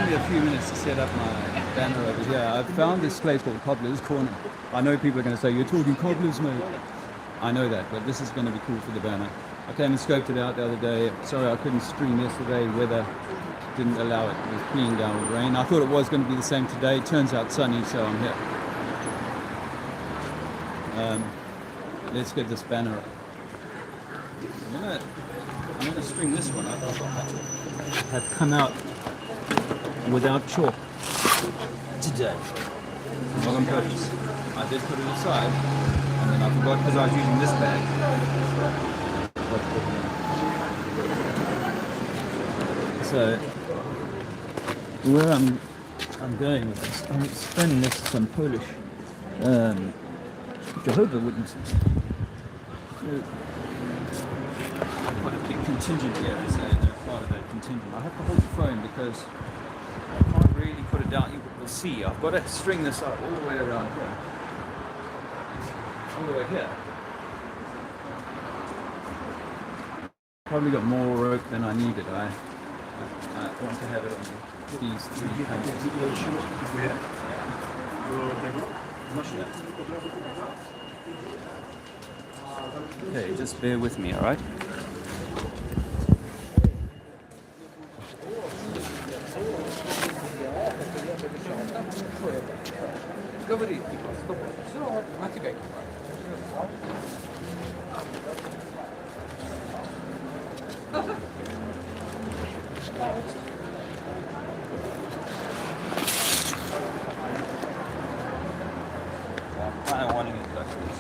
me a few minutes to set up my banner over here. I've found this place called Cobbler's Corner. I know people are going to say, you're talking cobblers, mate. I know that, but this is going to be cool for the banner. I came and scoped it out the other day. Sorry, I couldn't stream yesterday. Weather didn't allow it. It was peeing down with rain. I thought it was going to be the same today. Turns out sunny, so I'm here. Let's get this banner up. I'm gonna string this one up. Have come out without chalk today. Not on purpose. I did put it aside, and then I forgot because I was using this bag. So where I'm going with this, I'm explaining this to some Polish Jehovah's Witnesses. I've got a big contingent here, so they're part of that contingent. I have to hold the phone because I can't really put it down. You'll see, I've got to string this up all the way around here. All the way here. Probably got more rope than I needed. I want to have it on these three pages. Okay, just bear with me, alright? I'm wanting it like this.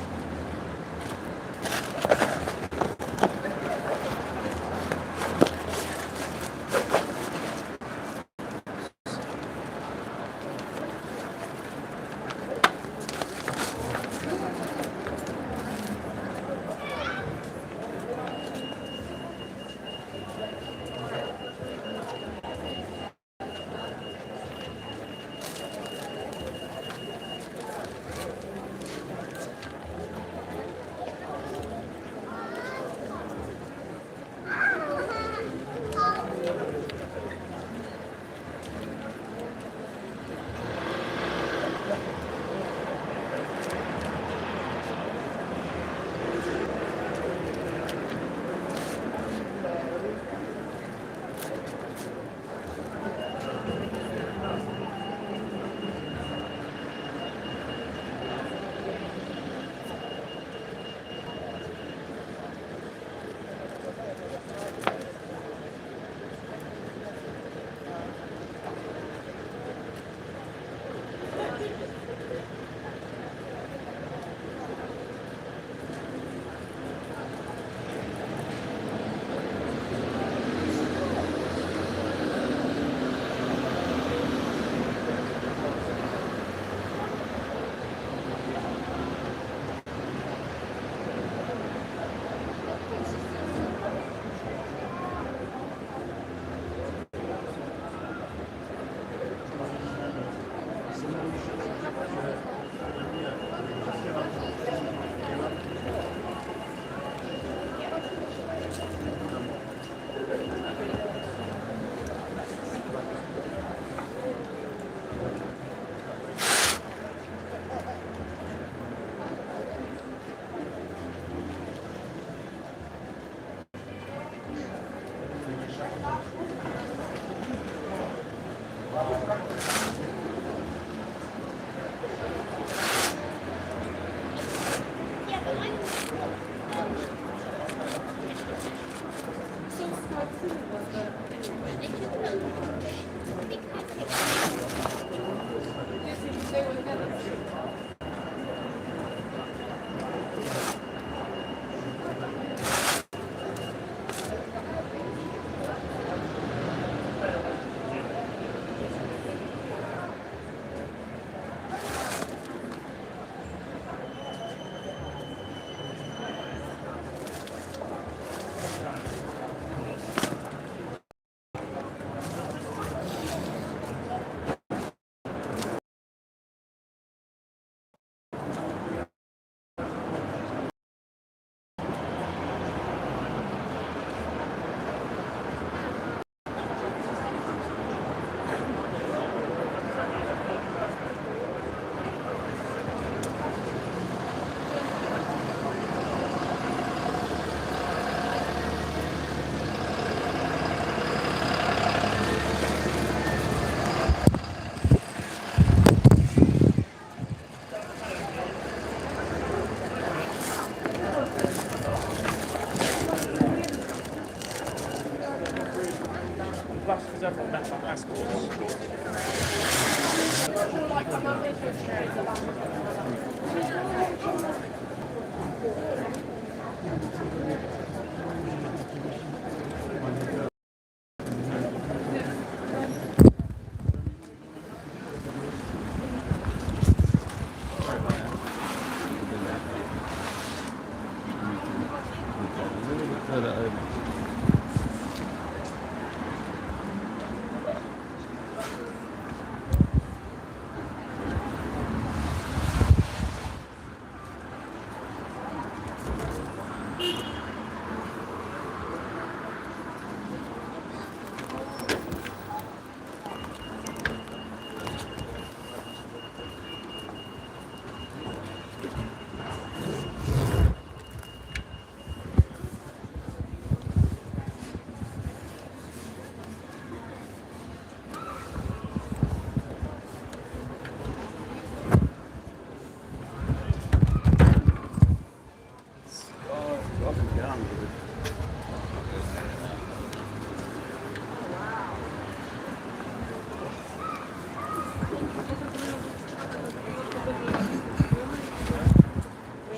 Further over.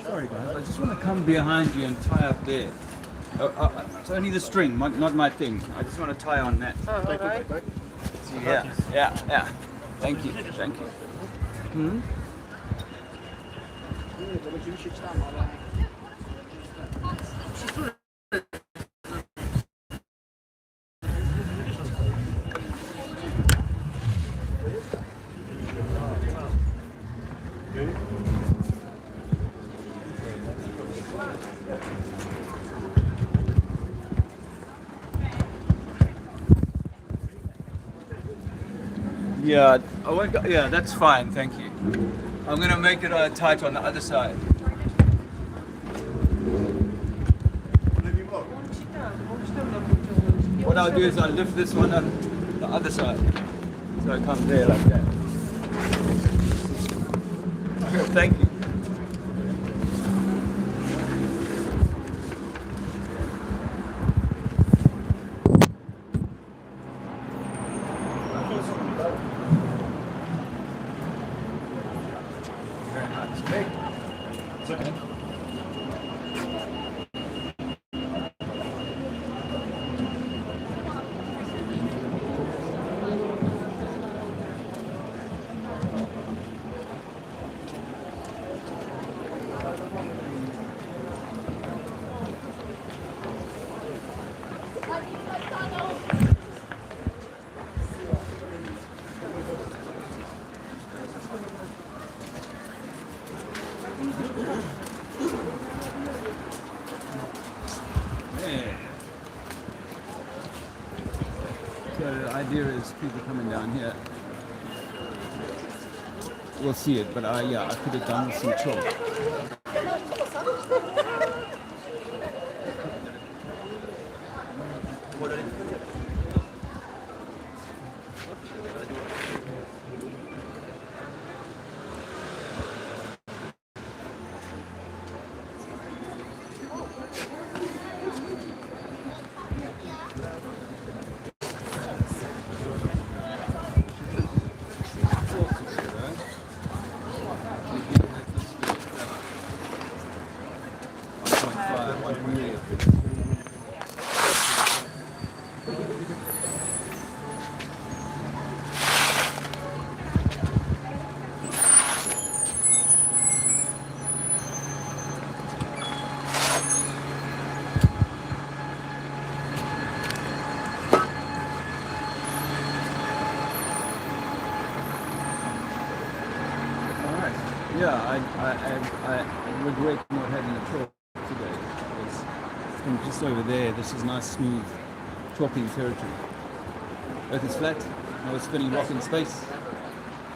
Sorry guys, I just want to come behind you and tie up there. It's only the string, not my thing. I just want to tie on that. Oh, all right. Yeah. Thank you. Hmm? Yeah, I won't go, yeah, that's fine, thank you. I'm going to make it tight on the other side. What I'll do is I'll lift this one on the other side. So it comes there like that. Okay, thank you. Very much. Okay. It's okay. Yeah. So the idea is people coming down here will see it, but I put it down with some chalk. Yeah, I regret not having a chalk today. Because from just over there, this is nice, smooth, chalking territory. Earth is flat, no spinning rock in space.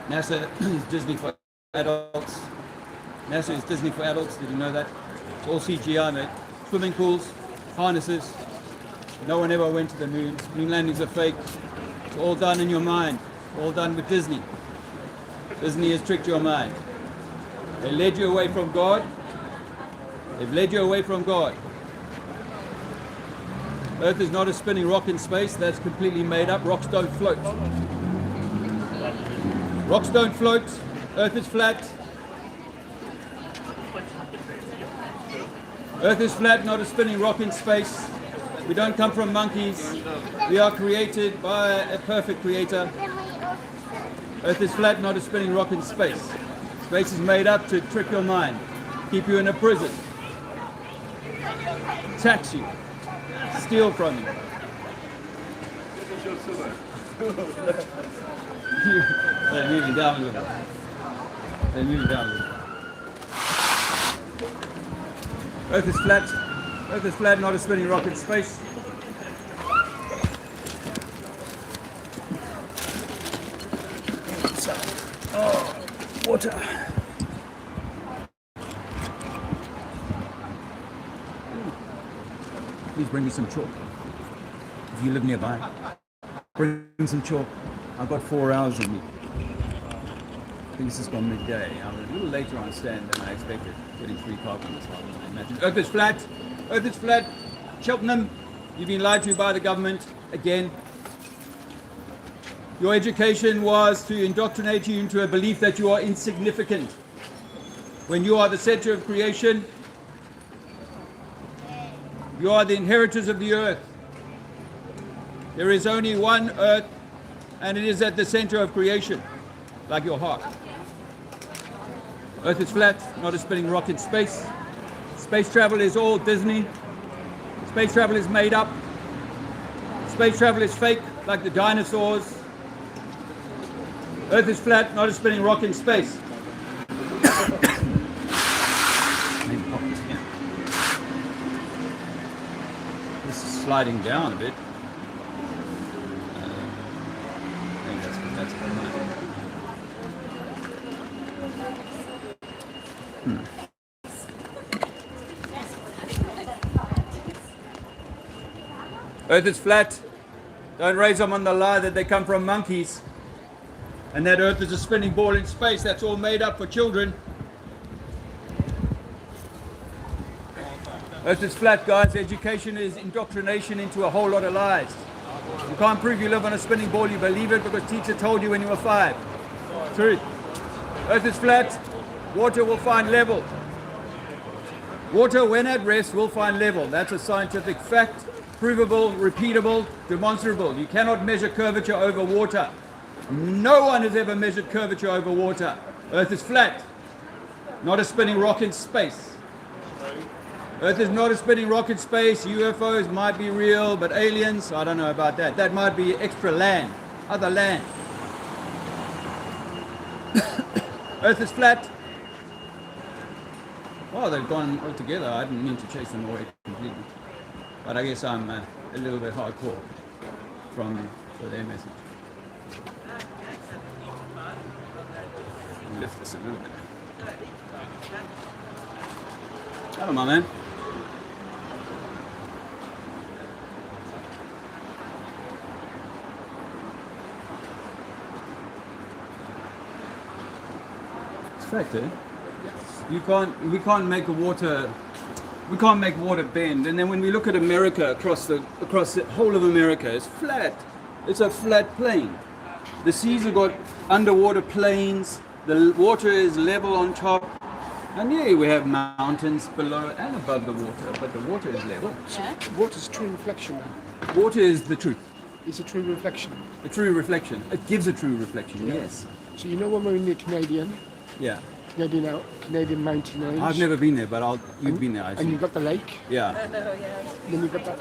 NASA is Disney for adults. NASA is Disney for adults, did you know that? It's all CGI, mate. Swimming pools, harnesses. No one ever went to the moon. Moon landings are fake. It's all done in your mind. All done with Disney. Disney has tricked your mind. They led you away from God. They've led you away from God. Earth is not a spinning rock in space. That's completely made up. Rocks don't float. Rocks don't float. Earth is flat. Earth is flat, not a spinning rock in space. We don't come from monkeys. We are created by a perfect creator. Earth is flat, not a spinning rock in space. Space is made up to trick your mind, keep you in a prison, tax you, steal from you. They're moving down a little. They're moving down a little. Earth is flat. Earth is flat, not a spinning rock in space. Oh, water. Please bring me some chalk. If you live nearby, bring some chalk. I've got 4 hours with me. I think this is gone midday. I'm a little later on stand than I expected. Getting free parking as well. Earth is flat. Earth is flat. Cheltenham, you've been lied to by the government again. Your education was to indoctrinate you into a belief that you are insignificant. When you are the center of creation, you are the inheritors of the earth. There is only one earth, and it is at the center of creation, like your heart. Earth is flat, not a spinning rock in space. Space travel is all Disney. Space travel is made up. Space travel is fake, like the dinosaurs. Earth is flat, not a spinning rock in space. This is sliding down a bit. I think that's good. Earth is flat. Don't raise them on the lie that they come from monkeys and that Earth is a spinning ball in space. That's all made up for children. Earth is flat, guys. Education is indoctrination into a whole lot of lies. You can't prove you live on a spinning ball. You believe it because teacher told you when you were 5. Truth. Earth is flat. Water will find level. Water, when at rest, will find level. That's a scientific fact. Provable, repeatable, demonstrable. You cannot measure curvature over water. No one has ever measured curvature over water. Earth is flat, not a spinning rock in space. Earth is not a spinning rock in space. UFOs might be real, but aliens, I don't know about that. That might be extra land, other land. Earth is flat. Oh, they've gone all together. I didn't mean to chase them away completely. But I guess I'm a little bit hardcore for their message. Lift this a little bit. Hello, my man. It's fact, eh? Yes. We can't make water bend. And then when we look at America, across the whole of America, it's flat. It's a flat plain. The seas have got underwater plains. The water is level on top. And yeah, we have mountains below and above the water, but the water is level. Yeah. Water's true reflection. Water is the truth. It's a true reflection. A true reflection. It gives a true reflection, Yeah. yes. So you know when we're in the Canadian mountain range? I've never been there, but you've been there, I And think. you've got the lake, Yeah, then you've got that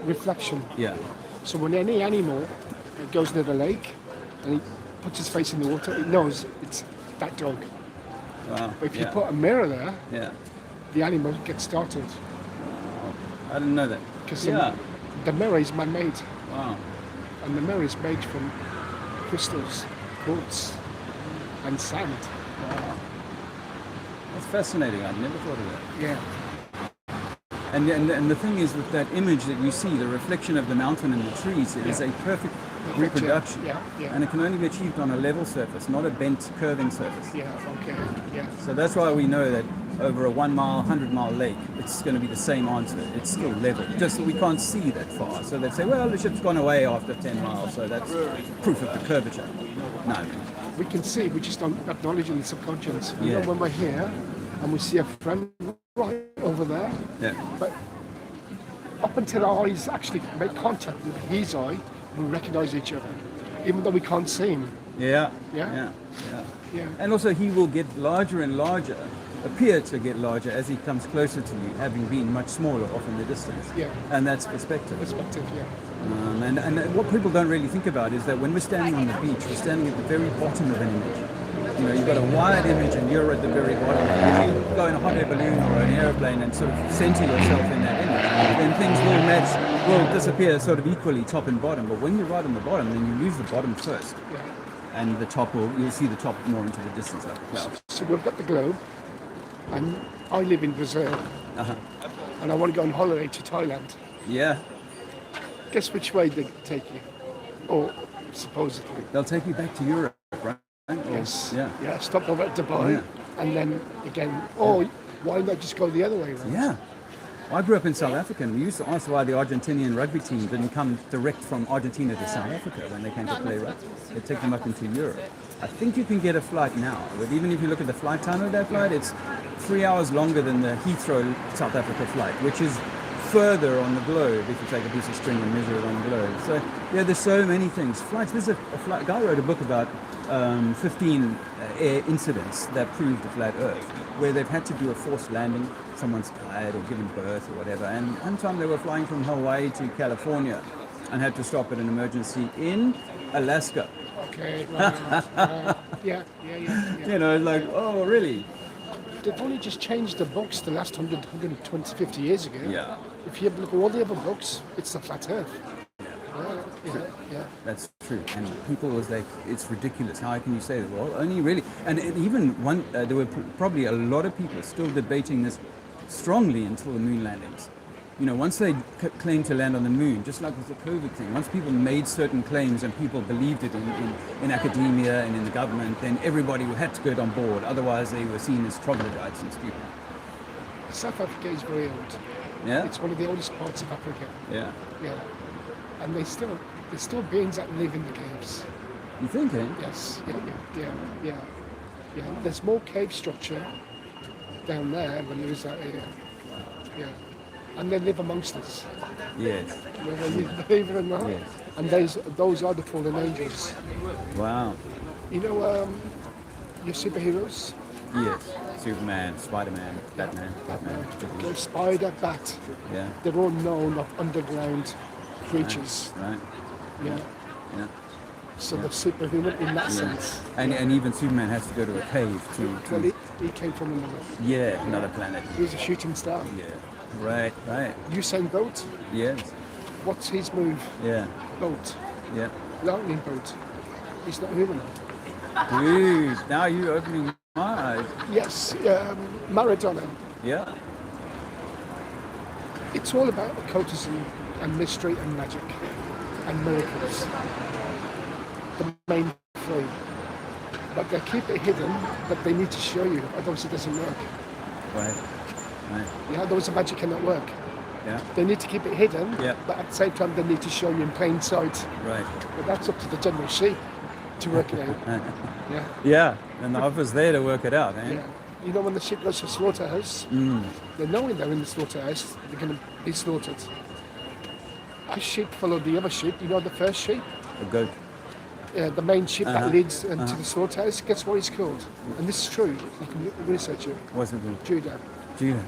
reflection. yeah. So when any animal goes near the lake and he puts his face in the water, it knows it's that dog. Wow. But if you yeah. put a mirror there, Yeah. the animal gets startled. I didn't know that. Because Yeah. the mirror is man-made. Wow. And the mirror is made from crystals, quartz, and sand. Wow. That's fascinating. I'd never thought of that. Yeah. And the thing is, with that image that you see, the reflection of the mountain and the trees, it is a perfect reproduction. Yeah, yeah. And it can only be achieved on a level surface, not a bent, curving surface. Yeah, okay, yeah. So that's why we know that over a 1 mile, 100-mile lake, it's going to be the same answer. It's still level, just that we can't see that far. So they'd say, well, the ship's gone away after 10 miles, so that's proof of the curvature. No. We can see, we just don't acknowledge it in the subconscious. You Yeah. know, when we're here and we see a friend right over there, Yeah. but up until our eyes actually make contact with his eye, we recognize each other, even though we can't see him. Yeah. Yeah? Yeah. Yeah. Yeah. And also he will get larger and larger, appear to get larger as he comes closer to you, having been much smaller off in the distance. Yeah. And that's perspective. Perspective, yeah. And what people don't really think about is that when we're standing on the beach, we're standing at the very bottom of an image. You know, you've got a wide image and you're at the very bottom. If you go in a hot air balloon or an aeroplane and sort of center yourself in that image, then things will disappear sort of equally, top and bottom. But when you're right on the bottom, then you lose the bottom first. Yeah. And the top you'll see the top more into the distance like a cloud. So we've got the globe, and I live in Brazil, and I want to go on holiday to Thailand. Yeah, Guess which way they take you? Or supposedly. they'll take you back to Europe, right? Or- Yes. Yeah. Yeah, stop over at Dubai, Yeah. and then again, why not just go the other way around? Yeah. I grew up in South Africa, and we used to ask why the Argentinian rugby team didn't come direct from Argentina to South Africa when they came to play rugby. They'd take them up into Europe. I think you can get a flight now, but even if you look at the flight time of that flight, it's 3 hours longer than the Heathrow South Africa flight, which is further on the globe if you take a piece of string and measure it on the globe. So yeah, there's so many things. Flights. There's a guy wrote a book about 15 air incidents that proved the flat Earth, where they've had to do a forced landing. Someone's died or given birth or whatever. And one time they were flying from Hawaii to California and had to stop at an emergency in Alaska. Okay, right. Yeah. You know, like, oh, really? They've only just changed the books the last 100, 120, 50 years ago. Yeah. If you look at all the other books, it's the flat Earth. Yeah. That's true. And people was like, it's ridiculous. How can you say that? Well, only really. And even one, there were probably a lot of people still debating this strongly until the moon landings. You know, once they claimed to land on the moon, just like with the COVID thing, once people made certain claims and people believed it in academia and in the government, then everybody had to get on board. Otherwise, they were seen as troglodytes and stupid. South Africa is very old. Yeah? It's one of the oldest parts of Africa. Yeah. Yeah. And there's still beings that live in the caves. You think, eh? Yes. Yeah. There's more cave structure down there than there is out here. Yeah. And they live amongst us. Yes. Believe it or not. Yes. And those are the fallen angels. Wow. You know, your superheroes? Yes. Superman, Spider-Man, Batman. The spider, bat. Yeah. They're all known of underground creatures. Right. Yeah. Yeah. So they're superhuman in that sense. And even Superman has to go to a cave Well, to he came from another planet. He was a shooting star. Yeah. Right. Usain Bolt. Yes. What's his move? Yeah. Bolt. Yeah. Lightning bolt. He's not human. Dude, now you're opening my eyes. Yes, Maradona. Yeah. It's all about occultism and mystery and magic and miracles. The main three. But they keep it hidden, but they need to show you, otherwise it doesn't work. Right. Yeah, otherwise the magic cannot work. Yeah. They need to keep it hidden, Yeah. but at the same time they need to show you in plain sight. Right. But that's up to the general sheep to work it out. Yeah. Yeah. And the offer's there to work it out, eh? Yeah. You know when the sheep goes to the slaughterhouse, they know when they're in the slaughterhouse, they're going to be slaughtered. A sheep follow the other sheep. You know the first sheep? A goat. The main sheep that leads into the slaughterhouse. Guess what he's called? And this is true. You can research it. What's it called? Judah. Judah.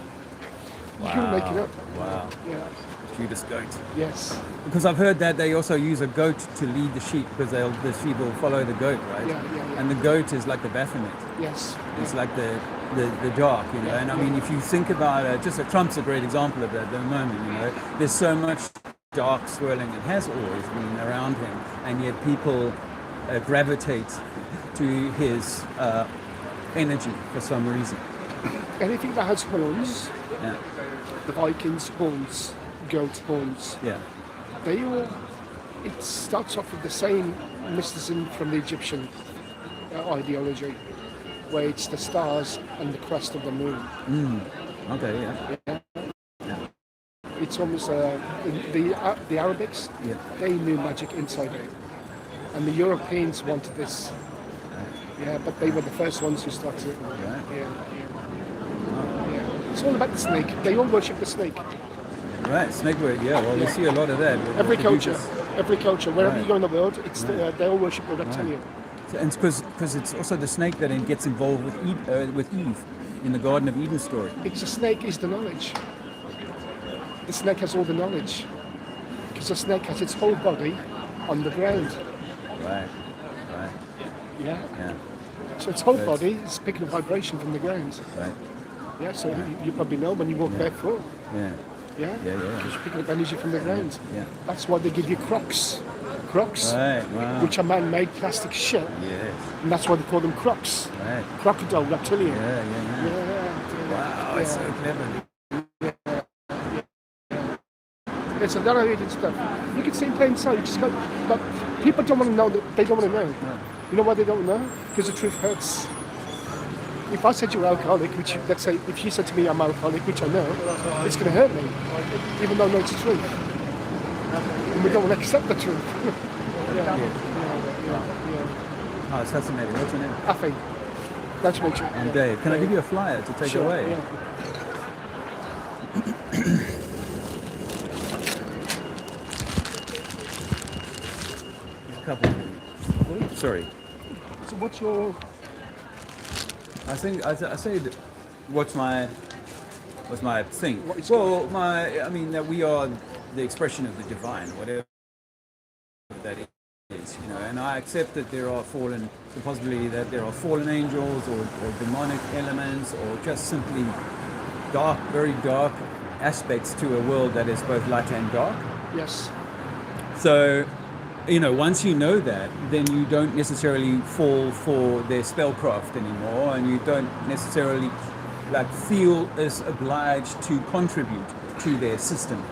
You can make it up. Wow. Yeah. Judas goat. Yes. Because I've heard that they also use a goat to lead the sheep because the sheep will follow the goat, right? Yeah. And the goat is like the Baphomet. Yes. It's like the dark, you know. And I mean, if you think about it, Trump's a great example of that at the moment, you know. There's so much dark swirling and has always been around him, and yet people gravitate to his energy for some reason. Anything that has horns, Yeah. the Vikings horns, goat horns, Yeah. they all it starts off with the same mysticism from the Egyptian ideology, where it's the stars and the crest of the moon. Okay, yeah. Yeah. It's almost the Arabics. Yeah. They knew magic inside out, and the Europeans wanted this. Yeah, but they were the first ones who started it. Right. Yeah. It's all about the snake. They all worship the snake. Right, snake word, yeah. Well, we see a lot of that. Every culture, wherever Right. you go in the world, it's they all worship the reptilian. And it's because it's also the snake that then gets involved with Eve in the Garden of Eden story. It's the snake is the knowledge. The snake has all the knowledge, because the snake has its whole body on the ground. Right. Yeah. Yeah. So its whole Right. body is picking up vibration from the ground. Right. Yeah. So you probably know when you walk barefoot. Yeah. Yeah. Yeah. Because you're picking up energy from the ground. Yeah. That's why they give you crocs. Crocs, Right. Wow. which are man-made plastic shit, Yes. and that's why they call them crocs. Right. Crocodile, reptilian. Yeah. Wow, it's so clever. It's a lot of hidden stuff. You can see in plain sight. You just go, but people don't want to know that they don't want to know. No. You know why they don't know? Because the truth hurts. If I said you're alcoholic, which let's say if you said to me I'm alcoholic, which I know, it's going to hurt me, even though I know it's the truth. And we don't want to accept the truth. Yeah. Oh, it's fascinating. What's your name? Afi. That's what you. I'm Dave. Can I give you a flyer to take Sure, away? yeah. A couple. Sorry. So what's your? I think I said, what's my thing? What is Well, I mean that we are the expression of the divine, whatever that is, you know. And I accept that there are fallen, the possibility that there are fallen angels or demonic elements, or just simply dark, very dark aspects to a world that is both light and dark. Yes. So, you know, once you know that, then you don't necessarily fall for their spellcraft anymore, and you don't necessarily feel as obliged to contribute to their system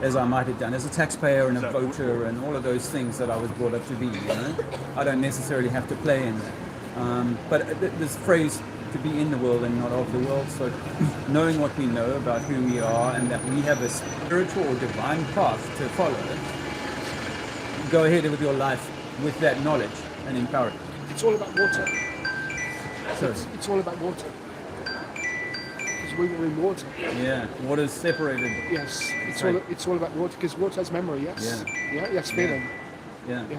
as I might have done as a taxpayer and a voter and all of those things that I was brought up to be. You know, I don't necessarily have to play in that. But this phrase to be in the world and not of the world. So knowing what we know about who we are and that we have a spiritual or divine path to follow, go ahead with your life with that knowledge and empower it. It's all about water. So, It's all about water. Because we were in water. yeah, water's separated. Yes. It's Right. all about water, because water has memory. Yes. Yeah. Yes. Feeling. Yeah. Yeah.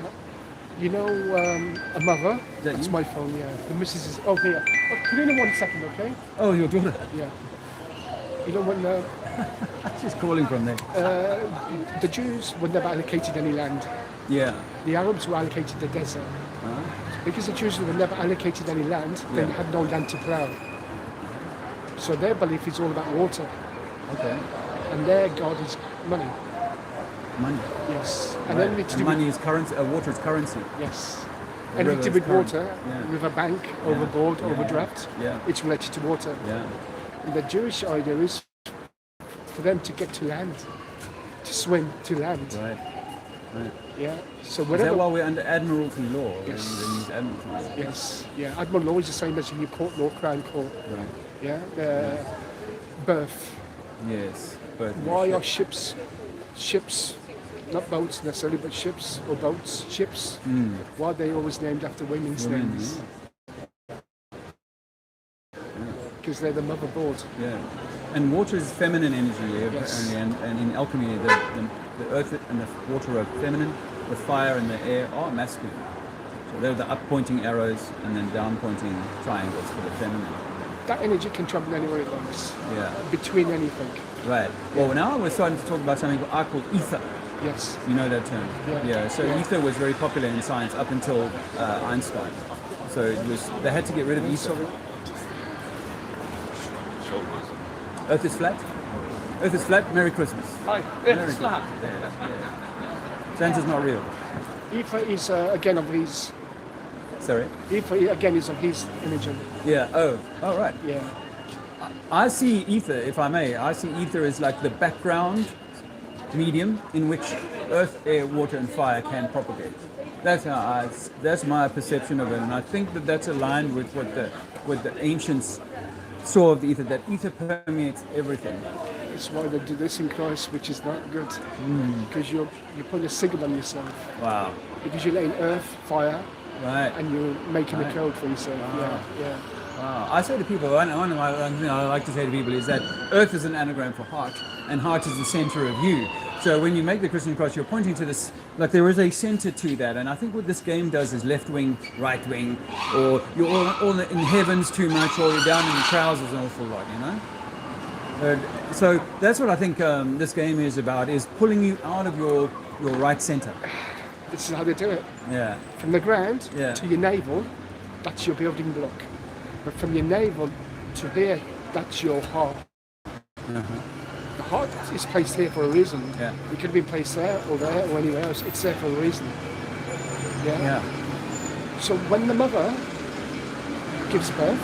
You know, a mother. that That's you? my phone. Yeah. The missus is. Oh, here. Oh, come in 1 second, okay? Oh, your daughter. Yeah. You know when She's calling from there. the Jews were never allocated any land. Yeah. The Arabs were allocated the desert. Because the Jews were never allocated any land, they Yeah. had no land to plough. So their belief is all about water, Okay. and their God is money. Money. Yes. And Right. anything to And do money with, is currency. Water is currency. yes. The Anything to do river with is current. water, Yeah. river bank, overboard, Yeah. overdraft, Yeah. it's related to water. Yeah. And the Jewish idea is for them to get to land, to swim to land. Right. Right. Yeah. So Is whatever. that why we're under Admiralty law? Yes. They use Admiralty law. Yes. Yeah. Admiral law is the same as in your court law, crown court. Right. Yeah. Birth. Yes. But Why are ships, not boats necessarily, but ships or boats, ships? Why are they always named after women's Women, names? Because they're the motherboard. Yeah. And water is feminine energy, Yes. apparently, and in alchemy, the earth and the water are feminine, the fire and the air are masculine. So they're the up-pointing arrows and then down-pointing triangles for the feminine. That energy can travel anywhere it likes, Yeah. between anything. Right. Well, now we're starting to talk about something I call ether. Yes. You know that term? Yeah. So Yeah. ether was very popular in science up until Einstein. So they had to get rid of ether. Sorry. Earth is flat. Earth is flat. Merry Christmas. Hi. Merry It's flat. Christmas. Yeah. Santa's not real. Ether is again of his. Sorry. Ether again is of his energy. Yeah. Oh. All right. Yeah. I see ether, if I may. I see ether as like the background medium in which earth, air, water, and fire can propagate. That's my perception of it, and I think that that's aligned with what the ancients saw of the ether. That ether permeates everything. That's why they do this in Christ, which is not good. Because you're putting a signal on yourself. Wow. Because you're letting earth, fire, Right. and you're making a code for yourself. Wow. Yeah. Wow. I say to people, one of my thing I like to say to people is that earth is an anagram for heart, and heart is the center of you. So when you make the Christian cross, you're pointing to this, like there is a center to that. And I think what this game does is left wing, right wing, or you're all in heavens too much, or you're down in the trousers an awful lot, you know? So that's what I think this game is about, is pulling you out of your right center. This is how they do it. Yeah. From the ground Yeah. to your navel, that's your building block. But from your navel to here, that's your heart. The heart is placed here for a reason. Yeah. It could have been placed there or anywhere else. It's there for a reason. Yeah. Yeah. So when the mother gives birth,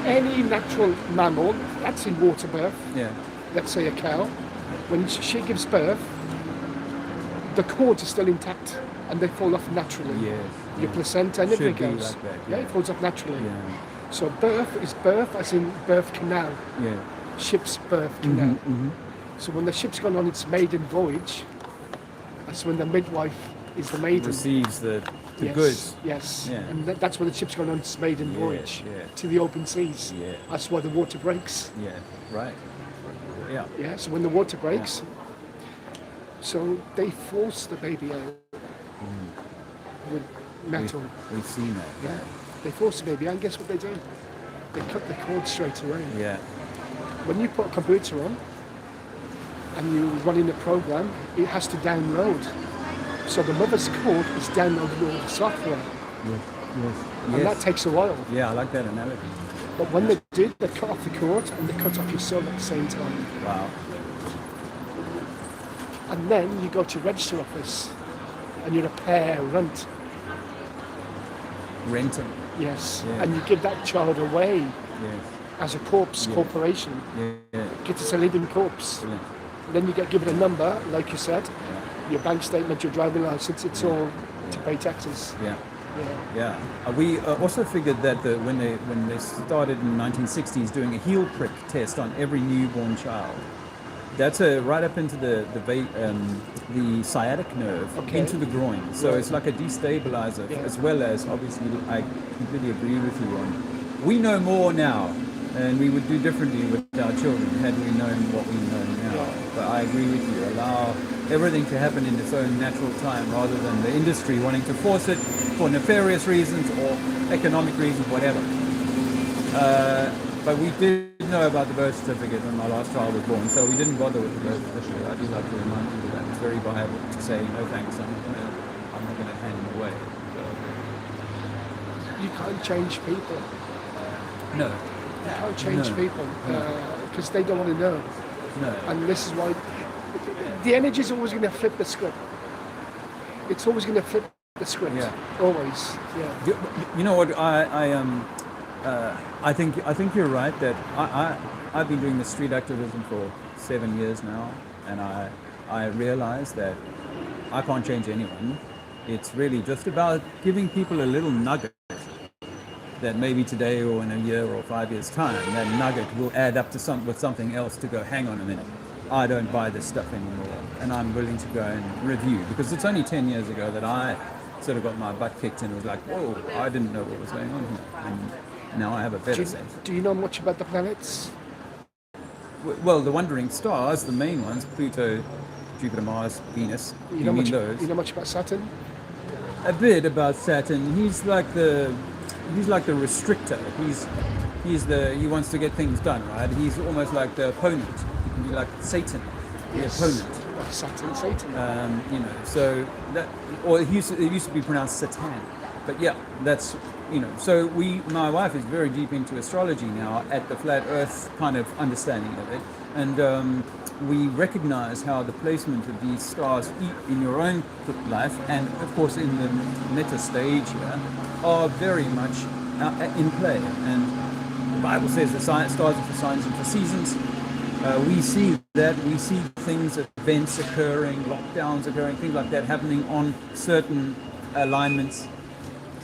any natural mammal, that's in water birth, Yeah. let's say a cow, when she gives birth, the cords are still intact and they fall off naturally. Yes. Your placenta and Should everything be else. like that, Yeah, yeah. it falls off naturally. Yeah. So birth is birth as in birth canal, Yeah. ship's birth canal. Mm-hmm. So when the ship's gone on its maiden voyage, that's when the midwife is the maiden. Receives the Yes, goods. Yes, Yeah. and that's when the ship's gone on its maiden Yeah, voyage yeah. to the open seas. Yeah. That's why the water breaks. Yeah. Right. Yeah. Yeah, so when the water breaks, so they force the baby out with metal. We've seen that. Yeah, they force the baby out, and guess what they do? They cut the cord straight away. Yeah. When you put a computer on and you're running a program, it has to download. So the mother's cord is downloading all the software, Yes. and that takes a while. Yeah, I like that analogy. But when they do, they cut off the cord and they cut off your soul at the same time. Wow. And then you go to register office and you're a parent. Renting. Yes. Yeah. And you give that child away Yes. as a corpse corporation. Yeah. Get it a living corpse. Brilliant. Then you get given a number, like you said, your bank statement, your driving license, it's all to pay taxes. Yeah. Yeah. Yeah. We also figured that when they started in the 1960s doing a heel prick test on every newborn child, that's right up into the sciatic nerve, into the groin. So it's like a destabilizer, as well as, obviously, I completely agree with you on. We know more now, and we would do differently with our children had we known what we know now. But I agree with you. Allow everything to happen in its own natural time, rather than the industry wanting to force it for nefarious reasons or economic reasons, whatever. But we did know about the birth certificate when my last child was born, so we didn't bother with the birth certificate. I do like to remind people that it's very viable to say, no thanks, I'm not gonna hand him away. You can't change people. No. You can't change No. people because they don't want to know. No. And this is why the energy is always going to flip the script. It's always going to flip the script. Yeah. Always. Yeah. You know what? I think you're right that I've been doing the street activism for 7 years now, and I realize that I can't change anyone. It's really just about giving people a little nugget that maybe today or in a year or 5 years' time, that nugget will add up to something else to go, hang on a minute, I don't buy this stuff anymore, and I'm willing to go and review, because it's only 10 years ago that I sort of got my butt kicked and was like, whoa, I didn't know what was going on here, and now I have a better sense. Do you know much about the planets? Well, the wandering stars, the main ones, Pluto, Jupiter, Mars, Venus, You know mean those? You know much about Saturn? A bit about Saturn. He's like the restrictor. He wants to get things done, right? He's almost like the opponent. He can be like Satan, the opponent. Like Saturn, Satan. So that, or it used to be pronounced Satan, but yeah, that's, so my wife is very deep into astrology now at the flat Earth kind of understanding of it, and we recognize how the placement of these stars in your own life, and of course in the meta stage here, are very much in play. And the Bible says the stars are for signs and for seasons. we see that. We see things, events occurring, lockdowns occurring, things like that happening on certain alignments.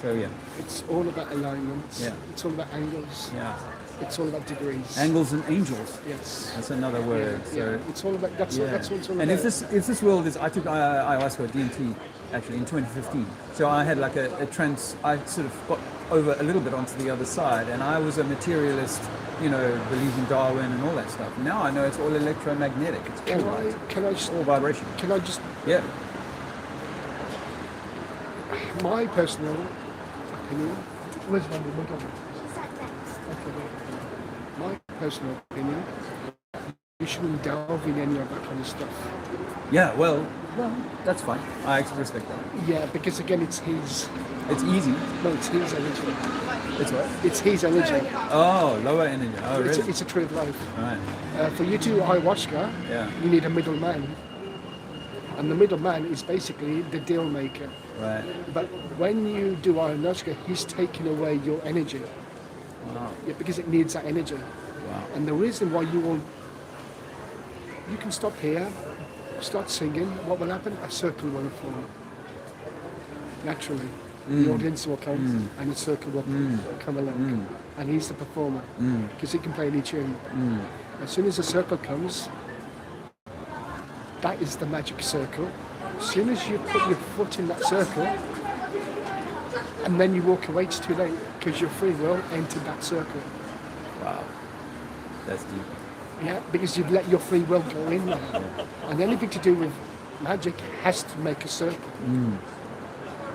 So yeah, It's all about alignments. Yeah. It's all about angles. yeah. It's all about degrees. Angles and angels. Yes. That's another word. Yeah, So yeah. It's all about that's yeah. what it's all And about. if this world is, I took ayahuasca at DMT actually in 2015. So I had like a trance. I sort of got over a little bit onto the other side, and I was a materialist, you know, believing Darwin and all that stuff. Now I know it's all electromagnetic. It's all Can I just all vibration. can I just Yeah. my personal opinion? Where's my okay. My personal opinion, you shouldn't delve in any of that kind of stuff. Yeah. Well, that's fine. I actually respect that. Yeah, because again, it's his. It's easy. No, it's his energy. It's what? It's his energy. Oh, lower energy. Oh, It's, really? it's a tree of life. All right. For you to do ayahuasca, Yeah. you need a middleman. And the middleman is basically the deal maker. Right. But when you do ayahuasca, he's taking away your energy. Wow. Yeah, because it needs that energy. Wow. And the reason why you can stop here, start singing, what will happen? A circle will form. Naturally. The audience will come and the circle will come along. And he's the performer because he can play any tune. As soon as the circle comes, that is the magic circle. As soon as you put your foot in that circle and then you walk away, it's too late because your free will entered that circle. Wow. That's deep. Yeah, because you've let your free will go in there. And anything to do with magic has to make a circle.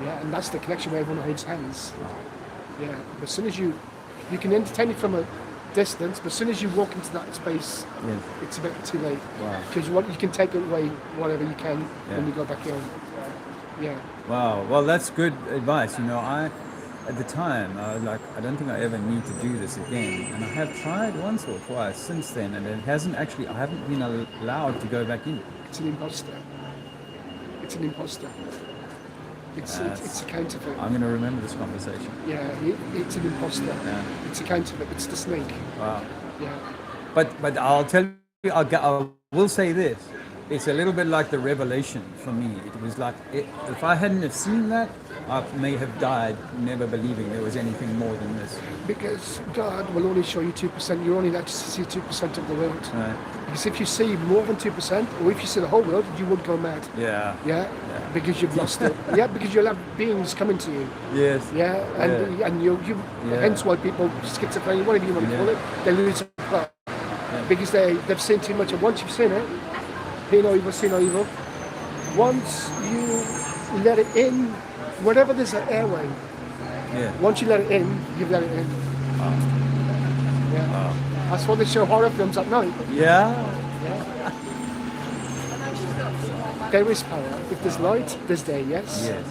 Yeah, and that's the connection where everyone holds hands. Yeah, but as soon as you can entertain it from a distance, but as soon as you walk into that space, Yes. it's a bit too late. Wow. Because you can take away whatever you can when you go back in. Yeah. Wow. Well, that's good advice. You know, at the time, I was like, I don't think I ever need to do this again. And I have tried once or twice since then, and I haven't been allowed to go back in. It's an imposter. It's an imposter. It's a counterfeit. I'm going to remember this conversation. Yeah, it's an imposter. Yeah. It's a counterfeit. It's the snake. Wow. Yeah. But I'll tell you, I will say this. It's a little bit like the revelation for me. It was like, if I hadn't have seen that, I may have died never believing there was anything more than this. Because God will only show you 2%. You're only allowed to see 2% of the world. Right. Because if you see more than 2%, or if you see the whole world, you would go mad. Yeah. Yeah? Because you've lost it. Yeah, because you'll have beings coming to you. Yes. Yeah, and you hence why people, schizophrenia, whatever you want to call it, they lose a plot. Because they've seen too much, and once you've seen it, hear no evil, see no evil. Once you let it in, wherever there's an airway, once you let it in, you've let it in. Yeah. That's why they show horror films at night. Yeah. There is power. If there's light, there's day, yes? Yes.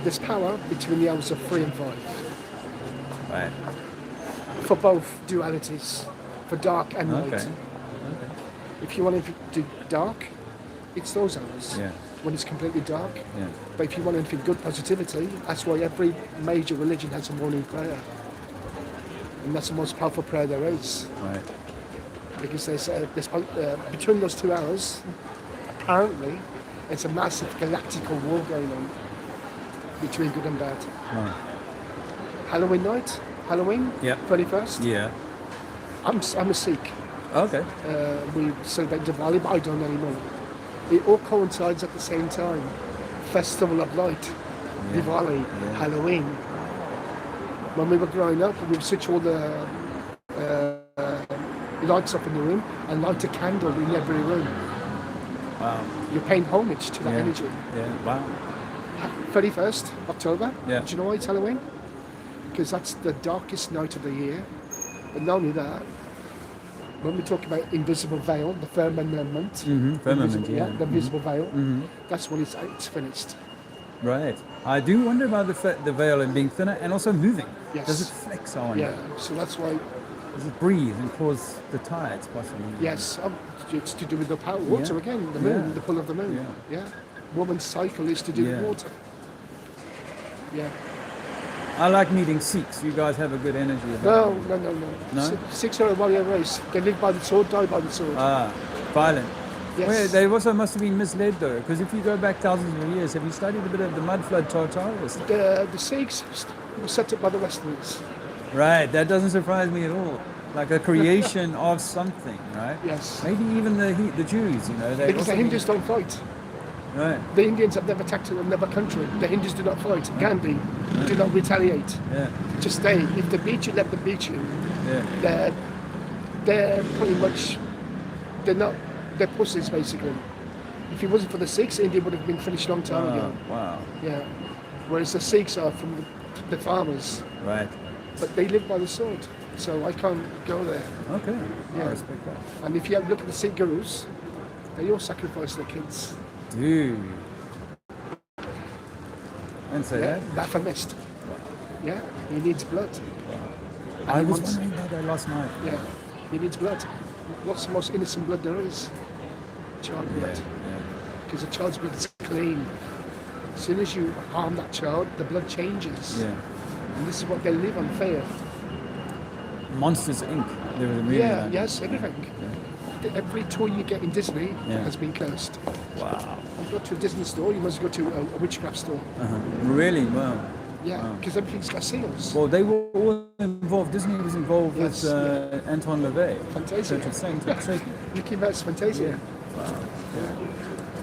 There's power between the hours of 3 and 5. Right. For both dualities, for dark and light. Okay. If you want to do dark, it's those hours. Yeah. When it's completely dark. Yeah. But if you want anything good positivity, that's why every major religion has a morning prayer. And that's the most powerful prayer there is. Right. Because there's between those 2 hours, apparently, it's a massive galactical war going on between good and bad. Right. Halloween night, Halloween, Yep. 31st. Yeah. I'm a Sikh. Okay. We celebrate Diwali, but I don't anymore. It all coincides at the same time. Festival of Light, Diwali, Halloween. When we were growing up, we would switch all the lights up in the room and light a candle in every room. Wow. You're paying homage to that energy. Yeah. Wow. 31st October. Yeah. Do you know why it's Halloween? Because that's the darkest night of the year. But not only that, when we talk about invisible veil, the firmament, Firmament, the invisible veil, that's when it's finished. Right. I do wonder about the veil and being thinner and also moving. Yes. Does it flex? I wonder. Yeah. So that's why. Does it breathe and cause the tides possibly? Yes. It's to do with the power, water again, the moon, the pull of the moon. Yeah. Woman's cycle is to do with water. Yeah. I like meeting Sikhs. You guys have a good energy No, about no, no, no. No? Sikhs are a warrior race. They live by the sword, die by the sword. violent. Yes. Well, they also must have been misled though, because if you go back thousands of years, have you studied a bit of the mud flood Tartarus? The Sikhs were set up by the Westerners. Right, that doesn't surprise me at all. Like a creation of something, right? Yes. Maybe even the Jews, you know. They Because the also Hindus don't fight. Right. The Indians have never attacked another country. The Hindus do not fight. Gandhi do not retaliate. Yeah. Just stay. If they beat you, let them beat you. Yeah. They're pretty much, they're pussies basically. If it wasn't for the Sikhs, India would have been finished a long time ago. Wow. Yeah. Whereas the Sikhs are from the farmers. Right. But they live by the sword. So I can't go there. Okay. I Yeah. respect that. And if you look at the Sikh gurus, they all sacrifice their kids. Dude. And say Yeah, that? Baphomet. Yeah, he needs blood. I he was wants- wondering about that last night. Yeah, he needs blood. What's the most innocent blood there is? Child blood. Because the child's blood is clean. As soon as you harm that child, the blood changes. Yeah. And this is what they live on, fear. Monsters Inc. There was a movie. Yeah, like yes, everything. Every toy you get in Disney Yeah. has been cursed. Wow. You go to a Disney store, you must go to a witchcraft store. Really? Wow. Yeah, because everything's got seals. Well, they were all involved. Disney was involved Yes, with Anton LaVey. Fantasia. Church of Satan. Mickey Mouse Fantasia.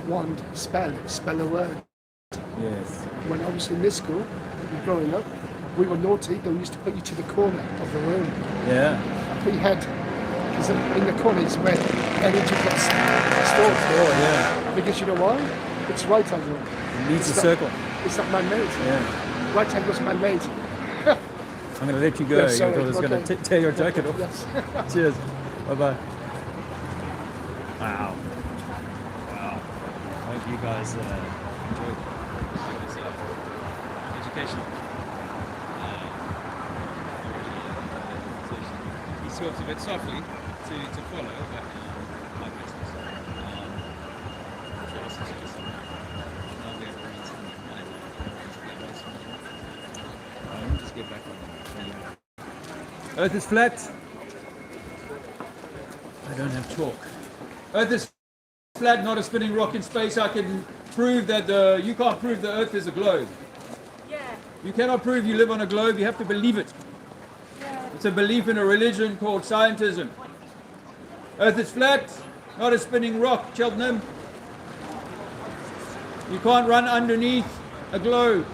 Wand, spell a word. Yes. When I was in this school, growing up, we were naughty. They used to put you to the corner of the room. Yeah. Put your head, because in the corner is where energy gets stored. Oh, yeah. Because you know why? It's right angle. It needs a It's not- circle. It's not man-made. Yeah. Right angle's man-made. I'm going to let you go. Yeah, You sorry, thought I was going okay. to tear your jacket off. Yes. Cheers. Bye-bye. Wow. Wow. I hope you guys enjoyed this educational. He talks a bit softly to follow, but like this. Let me just get back on. Earth is flat. I don't have chalk. Earth is flat, not a spinning rock in space. I can prove that you can't prove the Earth is a globe. Yeah. You cannot prove you live on a globe. You have to believe it. Yeah. It's a belief in a religion called scientism. Earth is flat, not a spinning rock, Cheltenham. You can't run underneath a globe.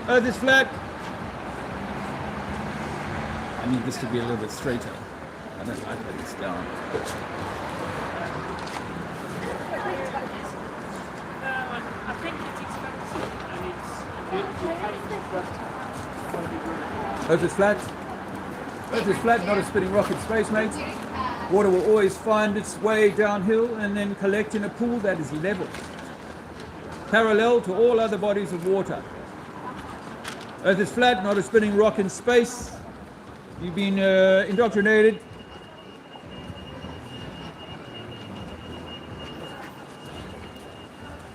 Earth is flat. I need this to be a little bit straighter. I don't like that it's down. I think it's expensive and it's Earth is flat. Earth is flat, not a spinning rock in space, mate. Water will always find its way downhill and then collect in a pool that is level, parallel to all other bodies of water. Earth is flat, not a spinning rock in space. You've been indoctrinated.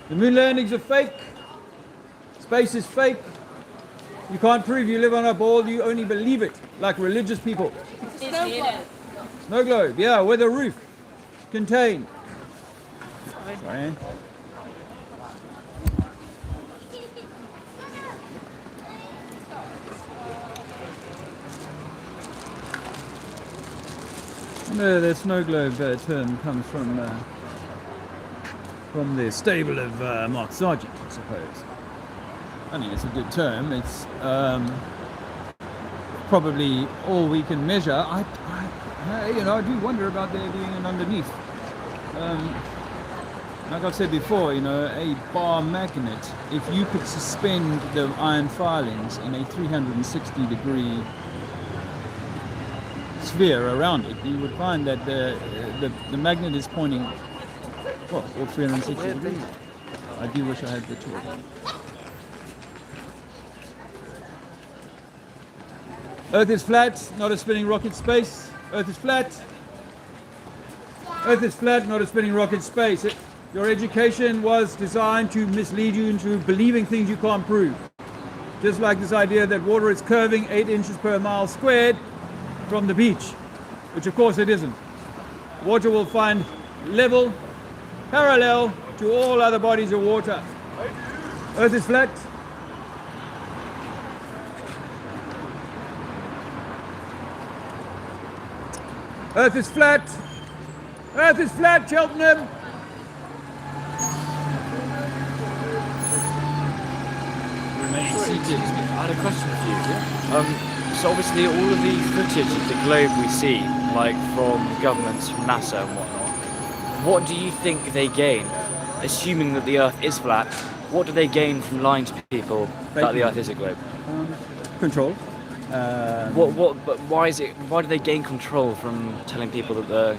The moon landings are fake. Space is fake. You can't prove you live on a ball, you only believe it, like religious people. Snow globe, yeah, with a roof. Contained. Sorry. No, the snow globe term comes from the stable of Mark Sargent, I suppose. I mean, it's a good term. It's probably all we can measure. I do wonder about there being an underneath. Like I've said before, a bar magnet, if you could suspend the iron filings in a 360-degree sphere around it, you would find that the magnet is pointing, all 360 degrees. I do wish I had the tool. Earth is flat, not a spinning rock in space. Earth is flat. Earth is flat, not a spinning rock in space. Your education was designed to mislead you into believing things you can't prove. Just like this idea that water is curving 8 inches per mile squared from the beach, which of course it isn't. Water will find level, parallel to all other bodies of water. Earth is flat. Earth is flat. Earth is flat, Cheltenham. Remain seated. I had a question for you. So obviously all of the footage of the globe we see, like from governments, from NASA and whatnot, what do you think they gain, assuming that the Earth is flat? What do they gain from lying to people that the Earth is a globe? Control. But why is it? Why do they gain control from telling people that the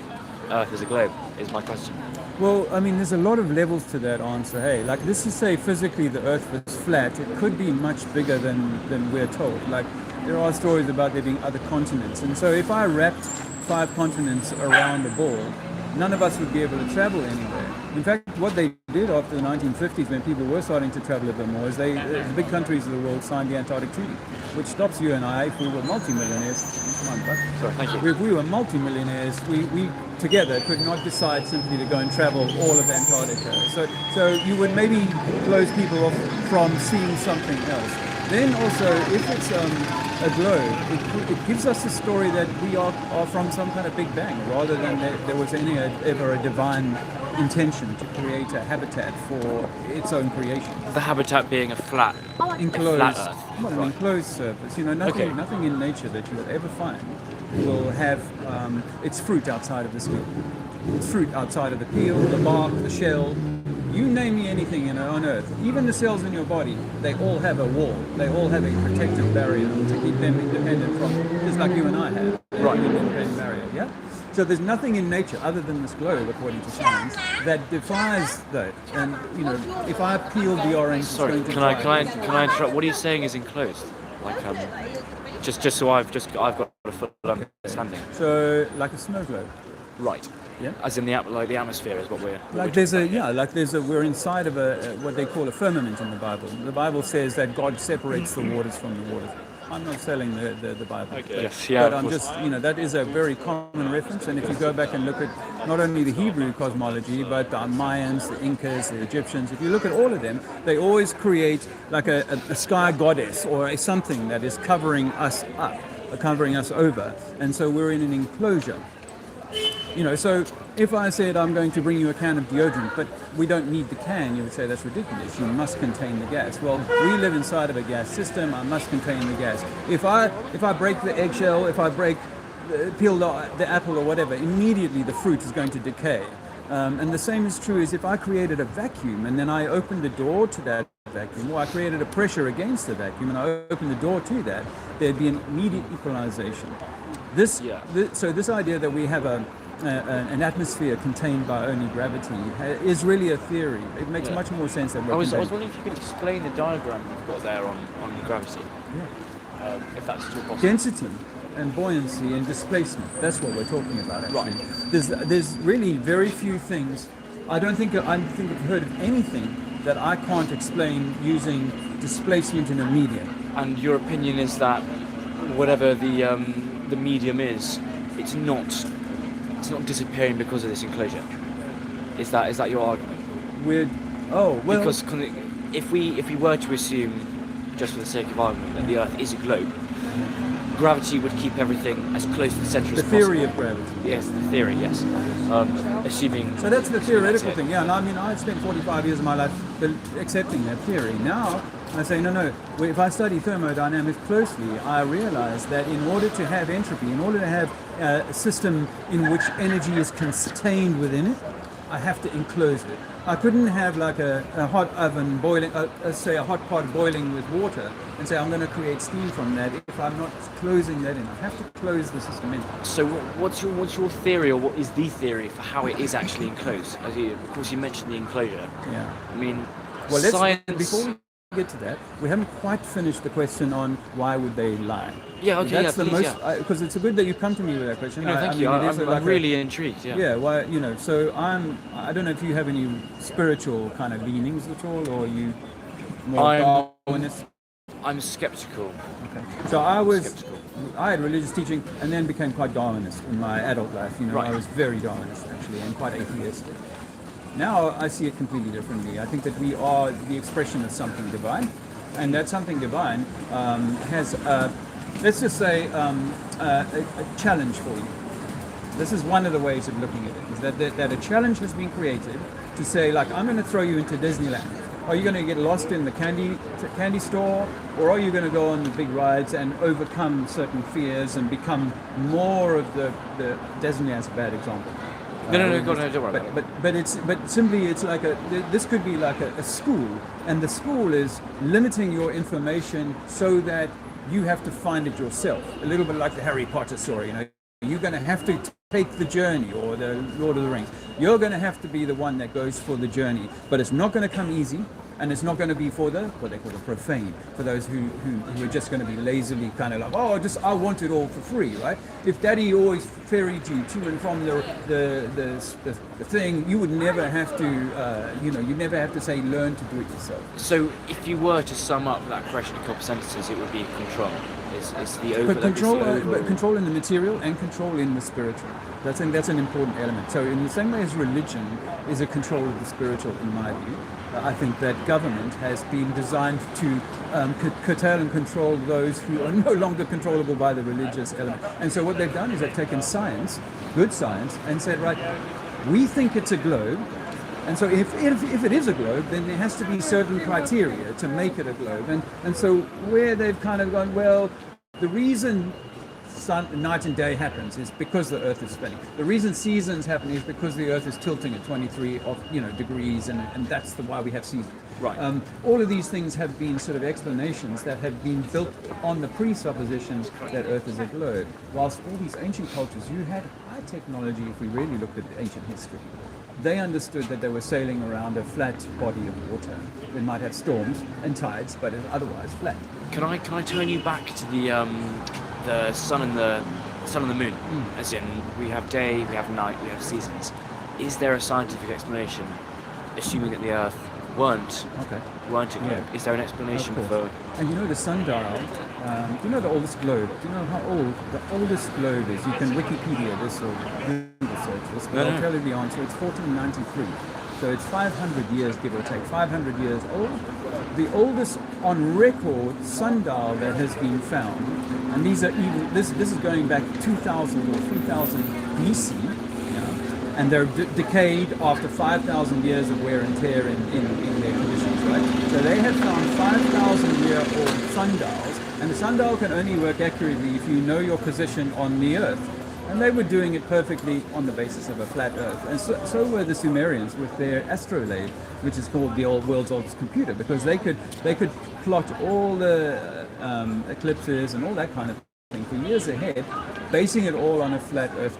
Earth is a globe? Is my question. Well, I mean, there's a lot of levels to that answer. Hey, like this is say physically the Earth was flat. It could be much bigger than we're told. Like there are stories about there being other continents, and so if I wrapped 5 continents around a ball, none of us would be able to travel anywhere. In fact, what they did after the 1950s, when people were starting to travel a bit more, is the big countries of the world signed the Antarctic Treaty, which stops you and I, if we were multimillionaires. Come on, bud. Sorry, thank you. If we were multimillionaires, we together could not decide simply to go and travel all of Antarctica. So you would maybe close people off from seeing something else. Then also, if it's a globe, it gives us a story that we are from some kind of big bang, rather than there was ever a divine intention to create a habitat for its own creation. The habitat being a flat Enclosed, flat Earth. well, an enclosed surface. You know, nothing in nature that you will ever find will have its fruit outside of the skin. Its fruit outside of the peel, the bark, the shell. You name me anything on Earth, even the cells in your body, they all have a wall. They all have a protective barrier to keep them independent from, just like you and I have. Right. An independent barrier, yeah? So there's nothing in nature other than this globe, according to science, that defies that. And, you know, if I peel the orange... Sorry, it's can going I to interrupt? What are you saying is enclosed? Like just so I've got a full understanding. So, like a snow globe. Right. Yeah. As in the atmosphere is what we're. We're inside of what they call a firmament in the Bible. The Bible says that God separates the waters from the waters. I'm not selling the Bible. Okay. Yes, yeah. But I'm just, that is a very common reference. And if you go back and look at not only the Hebrew cosmology, but the Mayans, the Incas, the Egyptians, if you look at all of them, they always create like a sky goddess or a something that is covering us up, covering us over. And so we're in an enclosure. So if I said I'm going to bring you a can of deodorant, but we don't need the can, you would say that's ridiculous. You must contain the gas. Well, we live inside of a gas system. I must contain the gas. If I break the eggshell, if I peel the apple or whatever, immediately the fruit is going to decay. And the same is true as if I created a vacuum and then I opened the door to that vacuum, or I created a pressure against the vacuum and I opened the door to that, there'd be an immediate equalization. So this idea that we have an atmosphere contained by only gravity is really a theory. It makes much more sense than I was wondering if you could explain the diagram you've got there on gravity. Yeah. If that's at all possible. Density and buoyancy and displacement. That's what we're talking about, actually. Right. There's really very few things. I think I've heard of anything that I can't explain using displacement in a medium. And your opinion is that whatever the medium is, it's not disappearing because of this enclosure. Is that your argument? Because if we were to assume, just for the sake of argument, that the Earth is a globe, gravity would keep everything as close to the centre as possible. The theory of gravity. Yes, the theory. Yes. Assuming. So that's the theoretical thing. Yeah, and I mean, I've spent 45 years of my life accepting that theory. Now I say no. If I study thermodynamics closely, I realize that in order to have entropy, in order to have a system in which energy is contained within it, I have to enclose it. I couldn't have like a hot oven boiling, say a hot pot boiling with water, and say I'm going to create steam from that if I'm not closing that in. I have to close the system in. So what's your theory, or what is the theory for how it is actually enclosed? Of course, you mentioned the enclosure. Yeah. I mean, science. Before we get to that, we haven't quite finished the question on why would they lie. Yeah, okay, that's because it's good that you come to me with that question. Thank you. I'm really intrigued. Yeah. Yeah. Well, so I don't know if you have any spiritual kind of leanings at all, or you more Darwinist. I'm skeptical. Okay. So I Skeptical. had religious teaching and then became quite Darwinist in my adult life. You know, Right. I was very Darwinist actually and quite atheistic. Now I see it completely differently. I think that we are the expression of something divine, and that something divine has, let's just say, a challenge for you. This is one of the ways of looking at it, is that a challenge has been created to say, like, I'm going to throw you into Disneyland. Are you going to get lost in the candy store, or are you going to go on the big rides and overcome certain fears and become more of the Disneyland's a bad example. No, don't worry about it. But simply it's like this could be like a school, and the school is limiting your information so that you have to find it yourself. A little bit like the Harry Potter story, you know. You're going to have to take the journey, or the Lord of the Rings. You're going to have to be the one that goes for the journey, but it's not going to come easy, and it's not going to be for what they call the profane, for those who are just going to be lazily kind of like, oh, I want it all for free, right? If Daddy always ferried you to and from the thing, you would never have to, you never have to say learn to do it yourself. So, if you were to sum up that question in a couple sentences, it would be control. It's the over. But control in the material and control in the spiritual. That's an important element. So in the same way as religion is a control of the spiritual, in my view, I think that government has been designed to curtail and control those who are no longer controllable by the religious element. And so what they've done is they've taken science, good science, and said, right, we think it's a globe. And so if it is a globe, then there has to be certain criteria to make it a globe. And so where they've kind of gone, well, the reason night and day happens is because the Earth is spinning. The reason seasons happen is because the Earth is tilting at 23 degrees, and that's why we have seasons. Right. All of these things have been sort of explanations that have been built on the presuppositions that Earth is a globe. Whilst all these ancient cultures, you had high technology. If we really looked at ancient history, they understood that they were sailing around a flat body of water. They might have storms and tides, but it's otherwise flat. Can I turn you back to the sun and the moon? As in, we have day, we have night, we have seasons. Is there a scientific explanation, assuming that the Earth weren't a globe? Yeah. Is there an explanation for? And you know the sundial. Do you know the oldest globe? Do you know how old the oldest globe is? You can Wikipedia this or Google search this, but I'll tell you the answer. It's 1493. So it's 500 years, give or take, 500 years old. The oldest on record sundial that has been found, and these are even this is going back 2,000 or 3,000 BC, and they're decayed after 5,000 years of wear and tear in their conditions, right? So they have found 5,000-year-old sundials, and the sundial can only work accurately if you know your position on the Earth. And they were doing it perfectly on the basis of a flat Earth. And so were the Sumerians with their astrolabe, which is called the world's oldest computer, because they could plot all the eclipses and all that kind of thing for years ahead, basing it all on a flat Earth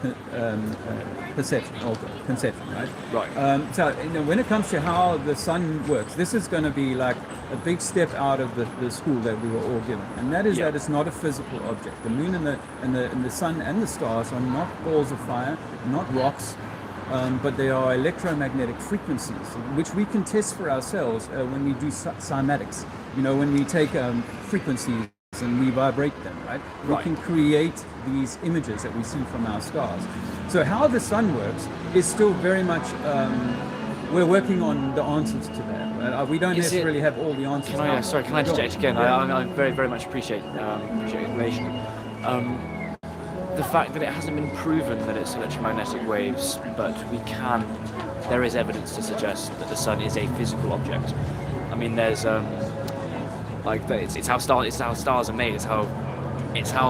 conception, right? Right. So when it comes to how the sun works, this is going to be like a big step out of the school that we were all given, and that is that it's not a physical object. The moon and the sun and the stars are not balls of fire, not rocks, but they are electromagnetic frequencies, which we can test for ourselves when we do cymatics. When we take frequencies and we vibrate them, right? We can create these images that we see from our stars. So how the sun works is still very much, we're working on the answers to that. We don't necessarily have all the answers. Can I interject again? I very, very much appreciate information. The fact that it hasn't been proven that it's electromagnetic waves, but there is evidence to suggest that the sun is a physical object. I mean, there's it's how stars are made. It's how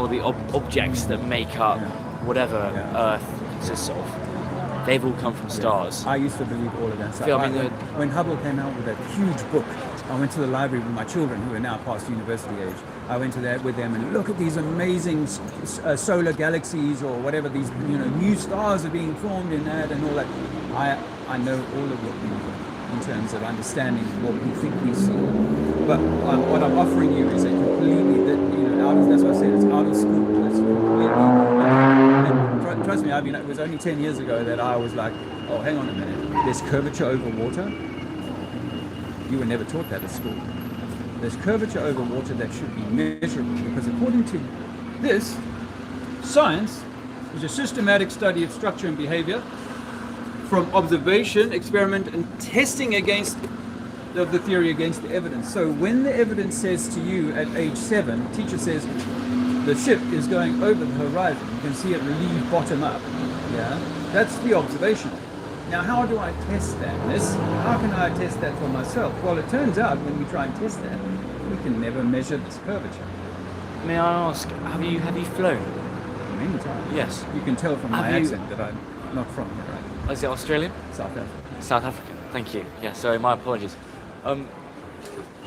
the objects that make up whatever Earth consists of. They've all come from stars. I used to believe all of that stuff. Yeah, when Hubble came out with that huge book, I went to the library with my children who are now past university age. I went to that with them and look at these amazing solar galaxies or whatever, these new stars are being formed in that and all that. I know all of what we do in terms of understanding what we think we see. But what I'm offering you is a completely, that's what I said, it's out of school. It's completely, and trust me, it was only 10 years ago that I was like, oh, hang on a minute, there's curvature over water. You were never taught that at school. there's curvature over water that should be measurable, because according to this, science is a systematic study of structure and behavior from observation, experiment, and testing against the theory against the evidence. So when the evidence says to you at age 7, teacher says the ship is going over the horizon, you can see it relieve bottom up. Yeah, that's the observation. Now, how do I test that, miss? How can I test that for myself? Well, it turns out when we try and test that, we can never measure this curvature. May I ask, have you flown? Many times. Yes. You can tell from my Have you- accent that I'm not from here, right? Is it Australian? South Africa. South African. Thank you. Yeah, sorry, my apologies.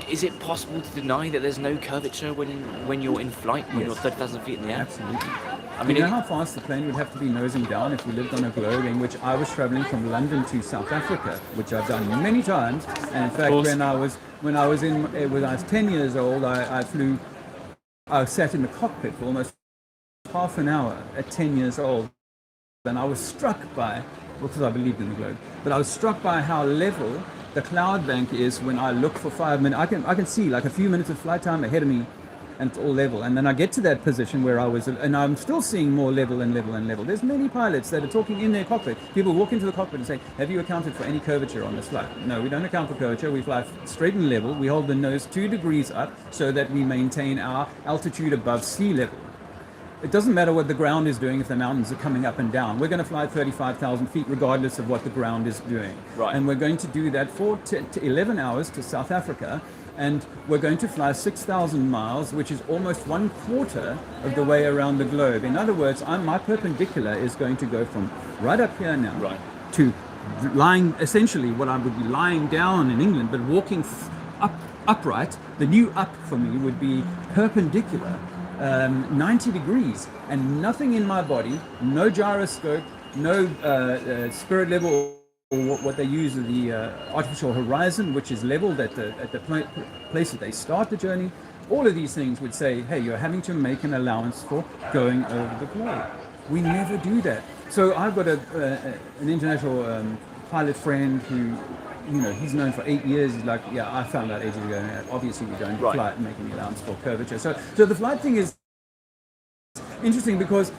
Is it possible to deny that there's no curvature when you're in flight, when Yes. you're 30,000 feet in the air? Absolutely. I mean, you know how fast the plane would have to be nosing down if we lived on a globe in which I was traveling from London to South Africa, which I've done many times. And in fact, course. when I was 10 years old, I sat in the cockpit for almost half an hour at 10 years old, and I was struck by, because I believed in the globe, but I was struck by how level the cloud bank is when I look for 5 minutes. I can see like a few minutes of flight time ahead of me, and it's all level. And then I get to that position where I was, and I'm still seeing more level and level and level. There's many pilots that are talking in their cockpit. People walk into the cockpit and say, have you accounted for any curvature on this flight? No, we don't account for curvature. We fly straight and level. We hold the nose 2 degrees up so that we maintain our altitude above sea level. It doesn't matter what the ground is doing if the mountains are coming up and down. We're going to fly 35,000 feet regardless of what the ground is doing. Right. And we're going to do that for 11 hours to South Africa. And we're going to fly 6,000 miles, which is almost 1/4 of the way around the globe. In other words, my perpendicular is going to go from right up here now to lying, essentially what I would be lying down in England, but walking upright. The new up for me would be perpendicular. 90 degrees, and nothing in my body, no gyroscope, no spirit level, or what they use is the artificial horizon, which is leveled at the place that they start the journey. All of these things would say, hey, you're having to make an allowance for going over the globe. We never do that. So I've got an international pilot friend who, he's known for 8 years. He's like, yeah, I found out ages ago. Obviously, we don't fly making allowance for curvature. So the flight thing is interesting because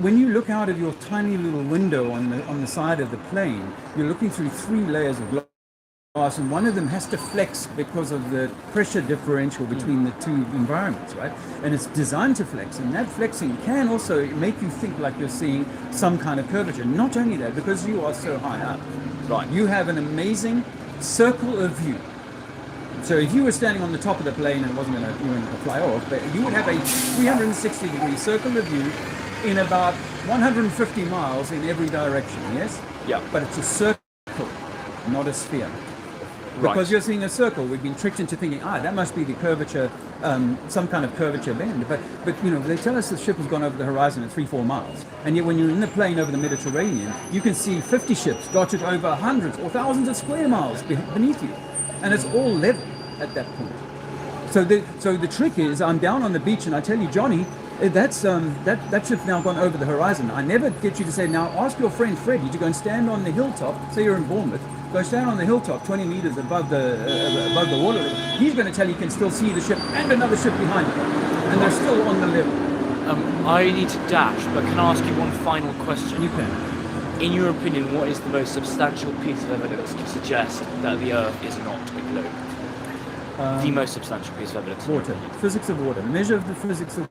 when you look out of your tiny little window on the side of the plane, you're looking through 3 layers of glass, and one of them has to flex because of the pressure differential between the two environments, right? And it's designed to flex, and that flexing can also make you think like you're seeing some kind of curvature. Not only that, because you are so high up. Right. You have an amazing circle of view. So if you were standing on the top of the plane and it wasn't going to fly off, but you would have a 360-degree circle of view in about 150 miles in every direction, yes? Yeah. But it's a circle, not a sphere. Because you're seeing a circle, we've been tricked into thinking, that must be the curvature, some kind of curvature bend. But they tell us the ship has gone over the horizon at 3-4 miles. And yet when you're in the plane over the Mediterranean, you can see 50 ships dotted over hundreds or thousands of square miles beneath you. And it's all level at that point. So the trick is, I'm down on the beach and I tell you, Johnny, that ship's now gone over the horizon. I never get you to say, now ask your friend Freddie to go and stand on the hilltop, say you're in Bournemouth, go stand on the hilltop 20 meters above the water level. He's going to tell you can still see the ship and another ship behind you. And they're still on the level. I need to dash, but can I ask you one final question? You can. In your opinion, what is the most substantial piece of evidence to suggest that the Earth is not a globe? The most substantial piece of evidence. Water. Physics of water. Measure of the physics of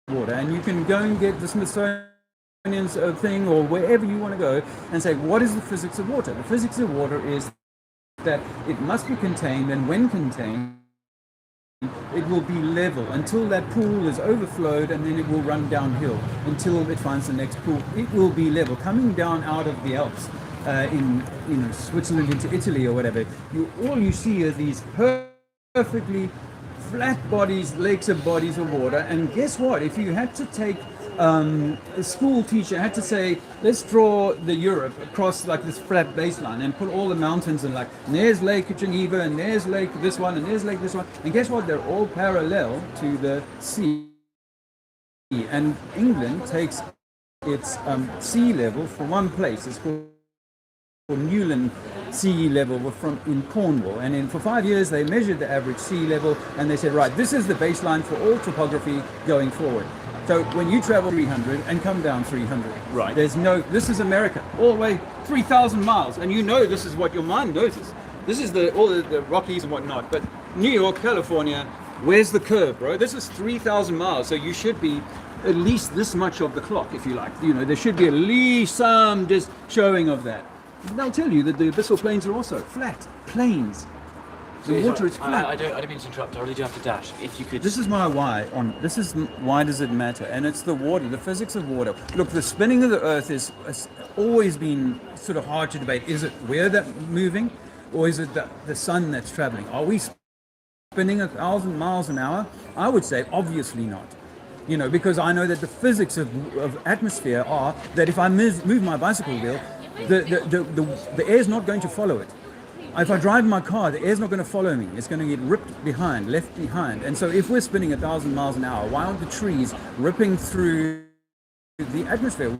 water. And you can go and get the Smithsonian's thing or wherever you want to go and say, what is the physics of water? The physics of water is that it must be contained, and when contained, it will be level until that pool is overflowed, and then it will run downhill until it finds the next pool. It will be level. Coming down out of the Alps in Switzerland into Italy or whatever, all you see are these perfectly flat bodies, lakes of bodies of water. And guess what? If you had to take a school teacher had to say, let's draw the Europe across like this flat baseline and put all the mountains and like, and there's Lake Geneva and there's Lake this one and there's Lake this one. And guess what? They're all parallel to the sea. And England takes its sea level for one place. It's called Newland sea level were from in Cornwall, and for 5 years they measured the average sea level, and they said, right, this is the baseline for all topography going forward. So when you travel 300 and come down 300, Right. this is America, all the way 3,000 miles, and you know this is what your mind notices. This is all the Rockies and whatnot, but New York, California, where's the curve, bro? This is 3,000 miles, so you should be at least this much of the clock, if you like. You know, there should be at least some just showing of that. They'll tell you that the abyssal plains are also flat plains. The water is flat. I don't mean to interrupt. I really do have to dash. If you could. This is my why. This is why does it matter? And it's the water, the physics of water. Look, the spinning of the Earth has always been sort of hard to debate. Is it we're that moving, or is it the sun that's traveling? Are we spinning 1,000 miles an hour? I would say obviously not. You know, because I know that the physics of atmosphere are that if I move my bicycle wheel, the air's not going to follow it. If I drive my car, the air's not going to follow me. It's going to get ripped behind, left behind. And so if we're spinning 1,000 miles an hour, why aren't the trees ripping through the atmosphere?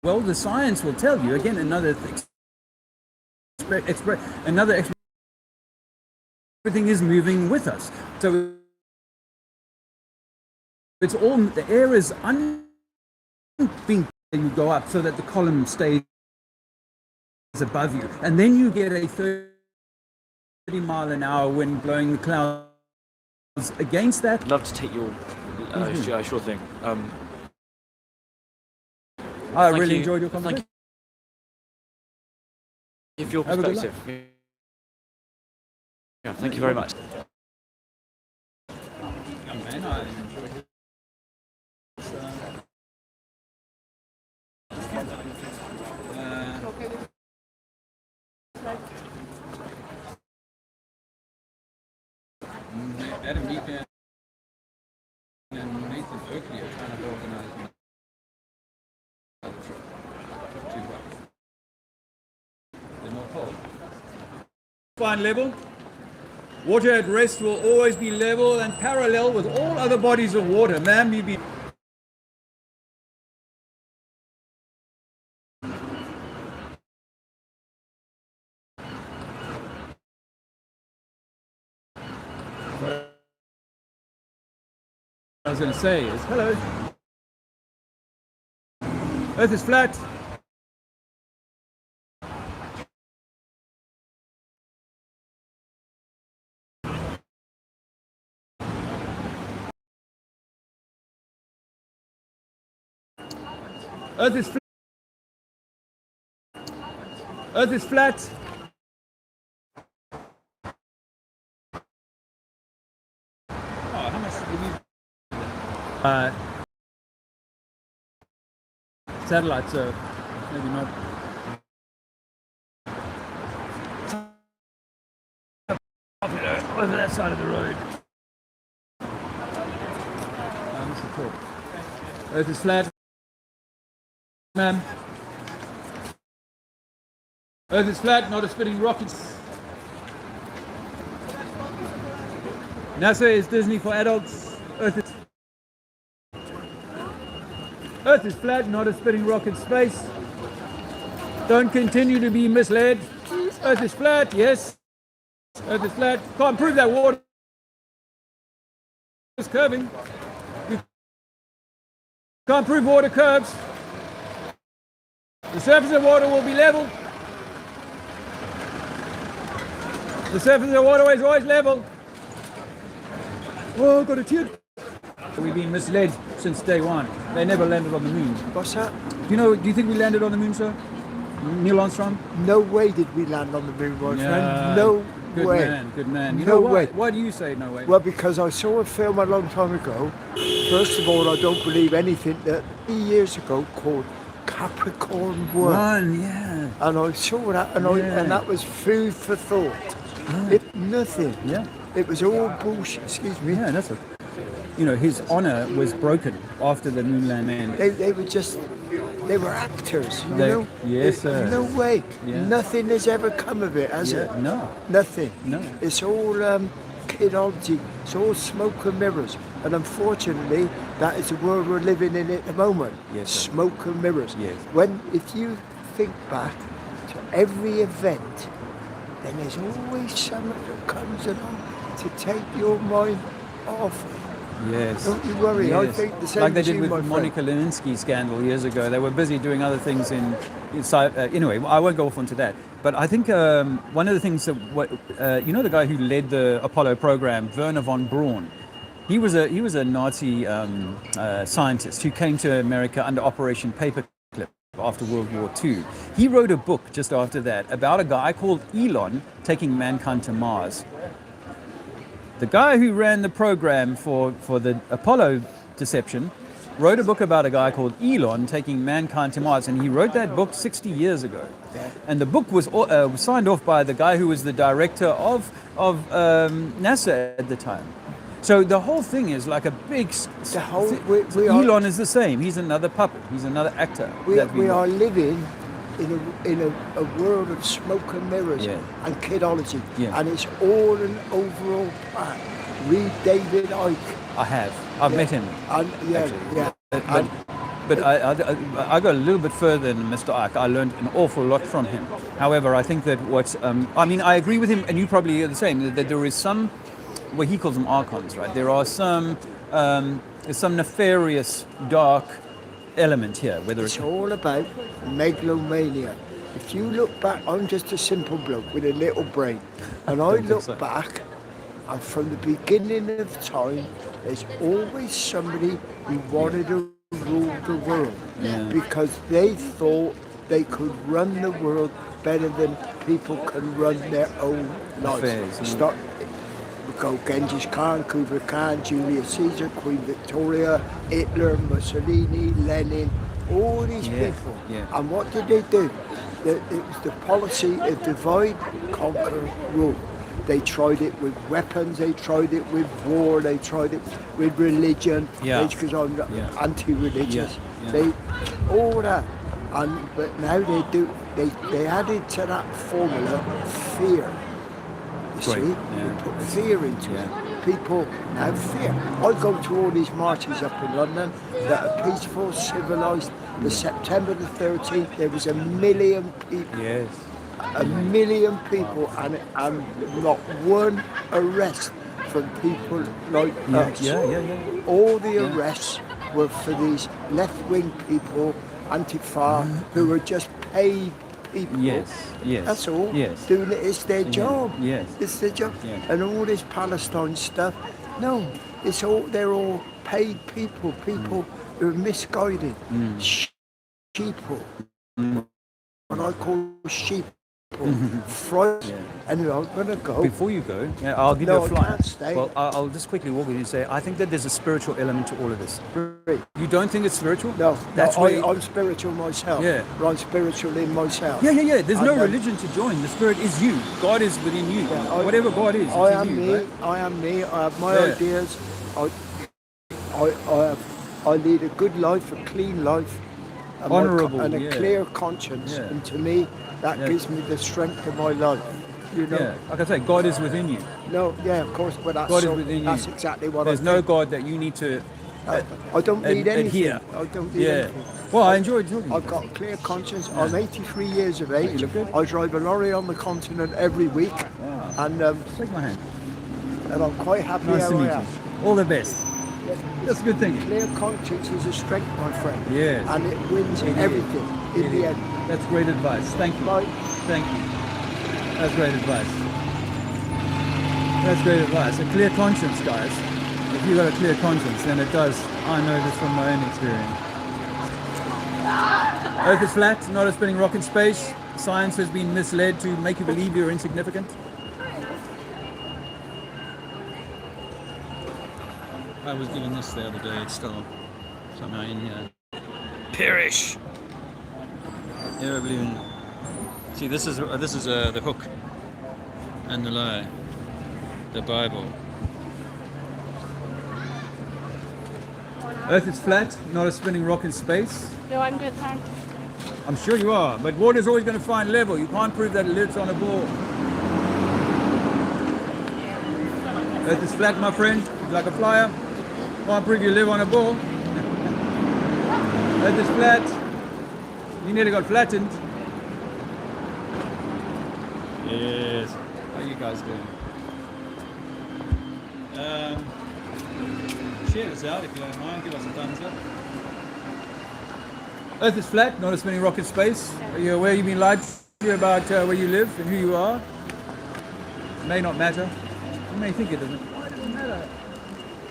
Well, the science will tell you, again, everything is moving with us. So it's all, the air is being, you go up so that the column stays above you, and then you get a 30-mile-an-hour wind blowing the clouds against that. Love to take your sure thing. I really enjoyed your conversation. Thank you for your perspective. Yeah, thank you very much. Young man, I enjoyed it. Adam Deacon and Nathan Oakley are trying to organize another trip. Too well. They're more cold. Fine level. Water at rest will always be level and parallel with all other bodies of water. Man, you be. I was going to say is hello. Earth is flat. Earth is flat. Earth is flat. Oh, how much did you? Satellites are maybe not. Over that side of the road. Earth is flat. Ma'am. Earth is flat, not a spinning rocket. NASA is Disney for adults. Earth is flat, not a spinning rocket space. Don't continue to be misled. Earth is flat, yes. Earth is flat. Can't prove that water is curving. You can't prove water curves. The surface of water will be level. The surface of water is always level. Oh, got a tear. We've been misled since day one. They never landed on the moon. What's that? Do you think we landed on the moon, sir? Neil Armstrong? No way did we land on the moon, my friend. No good way. Good man. You No know why? way. Why do you say no way? Well, because I saw a film a long time ago. First of all, I don't believe anything that 3 years ago called Capricorn 1. Yeah. And I saw that, and that was food for thought. Nothing. Yeah. It was all bullshit. Excuse me. Yeah, that's his honor was broken after the moon landing. They were actors, you know? Yes, sir. No way. Yeah. Nothing has ever come of it, has it? No. Nothing. No. It's all kidology. It's all smoke and mirrors. And unfortunately, that is the world we're living in at the moment. Yes, sir. Smoke and mirrors. Yes. If you think back to every event, then there's always someone that comes along to take your mind off. Yes. Don't you worry, I Yes. think the same Like they as did you, with my the friend. Monica Lewinsky scandal years ago. They were busy doing other things anyway, I won't go off onto that. But I think one of the things that you know, the guy who led the Apollo program, Werner von Braun. He was a Nazi scientist who came to America under Operation Paperclip after World War II. He wrote a book just after that about a guy called Elon taking mankind to Mars. The guy who ran the program for the Apollo deception wrote a book about a guy called Elon taking mankind to Mars, and he wrote that book 60 years ago. And the book was signed off by the guy who was the director of NASA at the time. So the whole thing is like a big. Elon is the same. He's another puppet. He's another actor. We are living in a world of smoke and mirrors and kidology, and it's all an overall plan. Read David Icke. I've met him. And, But I got a little bit further than Mr. Icke. I learned an awful lot from him. However, I think that I agree with him, and you probably are the same, that there is some, well, he calls them archons, right? There are there's some nefarious, dark element here. Whether it's all about megalomania. If you look back, I'm just a simple bloke with a little brain, and I look back, and from the beginning of time, there's always somebody who wanted to rule the world because they thought they could run the world better than people can run their own lives. We go Genghis Khan, Kublai Khan, Julius Caesar, Queen Victoria, Hitler, Mussolini, Lenin, all these people. And what did they do? It was the policy of divide, conquer, rule. They tried it with weapons, they tried it with war, they tried it with religion, because I'm anti-religious. They all that. But now they added to that formula fear. You see? They put fear into it. People have fear. I go to all these marches up in London that are peaceful, civilised. The September the 13th, there was 1 million people. Yes. 1 million people, and not one arrest from people like us. All the arrests were for these left-wing people, Antifa, who were just paid people. Yes. That's all. Yes. Doing it, it's their job. Yes. It's their job. Yes. And all this Palestine stuff, no, they're all paid people who are misguided. Sheeple. What I call sheep. Anyway, I'm going to go. Before you go, I'll give you a flyer. I can't stay. Well, I'll just quickly walk with you and say, I think that there's a spiritual element to all of this. You don't think it's spiritual? No, That's I'm spiritual myself. Yeah. But I'm spiritual in myself. Yeah. There's no religion to join. The spirit is you. God is within you. Whatever God is, I it's am in me. you, right? I am me. I have my ideas. I lead a good life, a clean life, honourable, and a clear conscience. And to me, that gives me the strength of my life. You know? Yeah, like I say, God is within you. No, yeah, of course, but God is within you. That's exactly what There's I no think. God that you need to. I don't need anything. Adhere. I don't need anything. Well, I enjoyed talking. I've got a clear conscience. I'm 83 years of age. You look good. I drive a lorry on the continent every week, and Shake my hand. and I'm quite happy Nice how to I meet am. you. All the best. That's a good thing. Clear conscience is a strength, my friend. Yes. And it wins everything in the end. That's great advice. Thank you. Bye. Thank you. That's great advice. That's great advice. A clear conscience, guys. If you've got a clear conscience, then it does. I know this from my own experience. Earth is flat, not a spinning rock in space. Science has been misled to make you believe you're insignificant. I was given this the other day. It's still somehow in here. Perish. Yeah, I believe in. See, this is the hook and the lie, the Bible. Earth is flat, not a spinning rock in space. No, I'm good, thanks. I'm sure you are, but water's always going to find level. You can't prove that it lives on a ball. Earth is flat, my friend, like a flyer. Can't prove you live on a ball. Earth is flat. You nearly got flattened. Yes. How you guys doing? Share this out if you don't mind. Give us a thumbs up. Earth is flat, not a spinning rock in space. Are you aware you've been lied to about where you live and who you are? It may not matter. You may think it doesn't. Why does it matter?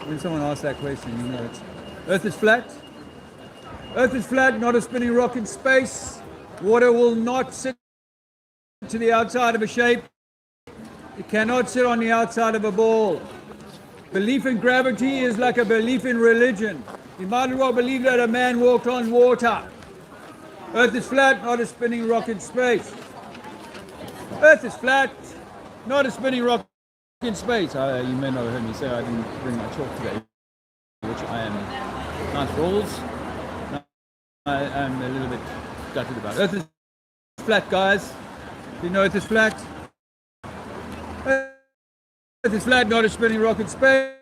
When someone asks that question, you know it. Earth is flat. Earth is flat, not a spinning rock in space. Water will not sit to the outside of a shape. It cannot sit on the outside of a ball. Belief in gravity is like a belief in religion. You might as well believe that a man walked on water. Earth is flat, not a spinning rock in space. Earth is flat, not a spinning rock in space. You may not have heard me say I didn't bring my chalk today, which I am nice rolls. I am a little bit gutted about. Earth is flat, guys. Do you know Earth is flat? Earth is flat, not a spinning rock in space.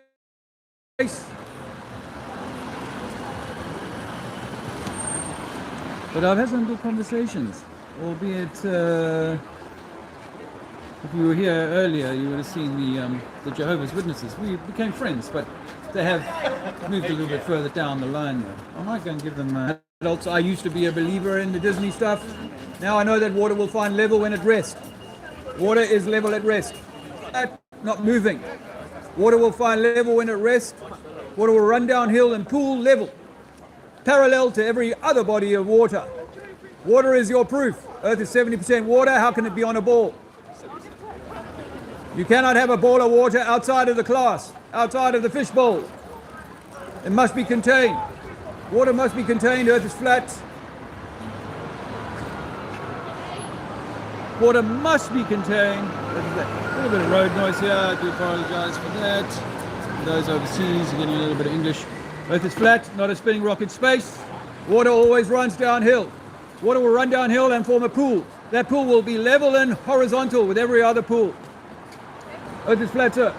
But I've had some good conversations, albeit if you were here earlier, you would have seen the Jehovah's Witnesses. We became friends, but they have moved a little bit further down the line now. I might go and give them adults. I used to be a believer in the Disney stuff. Now I know that water will find level when at rest. Water is level at rest, not moving. Water will find level when at rest. Water will run downhill and pool level, parallel to every other body of water. Water is your proof. Earth is 70% water. How can it be on a ball? You cannot have a ball of water outside of the class, outside of the fish bowl. It must be contained. Water must be contained. Earth is flat. Water must be contained. A little bit of road noise here. I do apologize for that. For those overseas, you're getting a little bit of English. Earth is flat, not a spinning rock in space. Water always runs downhill. Water will run downhill and form a pool. That pool will be level and horizontal with every other pool. Earth is flat, sir.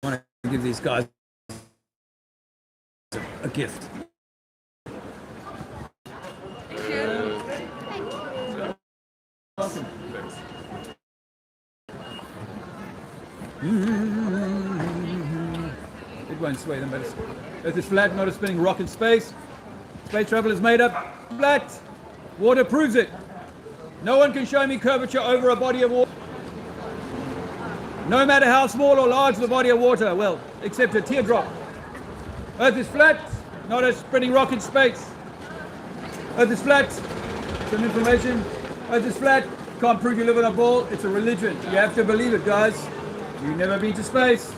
I want to give these guys a gift. Awesome. It won't sway them, but Earth is flat, not a spinning rock in space. Space travel is made up flat. Water proves it. No one can show me curvature over a body of water. No matter how small or large the body of water, well, except a teardrop. Earth is flat, not a spinning rock in space. Earth is flat. Some information. Earth is flat. Can't prove you live on a ball. It's a religion. You have to believe it, guys. You've never been to space.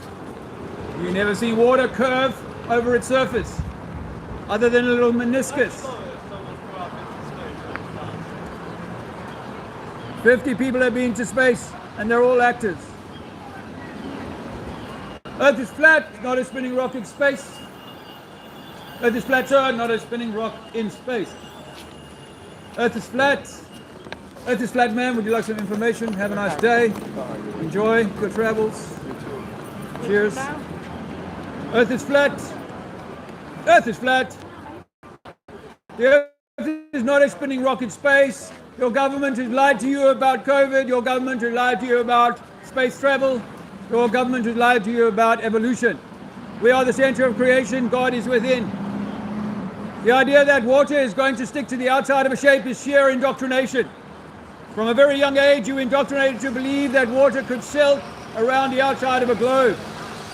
You never see water curve over its surface, other than a little meniscus. 50 people have been to space, and they're all actors. Earth is flat, not a spinning rock in space. Earth is flat, sir, not a spinning rock in space. Earth is flat. Earth is flat, man. Would you like some information? Have a nice day. Enjoy. Good travels. Cheers. Earth is flat. Earth is flat. The Earth is not a spinning rock in space. Your government has lied to you about COVID. Your government has lied to you about space travel. Your government has lied to you about evolution. We are the center of creation. God is within. The idea that water is going to stick to the outside of a shape is sheer indoctrination. From a very young age, you indoctrinated to believe that water could sail around the outside of a globe.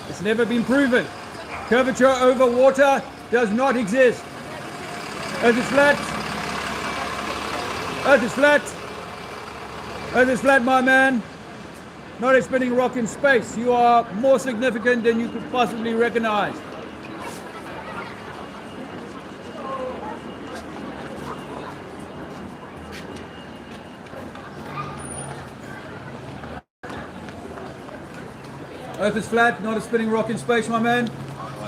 It's never been proven. Curvature over water does not exist. Earth is flat. Earth is flat. Earth is flat, my man. Not a spinning rock in space. You are more significant than you could possibly recognize. Earth is flat, not a spinning rock in space, my man.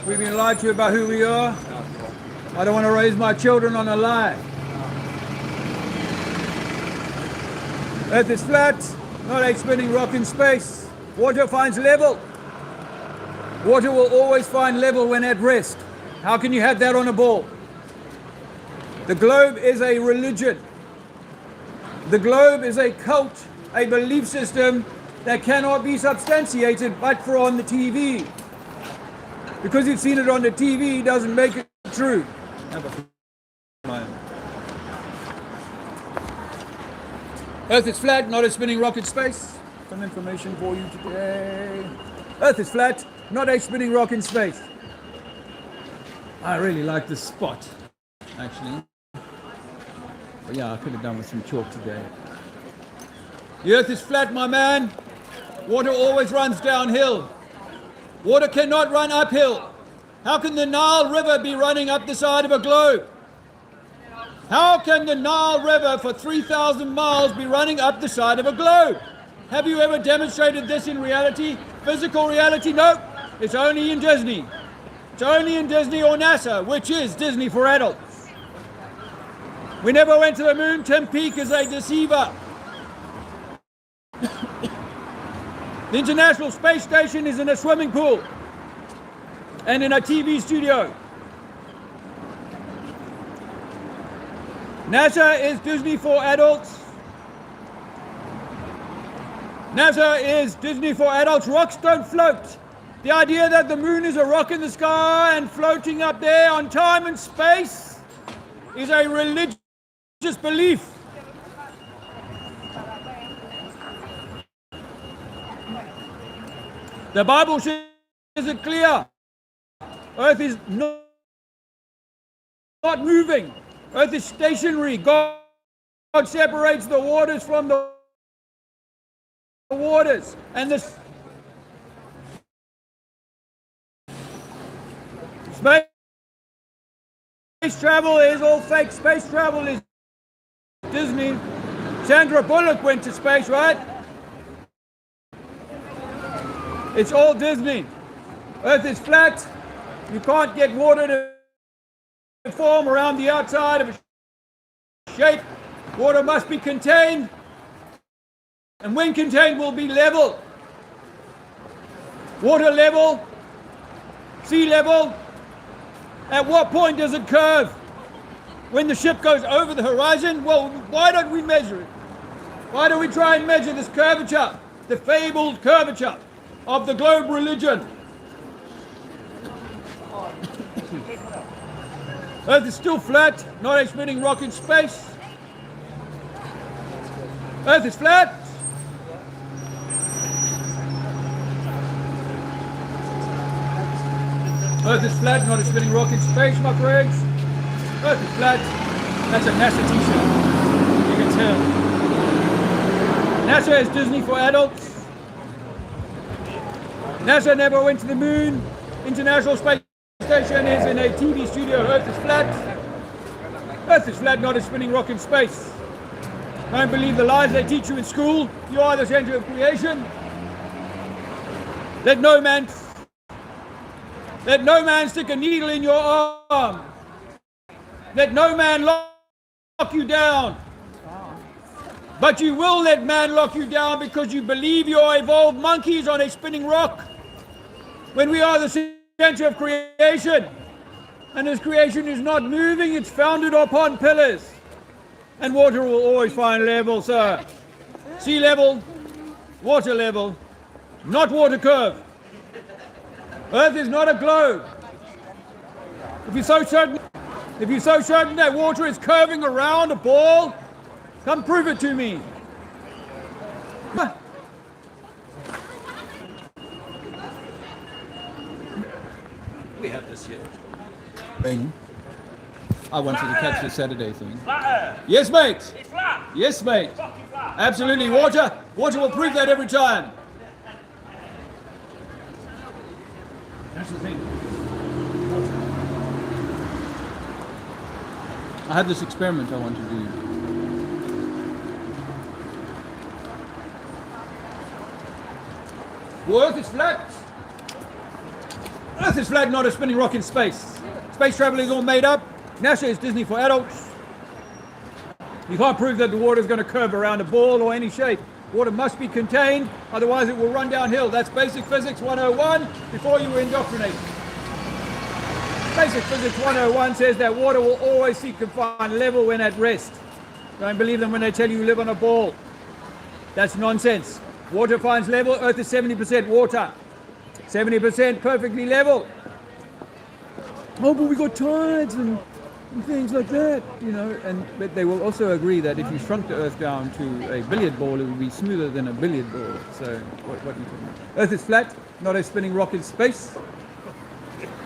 We've been lied to about who we are. I don't want to raise my children on a lie. Earth is flat, not a spinning rock in space. Water finds level. Water will always find level when at rest. How can you have that on a ball? The globe is a religion. The globe is a cult, a belief system that cannot be substantiated but for on the TV. Because you've seen it on the TV doesn't make it true. Earth is flat, not a spinning rock in space. Some information for you today. Earth is flat, not a spinning rock in space. I really like this spot, actually. But yeah, I could have done with some chalk today. The earth is flat, my man. Water always runs downhill. Water cannot run uphill. How can the Nile River be running up the side of a globe? How can the Nile River for 3,000 miles be running up the side of a globe? Have you ever demonstrated this in reality? Physical reality? No. It's only in Disney. It's only in Disney or NASA, which is Disney for adults. We never went to the moon. Tim Peake is a deceiver. The International Space Station is in a swimming pool and in a TV studio. NASA is Disney for adults. NASA is Disney for adults. Rocks don't float. The idea that the moon is a rock in the sky and floating up there on time and space is a religious belief. The Bible says it clear. Earth is not moving. Earth is stationary. God separates the waters from the waters. And this space travel is all fake. Space travel is Disney. Sandra Bullock went to space, right? It's all Disney. Earth is flat. You can't get water to form around the outside of a shape. Water must be contained. And when contained will be level. Water level, sea level. At what point does it curve? When the ship goes over the horizon? Well, why don't we measure it? Why don't we try and measure this curvature? The fabled curvature of the globe religion. Earth is still flat, not a spinning rock in space. Earth is flat. Earth is flat, not a spinning rock in space, my friends. Earth is flat. That's a NASA t-shirt. You can tell. NASA is Disney for adults. NASA never went to the moon. International Space Station is in a TV studio. Earth is flat. Earth is flat, not a spinning rock in space. Don't believe the lies they teach you in school. You are the center of creation. Let no man stick a needle in your arm. Let no man lock you down. But you will let man lock you down because you believe you're evolved monkeys on a spinning rock. When we are the center of creation, and this creation is not moving, it's founded upon pillars. And water will always find level, sir. Sea level, water level, not water curve. Earth is not a globe. If you're so certain that water is curving around a ball, come prove it to me. We have this here. Thing. I wanted to catch the Saturday thing. Yes, mate. It's flat. Yes, mate. Fucking flat. Absolutely. Water will prove that every time. That's the thing. I have this experiment I want to do. The Earth is flat. Earth is flat, not a spinning rock in space. Space travel is all made up. NASA is Disney for adults. You can't prove that the water is going to curve around a ball or any shape. Water must be contained, otherwise it will run downhill. That's basic physics 101 before you were indoctrinated. Basic physics 101 says that water will always seek to find level when at rest. Don't believe them when they tell you live on a ball. That's nonsense. Water finds level. Earth is 70% water. 70% perfectly level. Oh, but we got tides and things like that, you know. But they will also agree that if you shrunk the Earth down to a billiard ball, it would be smoother than a billiard ball. So what are you talking about? Earth is flat, not a spinning rock in space.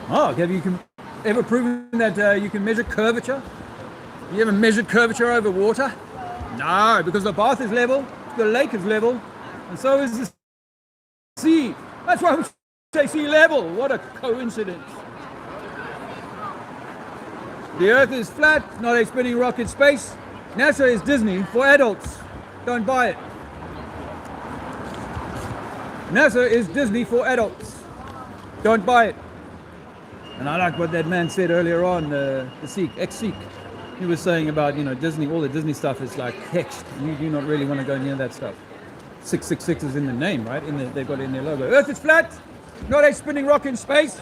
Oh, have you ever proven that you can measure curvature? You ever measured curvature over water? No, because the bath is level, the lake is level, and so is the sea. That's why we say sea level. What a coincidence. The Earth is flat, not a spinning rock in space. NASA is Disney for adults. Don't buy it. NASA is Disney for adults. Don't buy it. And I like what that man said earlier on, the Sikh, ex-Sikh. He was saying about, you know, Disney, all the Disney stuff is like hexed. You do not really want to go near that stuff. 666 is in the name, right? They've got it in their logo. Earth is flat, not a spinning rock in space.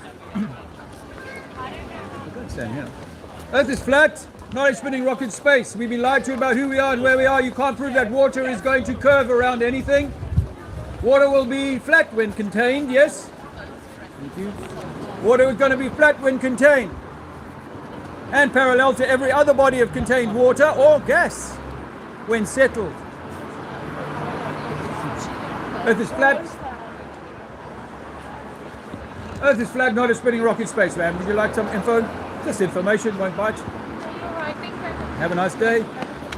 Earth is flat, not a spinning rock in space. We've been lied to about who we are and where we are. You can't prove that water is going to curve around anything. Water will be flat when contained, yes? Thank you. Water is going to be flat when contained and parallel to every other body of contained water or gas when settled. Earth is flat. Earth is flat, not a spinning rock in space, man. Would you like some info? Just information, won't bite. All right, thank you very much. Have a nice day.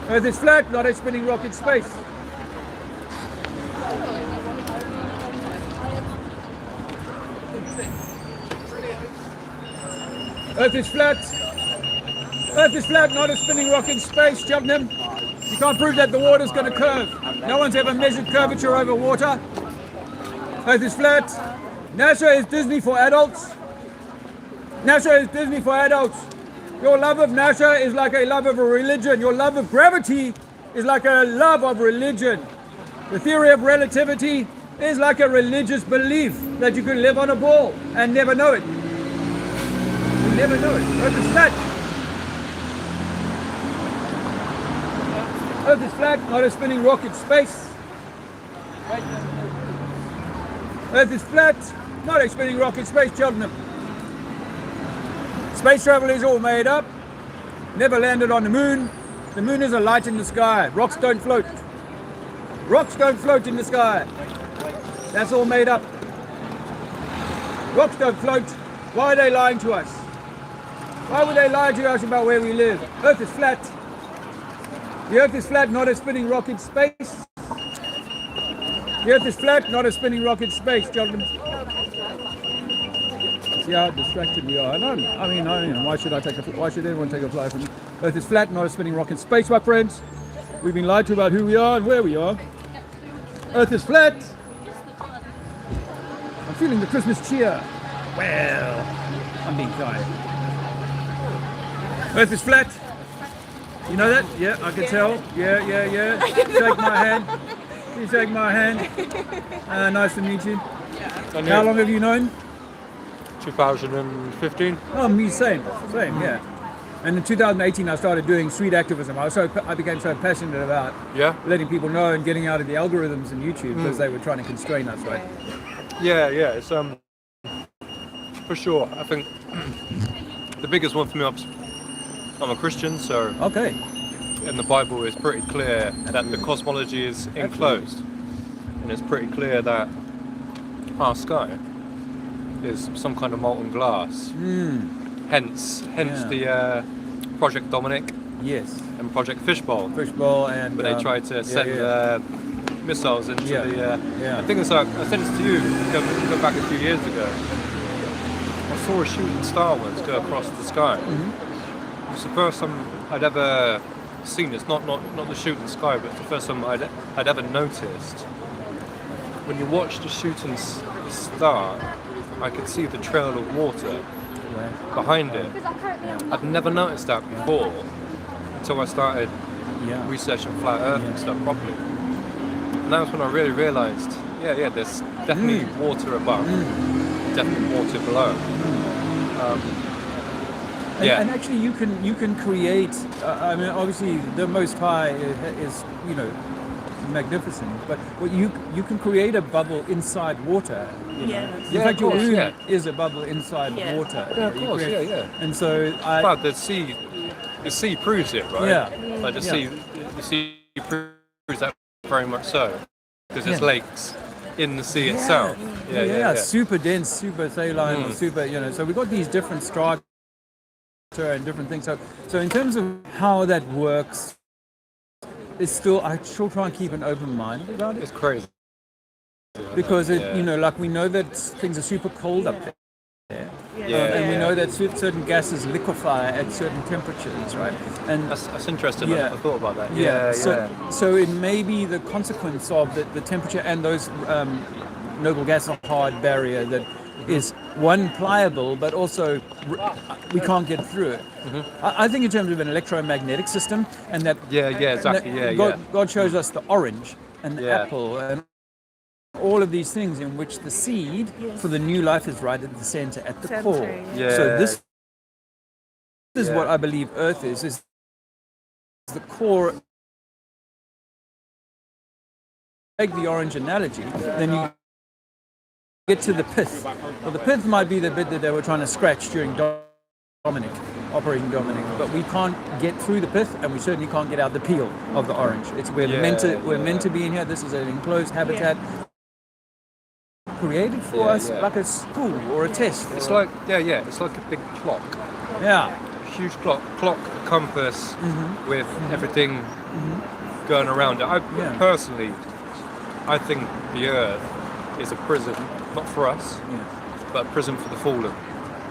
Earth is flat, not a spinning rock in space. Earth is flat. Earth is flat, not a spinning rock in space, Cheltenham. You can't prove that the water's going to curve. No one's ever measured curvature over water. Earth is flat. NASA is Disney for adults. NASA is Disney for adults. Your love of NASA is like a love of a religion. Your love of gravity is like a love of religion. The theory of relativity is like a religious belief that you can live on a ball and never know it. You never know it. Earth is flat. Earth is flat, not a spinning rock in space. Earth is flat, not a spinning rock in space, Cheltenham. Space travel is all made up. Never landed on the moon. The moon is a light in the sky. Rocks don't float. Rocks don't float in the sky. That's all made up. Rocks don't float. Why are they lying to us? Why would they lie to us about where we live? Earth is flat. The Earth is flat, not a spinning rock in space. The Earth is flat, not a spinning rock in space, Cheltenham. See how distracted we are. Why should everyone take a fly from me? Earth is flat, not a spinning rock in space, my friends. We've been lied to about who we are and where we are. Earth is flat. I'm feeling the Christmas cheer. Well, I'm being kind. Earth is flat. You know that? Yeah, I can tell. Yeah. Shake my hand. You shake my hand. Nice to meet you. How long have you known? 2015. Oh, me, same, yeah. And in 2018, I started doing street activism. I became so passionate about letting people know and getting out of the algorithms in YouTube because they were trying to constrain us, right? Yeah, it's for sure. I think the biggest one for me, I'm a Christian, so okay. In the Bible, it's pretty clear that the cosmology is enclosed, and it's pretty clear that our sky is some kind of molten glass. Hence the Project Dominic. Yes. And Project Fishbowl. And but they tried to send missiles into the. I think it's like I sent this to you. Go back a few years ago. I saw a shooting star once go across the sky. It's the first time I'd ever seen this. Not the shooting sky, but it's the first time I'd ever noticed. When you watch the shooting star, I could see the trail of water behind it. I'd never noticed that before until I started researching flat Earth and stuff properly. And that was when I really realised, there's definitely water above, definitely water below. And actually, you can create. I mean, obviously, the Most High is magnificent, but what you can create a bubble inside water. You know? In fact, your room is a bubble inside water. Yeah, of course, And so But the sea proves it, right? Yeah. Like the sea proves that very much so, because there's lakes in the sea itself. Yeah. Super dense, super saline, or super. So we've got these different strata and different things. So in terms of how that works, I still try and keep an open mind about it. It's crazy. Because like we know that things are super cold up there. And we know that certain gases liquefy at certain temperatures, right? And that's interesting. I never thought about that. So it may be the consequence of the temperature and those noble gases hard barrier that is one pliable, but also we can't get through it. I think in terms of an electromagnetic system, and that exactly. God shows us the orange and the apple and all of these things in which the seed for the new life is right at the center, at the core. So this is what I believe Earth is the core. Take the orange analogy, then you get to the pith. Well, the pith might be the bit that they were trying to scratch during Operation Dominic, but we can't get through the pith, and we certainly can't get out the peel of the orange. We're meant to be in here. This is an enclosed habitat created for us like a school or a test. It's like it's like a big clock. Huge clock, compass with everything going around it. Personally, I think the Earth is a prison, not for us, but a prison for the fallen,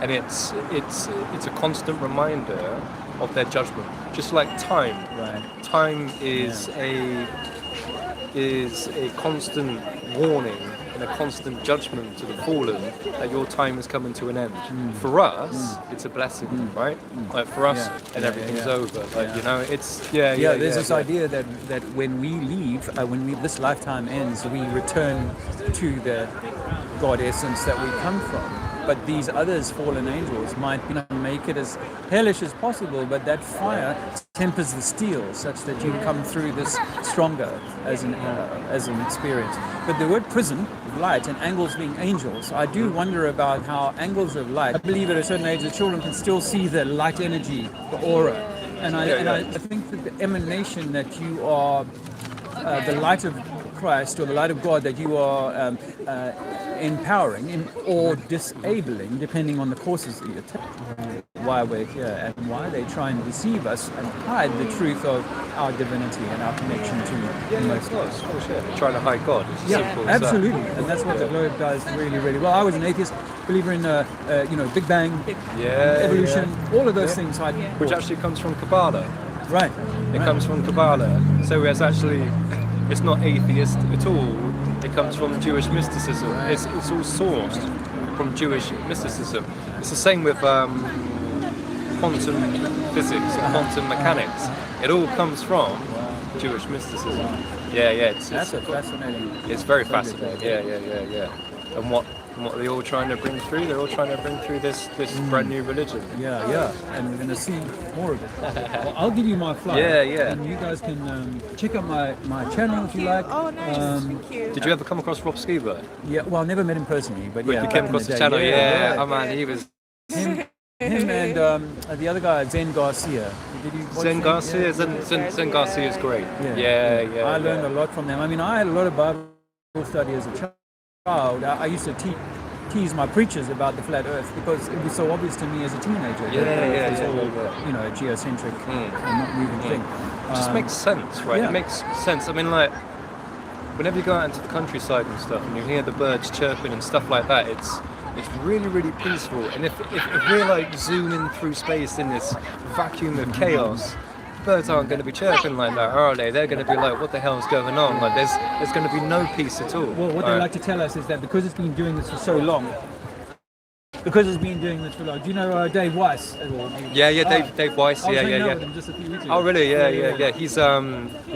and it's a constant reminder of their judgment. Just like time, time is a constant warning and a constant judgment to the fallen that your time is coming to an end. For us, it's a blessing, right? Like for us, and everything's over. Like it's there's this idea that when we leave, when this lifetime ends, we return to the God essence that we come from. But these others, fallen angels, might make it as hellish as possible, but that fire tempers the steel such that you come through this stronger as an experience. But the word prison, light, and angels being angels, I do wonder about how angels of light, I believe at a certain age the children can still see the light energy, the aura. And I think that the emanation that you are, the light of Christ or the light of God that you are empowering or disabling, depending on the courses that you take, why we're here and why they try and deceive us and hide the truth of our divinity and our connection to the Most High. Trying to hide God. It's simple as absolutely, and that's what the globe does really, really well. I was an atheist, believer in Big Bang, evolution, all of those things. Which actually comes from Kabbalah. Right. It comes from Kabbalah. So it's not atheist at all. It comes from Jewish mysticism. It's all sourced from Jewish mysticism. It's the same with quantum physics and quantum mechanics. It all comes from Jewish mysticism. It's fascinating. It's very fascinating. Yeah. And what they're all trying to bring through? They're all trying to bring through this brand new religion. And we're going to see more of it. Well, I'll give you my flyer. And you guys can check out my channel if you like. Oh, nice. Thank you. Did you ever come across Rob Skiba? Yeah, well, I never met him personally, but you came across the channel. Oh man, he was. Him and the other guy, Zen Garcia. Did you watch Zen Garcia? Zen Garcia is great. I learned a lot from them. I mean, I had a lot of Bible study as a child. I used to tease my preachers about the flat Earth because it was so obvious to me as a teenager. It's all a geocentric and not moving thing. It just makes sense, right? It makes sense. I mean, like, whenever you go out into the countryside and stuff, and you hear the birds chirping and stuff like that, it's really, really peaceful. And if we're like zooming through space in this vacuum of chaos, birds aren't going to be chirping like that, are they? They're going to be like, what the hell's going on? Like, there's going to be no peace at all. Well, what they like to tell us is that because it's been doing this for so long, do you know Dave Weiss? Dave Weiss. I was hanging out with him just a few weeks ago. Oh, really? Yeah. He's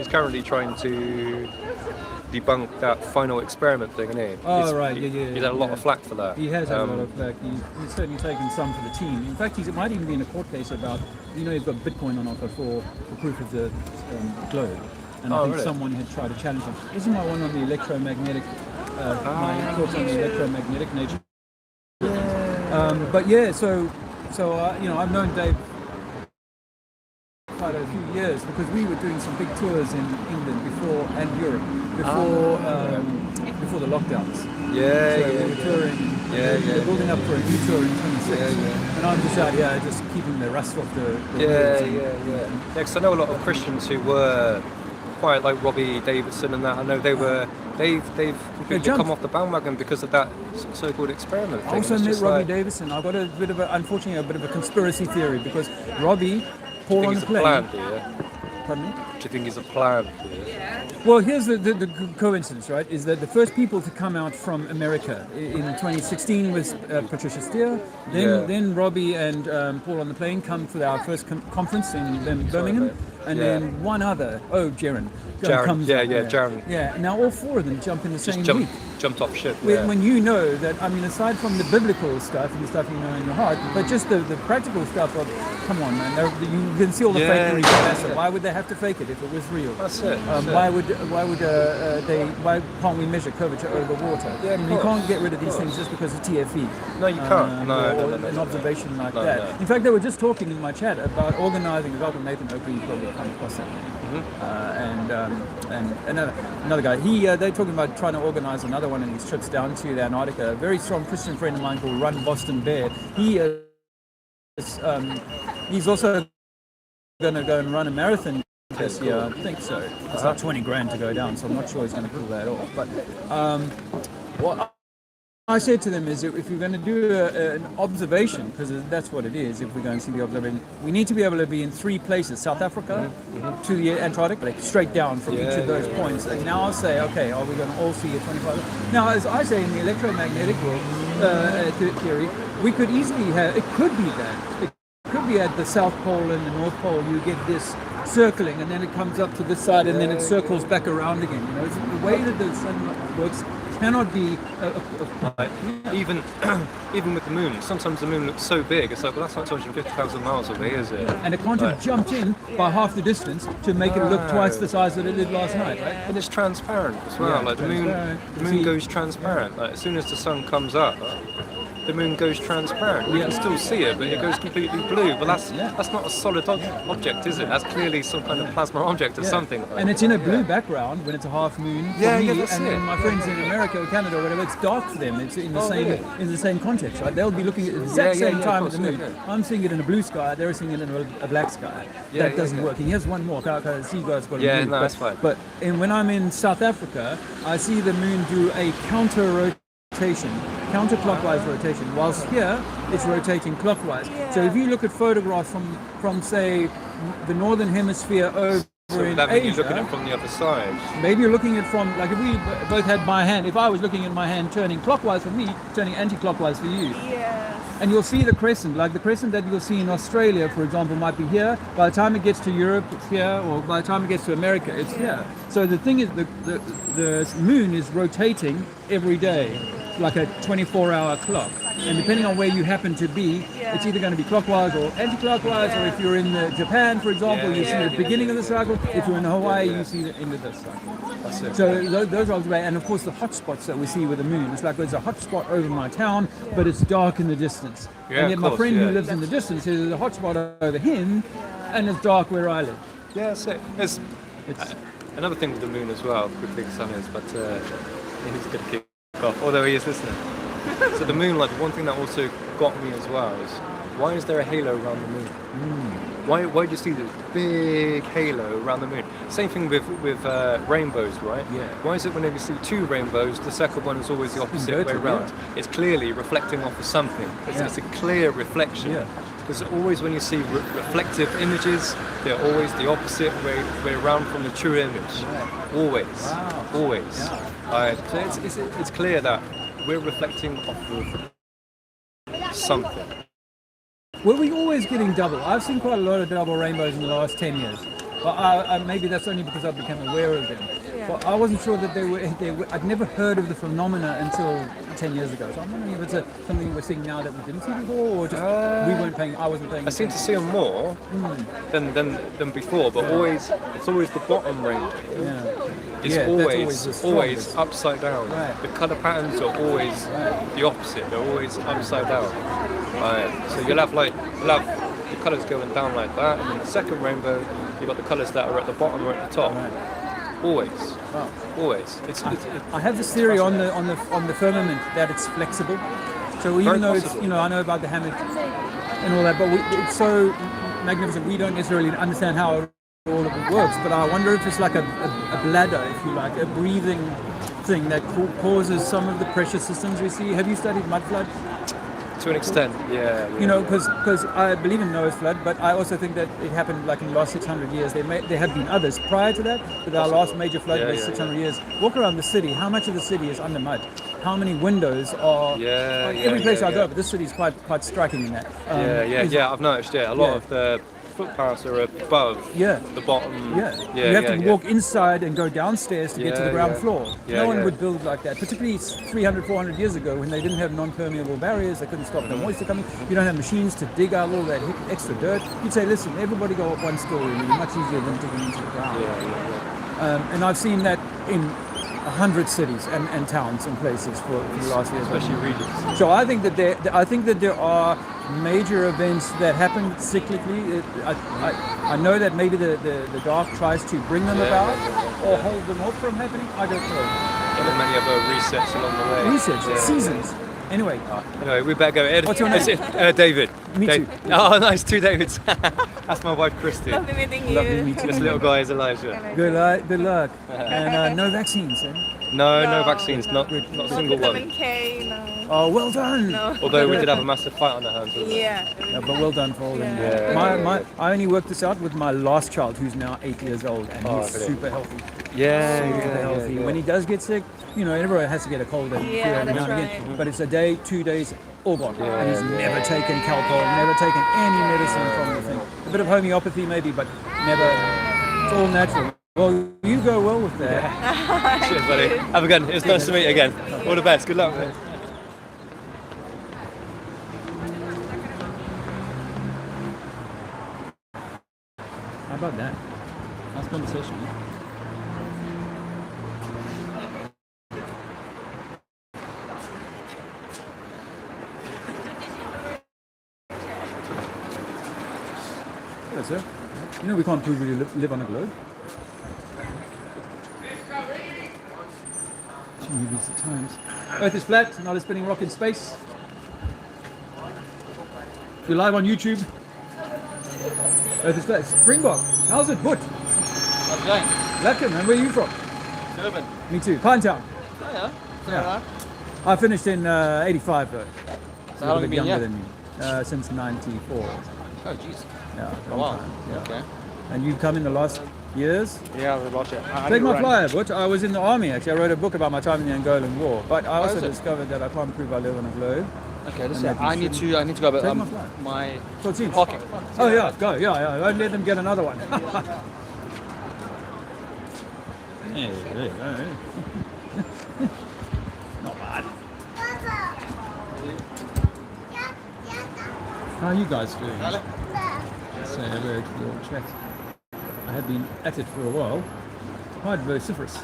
currently trying to debunk that final experiment thing, isn't he? Oh, He's- right, he- yeah. He's had a lot of flack for that. He has had a lot of flack. He's certainly taken some for the team. In fact, it might even be in a court case about, you've got Bitcoin on offer for the proof of the globe. And I think really? someone had tried to challenge him. Isn't my one on the electromagnetic, my thoughts on the electromagnetic nature? But yeah, so I've known Dave quite a few years because we were doing some big tours in England and Europe before the lockdowns. Yeah, So we were touring. We're building up for a new tour in 26. And I'm just out here just keeping the rust off the roads. Yeah, because I know a lot of Christians who were quite like Robbie Davidson and that. I know they've completely jumped. come off the bandwagon because of that so-called experiment thing. I also It's met just Robbie like, Davidson. I've got unfortunately a bit of a conspiracy theory because Robbie, do you Paul think on he's the a plane. plan, do you? Pardon me? Do you think he's a plan, do you? Well, here's the coincidence, right? Is that the first people to come out from America in 2016 was Patricia Steer. Then Robbie and Paul on the plane come for our first conference in Birmingham, and then one other, Jaron. Jaron, Jaron. Yeah, now all four of them jump in the same week. Jumped off ship. When you know that, aside from the biblical stuff and the stuff you know in your heart, but just the practical stuff of, come on, man, you can see all the fakery. Yeah. Why would they have to fake it if it was real? That's it. Why can't we measure curvature over water? Yeah, of you course, can't get rid of of these course. things just because of TFE. No, you can't. Or an observation like that. No. In fact, they were just talking in my chat about organising. A guy called Nathan Oakley, you've probably come across that name. And another guy. They're talking about trying to organise another one of these trips down to Antarctica. A very strong Christian friend of mine called Run Boston Bear. He's also going to go and run a marathon this year. I think so. It's like 20 grand to go down, so I'm not sure he's going to pull that off. But what I said to them is that if you're going to do an observation, because that's what it is, if we're going to see the observation, we need to be able to be in three places: South Africa to the Antarctic, like straight down from each of those points. And now I'll say, okay, are we going to all see a 25? Now, as I say in the electromagnetic world theory, we could easily have. It could be that. It could be at the South Pole and the North Pole. You get this circling, and then it comes up to this side, and then it circles back around again. It's the way that the sun works cannot be even with the moon. Sometimes the moon looks so big. It's like, well, that's not 250,000 miles away, is it? and it can't have jumped in by half the distance to make it look twice the size that it did last night, right? And it's transparent as well. Yeah, like the moon goes transparent. Like as soon as the sun comes up, the moon goes transparent. You can still see it, but it goes completely blue. But that's not a solid object, is it? That's clearly some kind of plasma object or something. And it's in a blue background when it's a half moon. For me, and then my friends in America or Canada or whatever, it's dark for them. It's in the same context, right? They'll be looking at the exact same time at the moon. I'm seeing it in a blue sky. They're seeing it in a black sky. That doesn't work. And here's one more. I see you guys got a blue, that's fine. But when I'm in South Africa, I see the moon do a counterclockwise rotation, whilst here it's rotating clockwise. So if you look at photographs from say the northern hemisphere over in that means Asia, you're looking at it from the other side. maybe you're looking at it from, like if we both had my hand, if I was looking at my hand turning clockwise for me, turning anti-clockwise for you. And you'll see the crescent, like the crescent that you'll see in Australia, for example, might be here. By the time it gets to Europe, it's here, or by the time it gets to America, it's here. So the thing is, the moon is rotating every day, like a 24-hour clock. And depending on where you happen to be, it's either going to be clockwise or anti-clockwise, or if you're in Japan, for example, you see the beginning of the cycle. If you're in Hawaii, you see the end of the cycle. That's it. So those are the way, and of course the hot spots that we see with the moon. It's like there's a hot spot over my town, but it's dark in the distance. And yet my friend who lives in the distance says there's a hot spot over him, and it's dark where I live. Yeah, that's it. It's another thing with the moon as well, quickly, Sam is, but he's going to kick off, although he is listening. So the moon, like, one thing that also got me as well is, why is there a halo around the moon? Why do you see this big halo around the moon? Same thing with rainbows, right? Yeah. Why is it whenever you see two rainbows, the second one is always the opposite way around? It's clearly reflecting off of something. It's a clear reflection. Yeah. Because always when you see reflective images, they're always the opposite way around from the true image. Always. Wow. Always. Yeah. So it's clear that we're reflecting off of something. Were we always getting double? I've seen quite a lot of double rainbows in the last 10 years. But maybe that's only because I became aware of them. Yeah. But I wasn't sure that they were. I'd never heard of the phenomena until 10 years ago. So I'm wondering if it's something we're seeing now that we didn't see before, or just I wasn't paying. I seem to see them more than before, but it's always the bottom rainbow. Yeah. It's That's always upside down. Right. The colour patterns are always the opposite. They're always upside down. So you'll have the colours going down like that, and then the second rainbow, you've got the colours that are at the bottom or at the top. Right. Always. Wow. Always. I have this theory on the firmament that it's flexible. So even though it's, I know about the hammock and all that, but it's so magnificent. We don't necessarily understand how all of it works. But I wonder if it's like a bladder, if you like, a breathing thing that causes some of the pressure systems we see. Have you studied mud flood? To an extent, yeah. Because I believe in Noah's flood, but I also think that it happened like in the last 600 years. There have been others prior to that, but our last major flood was 600 years. Walk around the city. How much of the city is under mud? How many windows are? Every place I go, but this city is quite striking in that. I've noticed. A lot of the footpaths are above the bottom. You have to walk inside and go downstairs to get to the ground floor. No one would build like that, particularly 300, 400 years ago when they didn't have non-permeable barriers. They couldn't stop the moisture coming. You don't have machines to dig out all that extra dirt. You'd say, listen, everybody go up one story. It'd be much easier than digging into the ground. And I've seen that in 100 cities and towns and places for the last years, especially regions. So I think that there are major events that happen cyclically. I know that maybe the dark tries to bring them about or hold them off from happening. I don't know. There are many other resets along the way. Seasons. Anyway, we better go. Ed, what's your name? David. Me too. Oh, nice, 2 Davids. That's my wife, Christy. Lovely meeting you. Lovely meeting This you. little guy is Elijah. Good luck. And no vaccines, eh? No vaccines, not a single one. Vitamin K, no. Oh, well done. No. Although we did have a massive fight on our hands. Yeah. But well done for all of them. Yeah. I only worked this out with my last child, who's now 8 years old, and he's brilliant. super healthy. Yeah, Healthy. When he does get sick, everyone has to get a cold and flu every now and again. But it's a day, 2 days, all gone. And he's never taken Calpol, never taken any medicine from the thing. A bit of homeopathy maybe, but never. It's all natural. Well, you go well with that. Cheers, buddy. Have a good one. It was nice to meet you again. All the best. Good luck, mate. How about that? Nice conversation. Hello, sir. We can't prove we live on a globe. Movies at times. Earth is flat, not a spinning rock in space. If you're live on YouTube, Earth is flat. Springbok, how's it? Good. How's it going? Lekker, and where are you from? Durban. Me too. Pinetown. Oh yeah? Yeah. I finished in 85 though. So how long have you been younger here? than me. Since 94. Oh jeez. Yeah, long Wow. time. Yeah. Okay. And you've come in the last years? Yeah, I watch it. Take my flyer, but I was in the army actually. I wrote a book about my time in the Angolan War. But I also is it? discovered that I can't prove I live on a globe. Okay, And listen, that you I need to go, but Take my flight. my So it seems. parking. Oh yeah, go, yeah. Don't let them get another one. Hey. Not bad. How are you guys doing? Say hello to your chat. I have been at it for a while. Quite vociferous,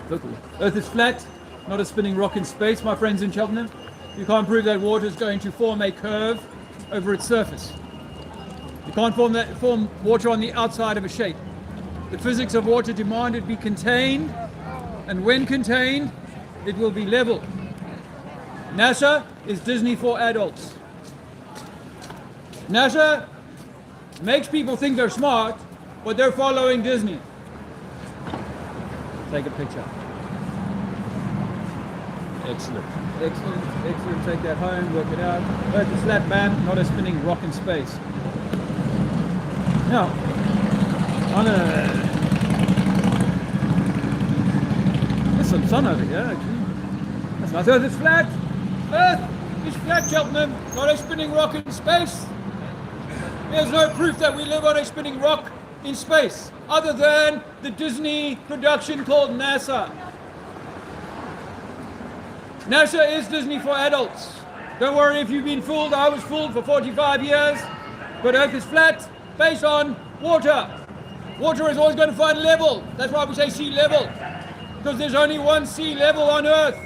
vocal. Earth is flat, not a spinning rock in space, my friends in Cheltenham. You can't prove that water is going to form a curve over its surface. You can't form water on the outside of a shape. The physics of water demand it be contained, and when contained, it will be level. NASA is Disney for adults. NASA makes people think they're smart, but they're following Disney. Take a picture. Excellent. Take that home, work it out. Earth is flat, bam, not a spinning rock in space. Now, there's some sun over here, actually. That's nice. Earth is flat. Earth is flat, Cheltenham, not a spinning rock in space. There's no proof that we live on a spinning rock in space. other than the Disney production called NASA. NASA is Disney for adults. Don't worry if you've been fooled. I was fooled for 45 years. But Earth is flat based on water. Water is always going to find level. That's why we say sea level. Because there's only one sea level on Earth.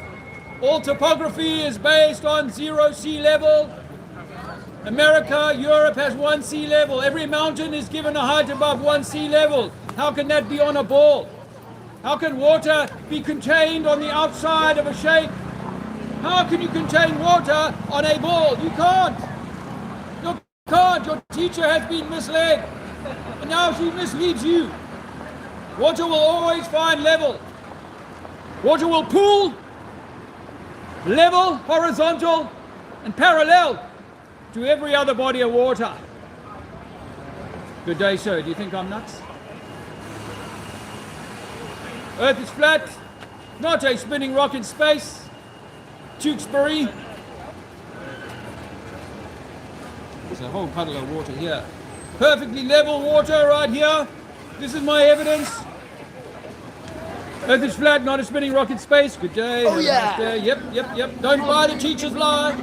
All topography is based on 0 sea level. America, Europe has 1 sea level. Every mountain is given a height above 1 sea level. How can that be on a ball? How can water be contained on the outside of a shape? How can you contain water on a ball? You can't. You can't. Your teacher has been misled. And now she misleads you. Water will always find level. Water will pool, level, horizontal, and parallel to every other body of water. Good day, sir. Do you think I'm nuts? Earth is flat, not a spinning rock in space. Tewkesbury. There's a whole puddle of water here. Perfectly level water right here. This is my evidence. Earth is flat, not a spinning rock in space. Good day. Oh, yeah. Nice day. Yep. Don't buy the teacher's lie.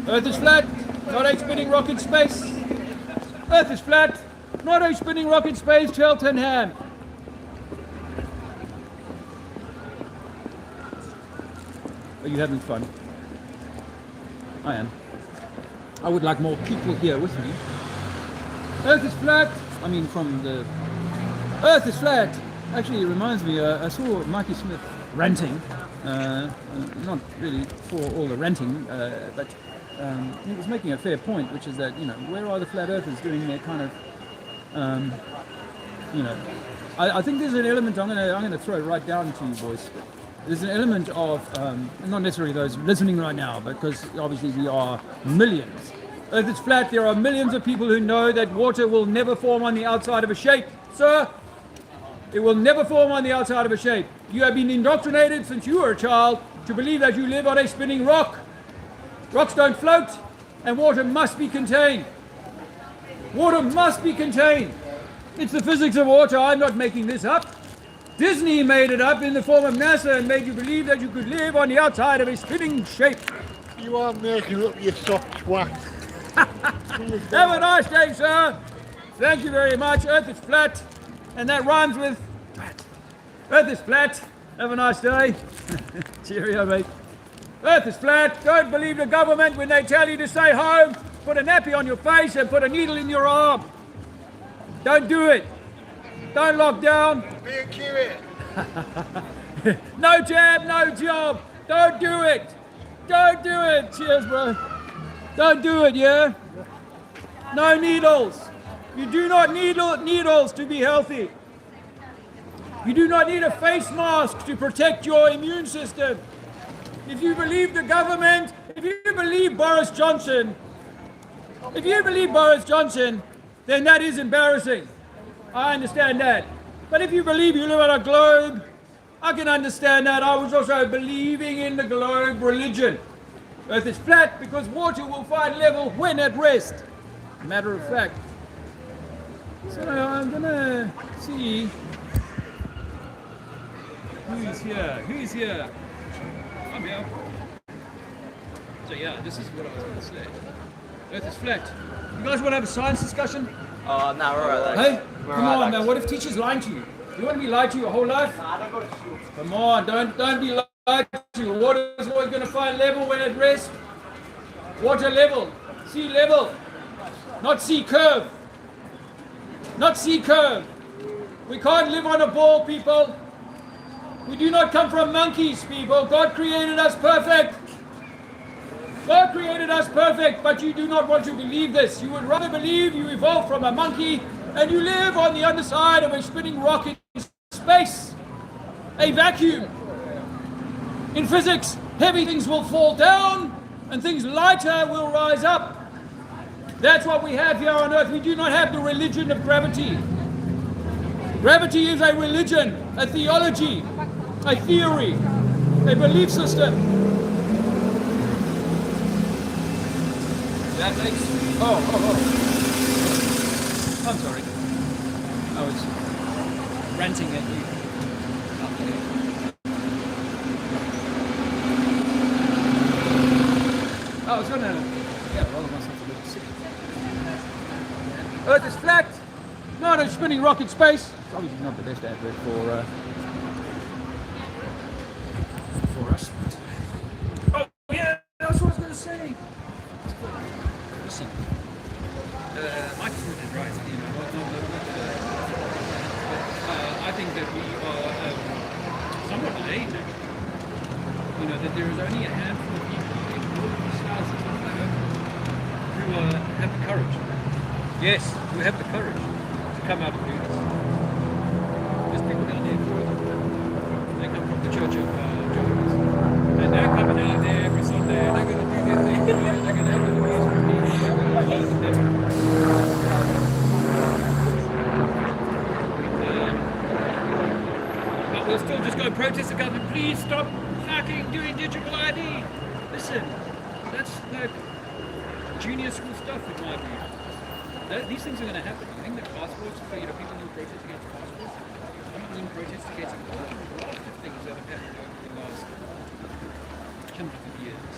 Earth is flat, not a spinning rock in space. Earth is flat, not a spinning rock in space. Cheltenham. Are you having fun? I am. I would like more people here with me. Earth is flat. I mean, from the Earth is flat. Actually, it reminds me. I saw Mikey Smith ranting. Not really for all the ranting, but he was making a fair point, which is that where are the flat earthers doing their kind of I think there's an element. I'm gonna throw it right down to you boys. There's an element of, not necessarily those listening right now, because obviously we are millions. Earth is flat, there are millions of people who know that water will never form on the outside of a shape. Sir, it will never form on the outside of a shape. You have been indoctrinated since you were a child to believe that you live on a spinning rock. Rocks don't float, and water must be contained. Water must be contained. It's the physics of water. I'm not making this up. Disney made it up in the form of NASA and made you believe that you could live on the outside of a spinning shape. You are making up your soft twat. Have a nice day, sir. Thank you very much. Earth is flat, and that rhymes with flat. Earth is flat. Have a nice day. Cheerio, mate. Earth is flat. Don't believe the government when they tell you to stay home. Put a nappy on your face and put a needle in your arm. Don't do it. Don't lock down. Be a curate. No jab, no job. Don't do it. Don't do it. Cheers, bro. Don't do it, yeah? No needles. You do not need needles to be healthy. You do not need a face mask to protect your immune system. If you believe the government, if you believe Boris Johnson, then that is embarrassing. I understand that. But if you believe you live on a globe, I can understand that. I was also believing in the globe religion. Earth is flat because water will find level when at rest. Matter of fact. So I'm gonna see who's here. Who's here? I'm here. So yeah, this is what I was gonna say. Earth is flat. You guys want to have a science discussion? Oh, no, we're alright. Hey, come on, man. What if teachers lying to you? You want to be lied to your whole life? Come on, don't be lied to. Water is always going to find level when at rest. Water level, sea level, not sea curve. Not sea curve. We can't live on a ball, people. We do not come from monkeys, people. God created us perfect. God created us perfect, but you do not want to believe this. You would rather believe you evolved from a monkey and you live on the underside of a spinning rock in space, a vacuum. In physics, heavy things will fall down and things lighter will rise up. That's what we have here on Earth. We do not have the religion of gravity. Gravity is a religion, a theology, a theory, a belief system. That makes... Oh. I'm sorry. ranting at you. Oh, I was gonna. Yeah, roll myself a little sick. Earth is flat, not a spinning rock in space. It's obviously not the best advert for us. Oh yeah, that's what I was gonna say. Listen, Mike is right. You know, I think that we are somewhat delayed now. You know, that there is only a handful of people in all of these houses who have the courage. Yes, who have the courage to come out and do this. There's people down there who they come from the Church of Jehovah's. And they're coming out there every Sunday and they're going to do their thing. They're going to have the but we'll still just go protest the government. Please stop fucking doing digital ID. Listen, that's like junior school stuff in my view. These things are going to happen. I think that passports, people who protest against passports, people who protest against a lot of things that have happened over the last hundreds of years.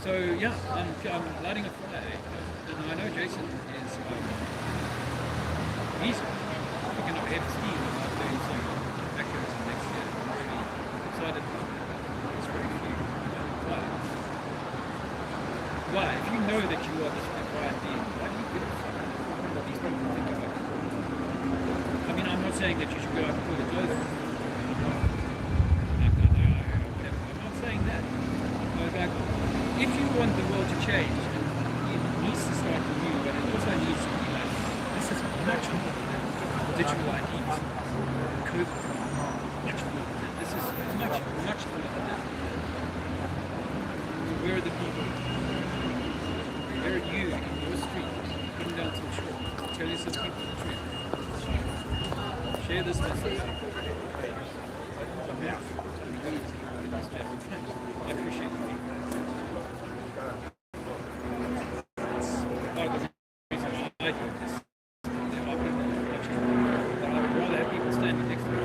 So yeah, I'm lighting a flag, and I know Jason is he's picking up heavy steam about doing some activism next year. I'm really excited about that. It's very few. Why? If you know that you are this divine being, why do you give a fuck what these people think about you? I mean, I'm not saying that you should go out and pull the clothes off. I'm not saying that. But like, if you want the world to change, it needs to start with you, but it also needs to be like, this is much more than digital IDs, COVID, much more than that. This is much more than that. Where are the people? Where are you in your street, putting down some short, tell you some people the truth. Share this message. I appreciate you. It's part of the reason why I do this. They're offering the election, but I would rather have people standing next to me.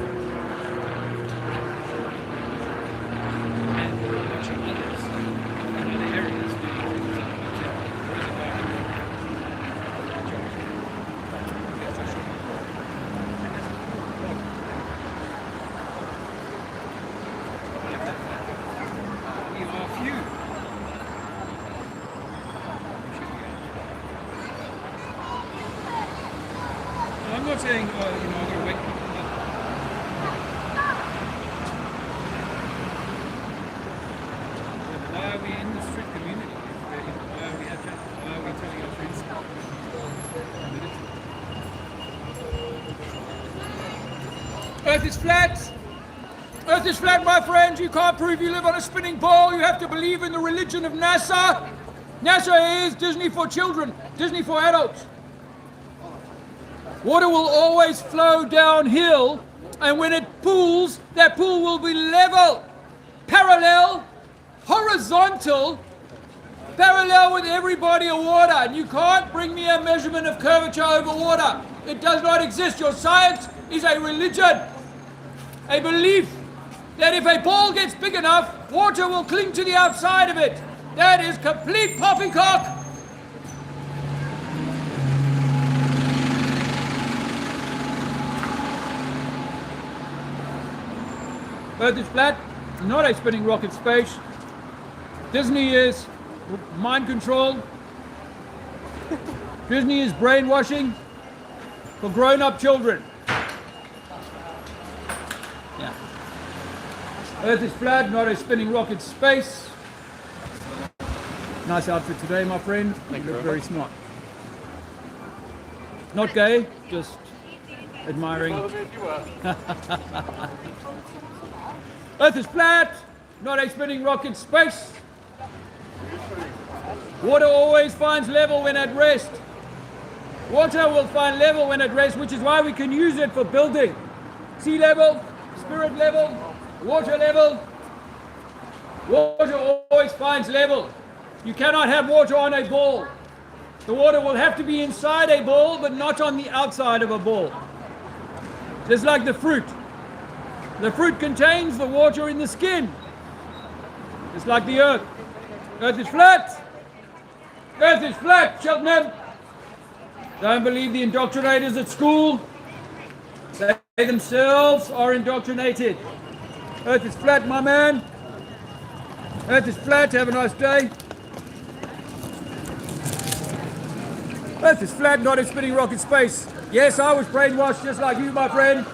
And watching others in other areas doing things that we are few. I'm not saying, I'm going to wake people up. Why are we in the street community? Why are we at church? Why are we telling our friends? Earth is flat. Earth is flat, my friends. You can't prove you live on a spinning ball. You have to believe in the religion of NASA. NASA is Disney for children, Disney for adults. Water will always flow downhill, and when it pools, that pool will be level, parallel, horizontal, parallel with every body of water. And you can't bring me a measurement of curvature over water. It does not exist. Your science is a religion, a belief that if a ball gets big enough, water will cling to the outside of it. That is complete poppycock. Earth is flat, not a spinning rock in space. Disney is mind control. Disney is brainwashing for grown-up children. Yeah. Earth is flat, not a spinning rock in space. Nice outfit today, my friend. You look very smart. Not gay, just admiring. Earth is flat, not a spinning rock in space. Water always finds level when at rest. Water will find level when at rest, which is why we can use it for building. Sea level, spirit level, water level. Water always finds level. You cannot have water on a ball. The water will have to be inside a ball, but not on the outside of a ball. Just like the fruit. The fruit contains the water in the skin. Just like the earth. Earth is flat. Earth is flat, Cheltenham. Don't believe the indoctrinators at school. They themselves are indoctrinated. Earth is flat, my man. Earth is flat. Have a nice day. Earth is flat, not a spinning rock in space. Yes, I was brainwashed just like you, my friend,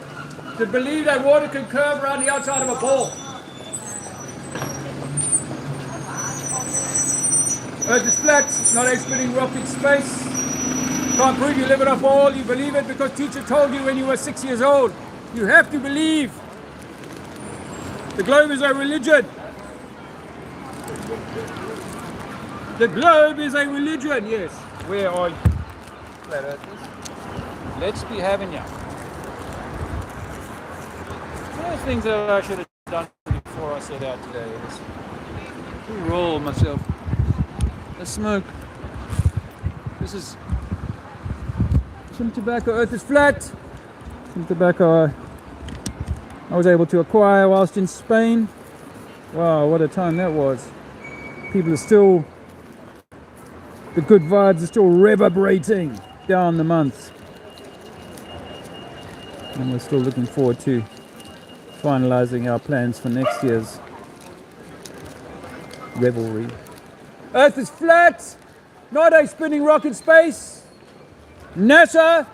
to believe that water can curve around the outside of a ball. Earth is flat, not a spinning rock in space. Can't prove you live in a ball. You believe it because teacher told you when you were 6 years old. You have to believe. The globe is a religion. The globe is a religion, yes. Where are you? Flat earthers. Let's be having ya. There's things that I should have done before I set out today. Roll myself. Let's smoke. This is some tobacco. Earth is flat. Some tobacco I was able to acquire whilst in Spain. Wow, what a time that was. People are still, the good vibes are still reverberating down the months. And we're still looking forward to finalizing our plans for next year's revelry. Earth is flat, not a spinning rock in space. NASA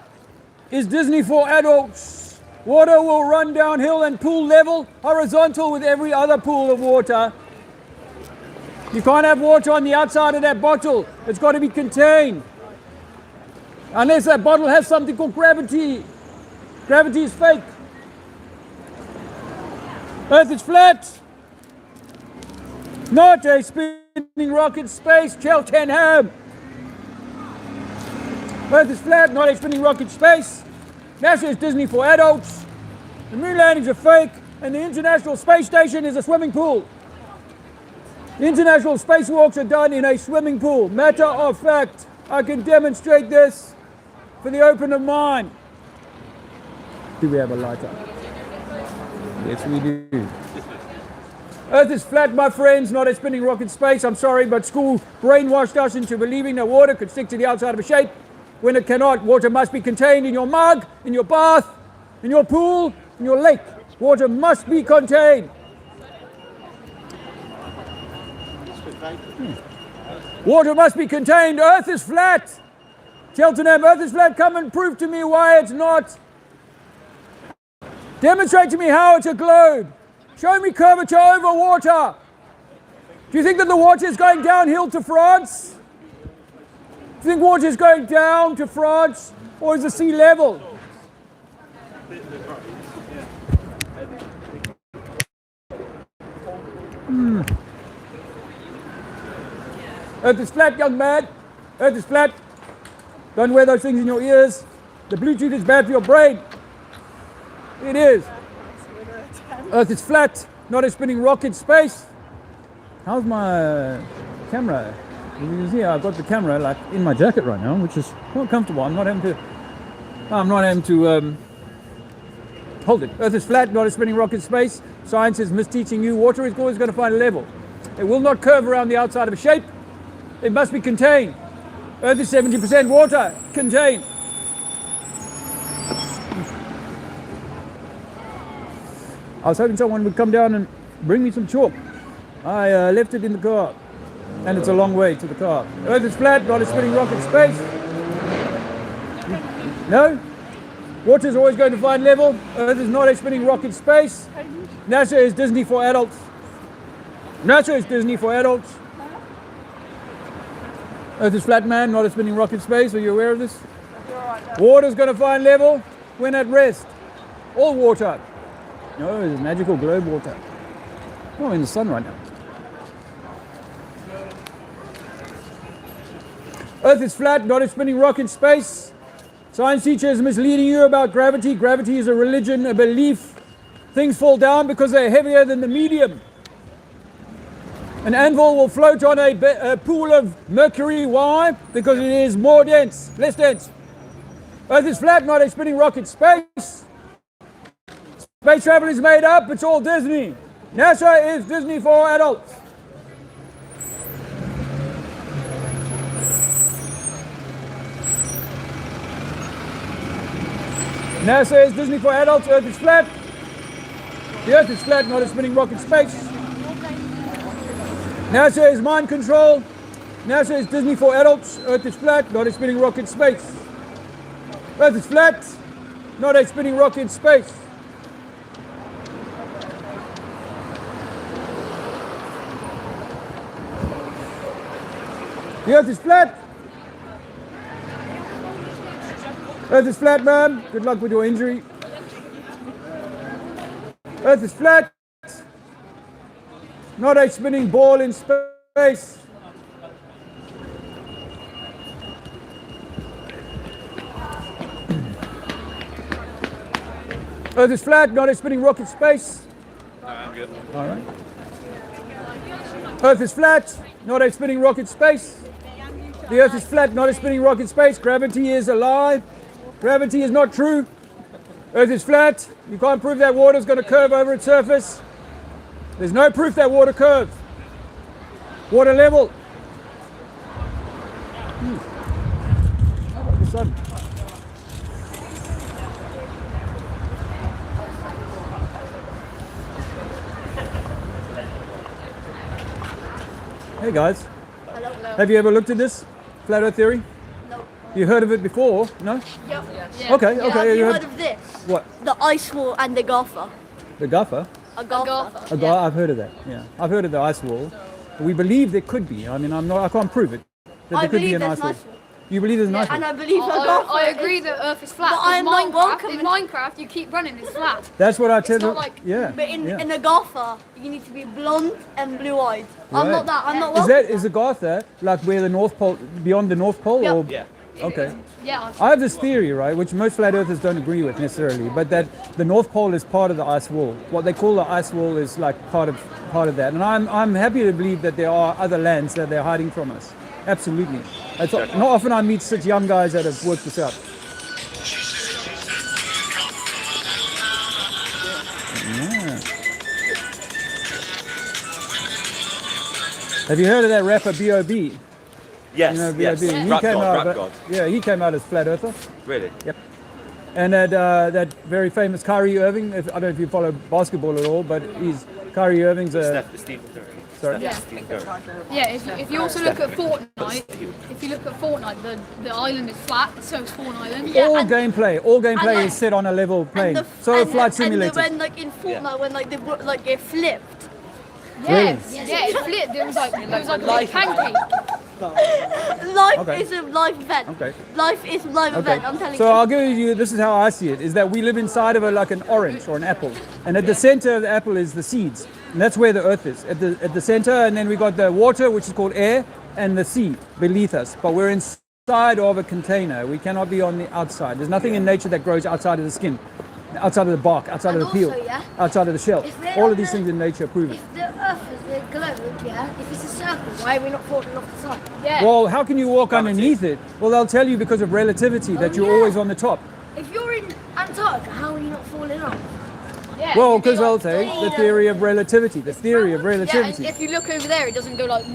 is Disney for adults. Water will run downhill and pool level, horizontal with every other pool of water. You can't have water on the outside of that bottle. It's got to be contained. Unless that bottle has something called gravity. Gravity is fake. Earth is flat. Not a spinning rock in space, Cheltenham. Earth is flat, not a spinning rock in space. NASA is Disney for adults. The moon landings are fake, and the International Space Station is a swimming pool. The international spacewalks are done in a swimming pool. Matter of fact, I can demonstrate this for the open of mind. Do we have a lighter? Yes, we do. Earth is flat, my friends, not a spinning rock in space. I'm sorry, but school brainwashed us into believing that water could stick to the outside of a shape when it cannot. Water must be contained in your mug, in your bath, in your pool, in your lake. Water must be contained. Water must be contained. Earth is flat. Cheltenham, Earth is flat. Come and prove to me why it's not. Demonstrate to me how it's a globe. Show me curvature over water. Do you think that the water is going downhill to France? Do you think water is going down to France, or is the sea level? Earth is flat, young man. Earth is flat. Don't wear those things in your ears. The Bluetooth is bad for your brain. It is. Earth is flat, not a spinning rock in space. How's my camera? You can see I've got the camera like in my jacket right now, which is quite comfortable. I'm not having to hold it. Earth is flat, not a spinning rock in space. Science is misteaching you. Water is always going to find a level. It will not curve around the outside of a shape. It must be contained. Earth is 70% water, contained. I was hoping someone would come down and bring me some chalk. I left it in the car, and it's a long way to the car. Earth is flat, not a spinning rock in space. No? Water is always going to find level. Earth is not a spinning rock in space. NASA is Disney for adults. NASA is Disney for adults. Earth is flat, man, not a spinning rock in space. Are you aware of this? Water is going to find level when at rest. All water. No, it's magical globe water. Oh, I'm in the sun right now. Earth is flat, not a spinning rock in space. Science teacher is misleading you about gravity. Gravity is a religion, a belief. Things fall down because they're heavier than the medium. An anvil will float on a pool of mercury. Why? Because it is more dense, less dense. Earth is flat, not a spinning rock in space. Space travel is made up, it's all Disney. NASA is Disney for adults. NASA is Disney for adults, Earth is flat. The Earth is flat, not a spinning rock in space. NASA is mind control. NASA is Disney for adults, Earth is flat, not a spinning rock in space. Earth is flat, not a spinning rock in space. The Earth is flat. Earth is flat, man. Good luck with your injury. Earth is flat. Not a spinning ball in space. Earth is flat, not a spinning rock in space. I'm good. All right. Earth is flat, not a spinning rock in space. The Earth is flat, not a spinning rock in space. Gravity is a lie. Gravity is not true. Earth is flat. You can't prove that water is going to curve over its surface. There's no proof that water curves. Water level. How about the sun? Hey guys. Hello. Have you ever looked at this flat Earth theory? No. You heard of it before? No? Yep. Okay, okay. Have you heard- heard of this? What? The ice wall and the gopher. The guffer? A gopher. I've heard of that. Yeah, I've heard of the ice wall. We believe there could be. I mean, I can't prove it. That I there could be believe an there's ice wall. an ice wall. You believe there's an ice And wall? I believe a gopher. I agree that Earth is flat. But I'm not Minecraft, welcome in in- Minecraft, you keep running, it's flat. That's what I tell not you. like- Yeah. But in, yeah. in a gopher, you need to be blonde and blue-eyed. I'm Right. not that. I'm not Is welcome. that Agartha like where the North Pole, beyond the North Pole? Yeah. Or? Yeah. Okay. Yeah. I have this theory, right, which most flat earthers don't agree with necessarily, but that the North Pole is part of the ice wall. What they call the ice wall is like part of that. And I'm happy to believe that there are other lands that they're hiding from us. Absolutely. It's not often I meet such young guys that have worked this out. Yeah. Have you heard of that rapper B.O.B.? Yes, You know, yes. B.O.B. He Rap came God, out, rap God. yeah, he came out as flat earther. Really? Yep. And that very famous Kyrie Irving. I don't know if you follow basketball at all, but Kyrie Irving's a. Stephen Curry. Sorry. Stephen Curry. Yeah, if you also look at Fortnite, the island is flat, so is Fortnite Island. All gameplay and is set on a level plane. And So are flight and simulators. when like in Fortnite, when like it flipped. Yes. Yeah, it flipped. It was like a pancake. Life Okay. is a live event. Okay. Life is a live event. I'm telling So you. I'll give you, this is how I see it, is that we live inside of like an orange or an apple. And at the center of the apple is the seeds. And that's where the earth is, at the center. And then we got the water, which is called air, and the sea beneath us. But we're inside of a container. We cannot be on the outside. There's nothing in nature that grows outside of the skin, outside of the bark, outside And of the peel, also, yeah, outside of the shell. if they All are of these the- things in nature prove it. If the Earth is a globe, yeah, if it's a circle, why are we not falling off the side? Yeah. Well, how can you walk underneath it? Well, they'll tell you because of relativity that you're yeah. always on the top. If you're in Antarctica, how are you not falling off? Yeah. Well, because they'll say the theory of relativity, the theory of Yeah, and relativity. if you look over there, it doesn't go like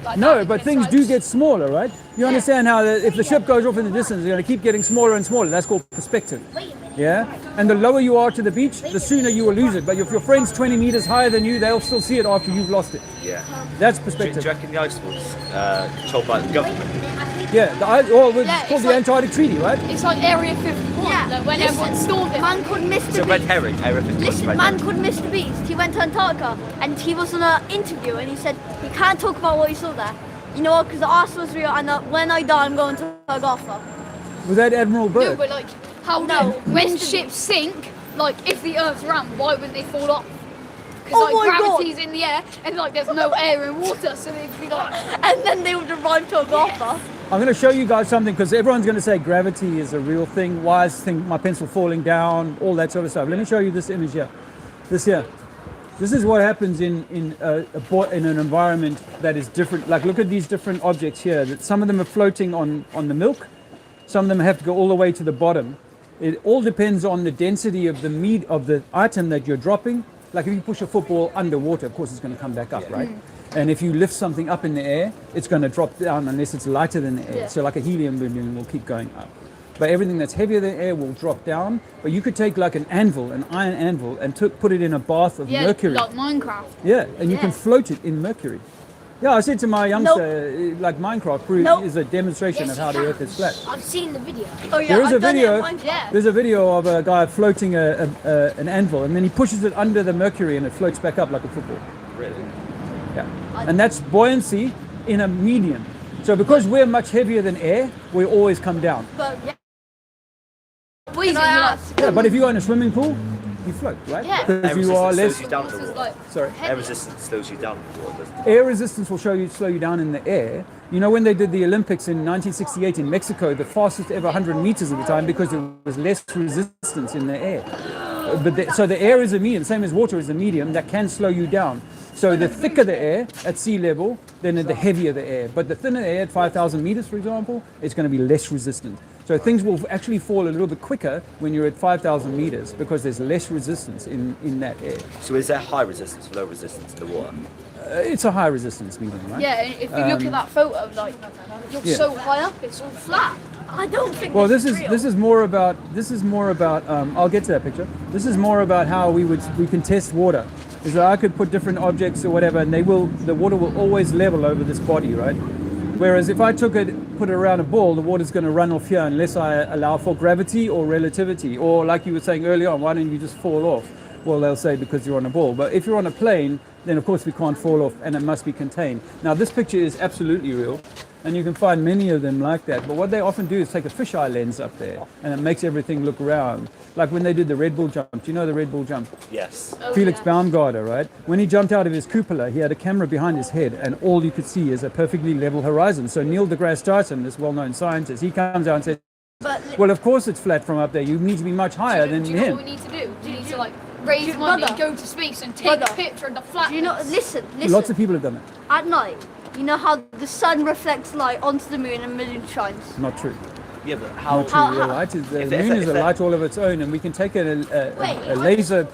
that. No, It but gets things like- do get smaller, right? You understand how if the ship goes off in the distance, it's going to keep getting smaller and smaller. That's called perspective. Wait a minute. Yeah? And the lower you are to the beach, the sooner you will lose it. But if your friend's 20 meters higher than you, they'll still see it after you've lost it. Yeah. That's Do you perspective. reckon the ice was controlled by the government? Yeah, it's Yeah, called it's the like- Antarctic Treaty, right? It's like Area 51, like when everyone stormed it. Man called It's Mr. a red Beast. herring. Listen, man called Mr. Beast. He went to Antarctica and he was on an interview and he said he can't talk about what he saw there. You know what? Because the arse was real and when I die, I'm going to Agatha. Was that Admiral No, Byrd? but like, how No. when ships sink, like if the Earth's round, why wouldn't they fall off? Because Oh like my God. gravity's in the air and like there's no air and water, so they'd be like, And then they would arrive to Agatha. I'm going to show you guys something because everyone's going to say gravity is a real thing. Why is my pencil falling down? All that sort of stuff. Let me show you this image here. This here. This is what happens in an environment that is different. Like, look at these different objects here. That some of them are floating on the milk, some of them have to go all the way to the bottom. It all depends on the density of the meat of the item that you're dropping. Like if you push a football underwater, of course it's going to come back up, right? And if you lift something up in the air, it's going to drop down unless it's lighter than the air. Yeah. So like a helium balloon will keep going up. But everything that's heavier than air will drop down. But you could take like an anvil, an iron anvil, and put it in a bath of Yeah, mercury. like Minecraft. Yeah, and you can Yeah. float it in mercury. Yeah, I said to my youngster, like Minecraft Nope. is a demonstration of how the Earth is flat. I've seen the video. Oh yeah, There is I've a done video. it in Minecraft. Yeah. There's a video of a guy floating an anvil, and then he pushes it under the mercury, and it floats back up like a football. Really? Yeah, and that's buoyancy in a medium. So because we're much heavier than air, we always come down. But yeah. Can I ask? Yeah, but if you go in a swimming pool, you float, right? Yeah. Because you are less. slows you down This for is water. like Sorry. Air resistance slows you down for water. Air resistance will slow you down in the air. You know, when they did the Olympics in 1968 in Mexico, the fastest ever 100 meters at the time, because there was less resistance in the air. So the air is a medium, same as water is a medium that can slow you down. So the thicker the air at sea level, then the heavier the air. But the thinner the air at 5,000 meters, for example, it's going to be less resistant. So things will actually fall a little bit quicker when you're at 5,000 meters because there's less resistance in that air. So is there high resistance or low resistance to the water? It's a high resistance medium, right? yeah. And if you look at that photo, like you're Yeah. so high up, it's all flat. I don't think. Well, this this is more about I'll get to that picture. This is more about how we can test water. Is that I could put different objects or whatever, and the water will always level over this body, right? Whereas if I put it around a ball, the water's going to run off here unless I allow for gravity or relativity, or like you were saying earlier on, why don't you just fall off? Well, they'll say because you're on a ball. But if you're on a plane, then of course we can't fall off, and it must be contained. Now this picture is absolutely real, and you can find many of them like that. But what they often do is take a fisheye lens up there, and it makes everything look round. Like when they did the Red Bull jump. Do you know the Red Bull jump? Yes. Felix Baumgartner, right? When he jumped out of his cupola, he had a camera behind his head, and all you could see is a perfectly level horizon. So Neil deGrasse Tyson, this well-known scientist, he comes out and says, well, of course it's flat from up there. You need to be much higher than Do you know him. what we need to do? We need to like raise money, Brother. go to space, and take a Brother. picture of the flat. Do you know? Listen. Lots of people have done it. At night, you know how the sun reflects light onto the moon and the moon shines. Not true. Yeah, but how? Not true. The light is, the If moon is a that- light all of its own, and we can take a Wait. laser.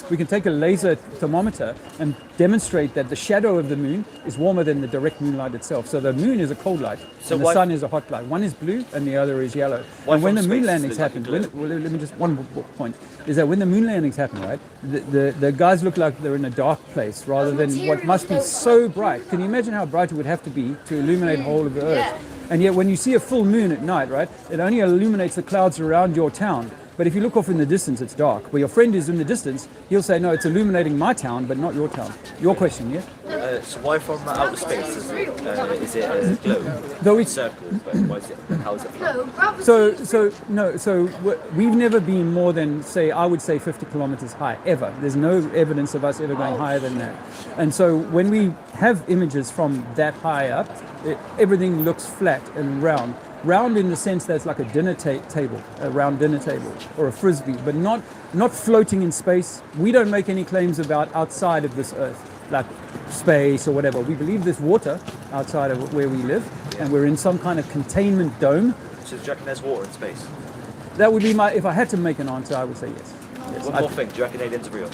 We can take a laser thermometer and demonstrate that the shadow of the moon is warmer than the direct moonlight itself. So the moon is a cold light, So and the why- sun is a hot light. One is blue, and the other is yellow. Why And when from the moon space landings does it happened, look let me just one more point is that when the moon landings happen, right, the guys look like they're in a dark place rather than what must be so bright. Can you imagine how bright it would have to be to illuminate the whole of the earth? Yeah. And yet when you see a full moon at night, right, it only illuminates the clouds around your town. But if you look off in the distance, it's dark. Where your friend is in the distance, he'll say, no, it's illuminating my town, but not your town. Your question, yeah? So why from outer space is it a globe? Though It's it's circles, but why is it? How is it flat? No, gravity. so we've never been more than, say, I would say 50 kilometers high, ever. There's no evidence of us ever going higher than that. And so when we have images from that high up, everything looks flat and round. Round in the sense that it's like a dinner table, a round dinner table, or a frisbee, but not floating in space. We don't make any claims about outside of this earth, like space or whatever. We believe there's water outside of where we live, and we're in some kind of containment dome. So do you reckon there's water in space? That would be if I had to make an answer, I would say yes. One more thing, do you reckon aliens are real?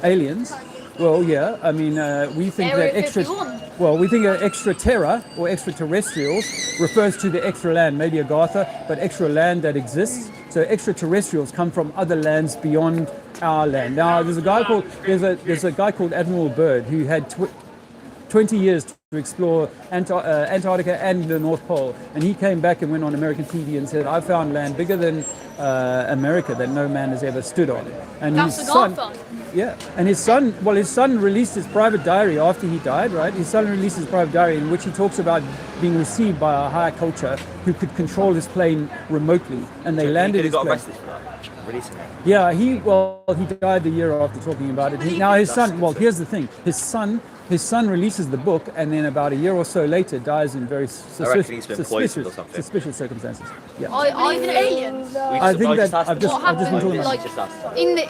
Aliens? Well, yeah. I mean, we think Area that 51. we think extra terra or extraterrestrials refers to the extra land, maybe Agartha, but extra land that exists. So extraterrestrials come from other lands beyond our land. Now, there's a guy called Admiral Byrd who had 20 years to explore Antarctica and the North Pole, and he came back and went on American TV and said, I found land bigger than America that no man has ever stood on. And That's his the son, golf yeah, and his son released his private diary after he died, right? His son released his private diary in which he talks about being received by a higher culture who could control his plane remotely, and they landed He his got plane. arrested for that, releasing it. Yeah, he died the year after talking about it. Now his son, well, here's the thing. His his son releases the book, and then about a year or so later dies in very I reckon he's been poisoned or something. suspicious circumstances. Yeah. I believe in aliens. I think that I've just What been talking about. like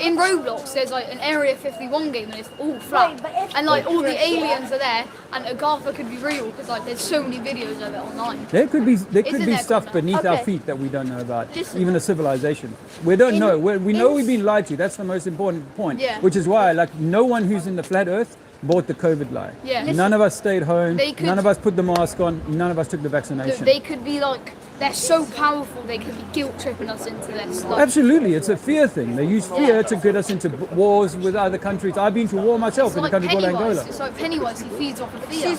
in Roblox, there's like an Area 51 game and it's all flat, and like all the aliens are there, and Agatha could be real because like there's so many videos of it online. There could be Isn't there, stuff Connor? beneath our Okay. feet that we don't know about, Just- even a civilization. We don't know. We know we've been lied to. That's the most important point. Yeah. Which is why, like, no one who's in the flat Earth bought the COVID lie. Yeah. None of us stayed home. They could- None of us put the mask on. None of us took the vaccination. They could be like they're so powerful they could be guilt tripping us into this. Like, Absolutely, it's a fear thing. They use fear to get us into wars with other countries. I've been to war myself it's in a like country called Pennywise. Angola. It's like Pennywise. He feeds off of fear.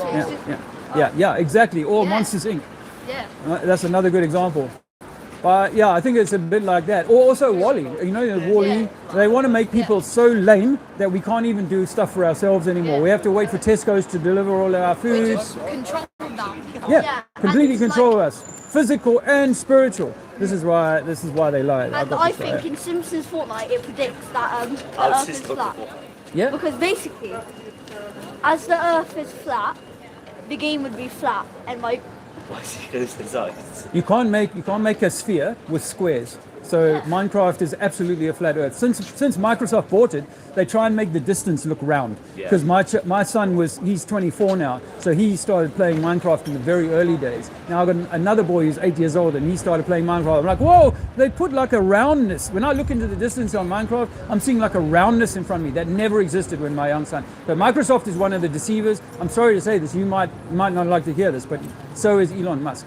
Yeah, exactly. Or Yeah. Monsters Inc. Yeah. That's another good example. But yeah, I think it's a bit like that. Or also Wall-E. You know, Wall-E. They want to make people so lame that we can't even do stuff for ourselves anymore. Yeah. We have to wait for Tesco's to deliver all our We food. just control that. Yeah, completely and it's control us, physical and spiritual. This is why they lie. And I think in Simpsons Fortnite it predicts that the I was Earth is just looking flat. for. Yeah. Because basically, as the Earth is flat, the game would be flat, and my Why is he those designs? You can't make a sphere with squares. So Minecraft is absolutely a flat Earth. Since Microsoft bought it, they try and make the distance look round. Yeah. Because my son he's 24 now, so he started playing Minecraft in the very early days. Now I've got another boy who's 8 years old, and he started playing Minecraft. I'm like, whoa! They put like a roundness. When I look into the distance on Minecraft, I'm seeing like a roundness in front of me that never existed when my young son. But Microsoft is one of the deceivers. I'm sorry to say this. You might not like to hear this, but so is Elon Musk.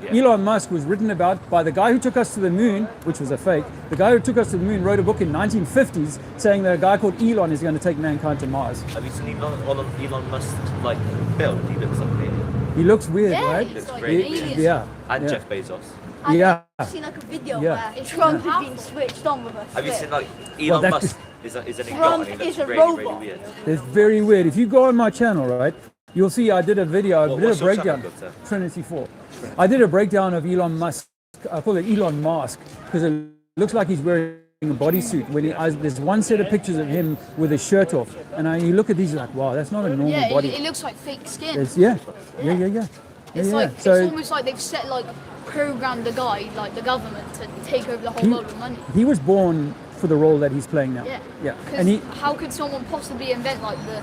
Yeah. Elon Musk was written about by the guy who took us to the moon, which was a fake. The guy who took us to the moon wrote a book in 1950s saying that a guy called Elon is going to take mankind to Mars. Have you seen Elon Musk like build? He looks like an alien. He looks weird, Yeah, right? he's Looks like great. aliens. Yeah. And yeah. Jeff Bezos. Yeah. I've seen like a video Yeah. where Trump is being switched on with a Have you stick. seen like Elon Well, that- Musk is an Trump example and he looks is a really, really robot. weird. It's very weird. If you go on my channel, right, you'll see I did a video, I did a what's your breakdown. channel called, sir? Trinity 4. I did a breakdown of Elon Musk. I call it Elon Mask because it looks like he's wearing a bodysuit. When there's one set of pictures of him with his shirt off, and you look at these, you're like, wow, that's not a normal Yeah, body. it looks like fake skin. It's, It's So almost like they've set like programmed the guy, like the government, to take over the whole He- world with money. he was born for the role that he's playing now. Yeah. Yeah. Because And how could someone possibly invent like the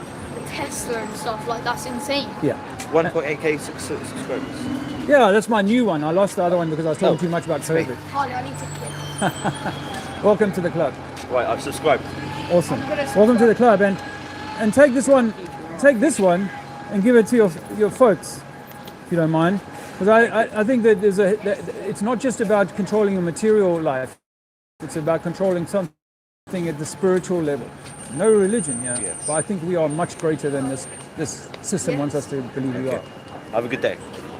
Tesla and stuff? Like that's insane. yeah. 1.8k subscribers. Yeah, that's my new one. I lost the other one because I was talking too much about COVID. Harley, I need to kill. Welcome to the club. Right, I've subscribed. Awesome. gonna Welcome to the club, and take this one and give it to your folks, if you don't mind, because I think that it's not just about controlling a material life. It's about controlling something at the spiritual level. No religion, yeah. Yes. But I think we are much greater than this system wants us to believe we are. Have a good day.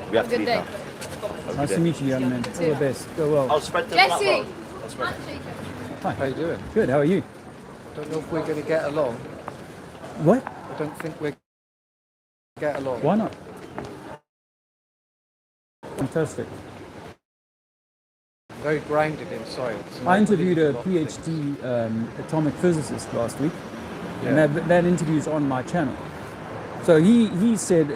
We have to Good leave day. now. Have a Nice good to day. meet you, young man. All the best. Go well. I'll spread the Jesse! flat roll. I'll spread it. How you doing? Good. How are you? Don't know if we're going to get along. What? I don't think we're get along. Why not? Fantastic. Very grounded in science. I interviewed a PhD atomic physicist last week, and Yeah. that interview's on my channel. So he said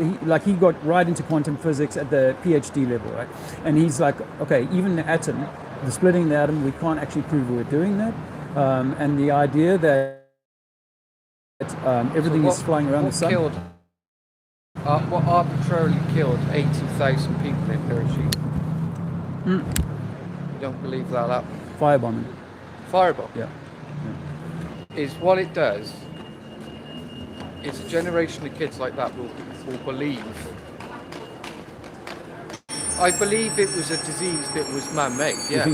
he got right into quantum physics at the PhD level, right? And he's like, okay, even the atom, the splitting the atom, we can't actually prove we're doing that. And the idea that everything is flying around the sun. What arbitrarily killed 80,000 people in Hiroshima? You don't believe that happened? Firebombing. Fireball Yeah. is what it does. Is a generation of kids like that will believe. I believe it was a disease that was man-made. Yes, Do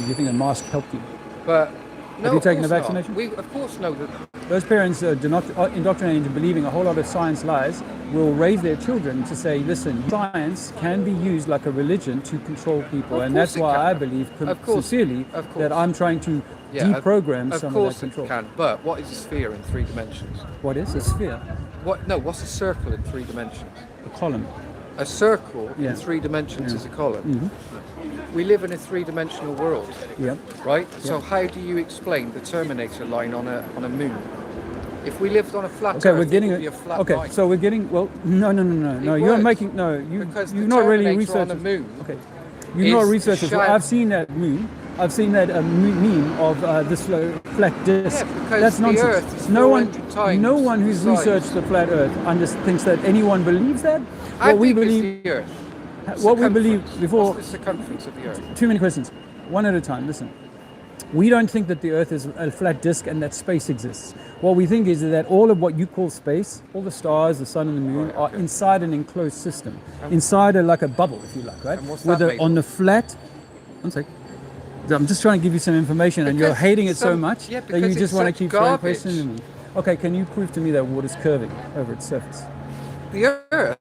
you think a mask helped you? but no. Have you of taken the course not. vaccination? We of course know that. Those parents are indoctrinated into believing a whole lot of science lies will raise their children to say, listen, science can be used like a religion to control people. Of And course that's it why can. I believe Of course. sincerely Of course. that I'm trying to deprogram of some of course that control. it can. But what is a sphere in 3 dimensions? What is a sphere? What? No. What's a circle in 3 dimensions? A column. A circle Yeah. in 3 dimensions is a column. Mm-hmm. We live in a 3-dimensional world, Yeah. right? So how do you explain the Terminator line on a moon? If we lived on a flat Okay, Earth, we're getting it would be a flat okay. line. So we're getting no. You're would. making Because you're the not really Terminator on researching. the moon Okay, you're not is researchers. shag- I've seen that moon. I've seen that meme of this flat disc. Yeah, because That's the nonsense. Earth is No one, 400 times no one the who's size. researched the flat Earth thinks that anyone believes that. How What we big believe, is the Earth? what we believe before. What's the circumference of the Earth? Too many questions. One at a time. Listen. We don't think that the Earth is a flat disk and that space exists. What we think is that all of what you call space, all the stars, the sun and the moon, are inside an enclosed system, inside like a bubble, if you like, right? And what's that Whether made on of? the flat. One sec. I'm just trying to give you some information, and you're Because hating it so some- much yeah, that you because just it's want to such keep throwing garbage. questions at me. Okay, can you prove to me that water's curving over its surface? The Earth?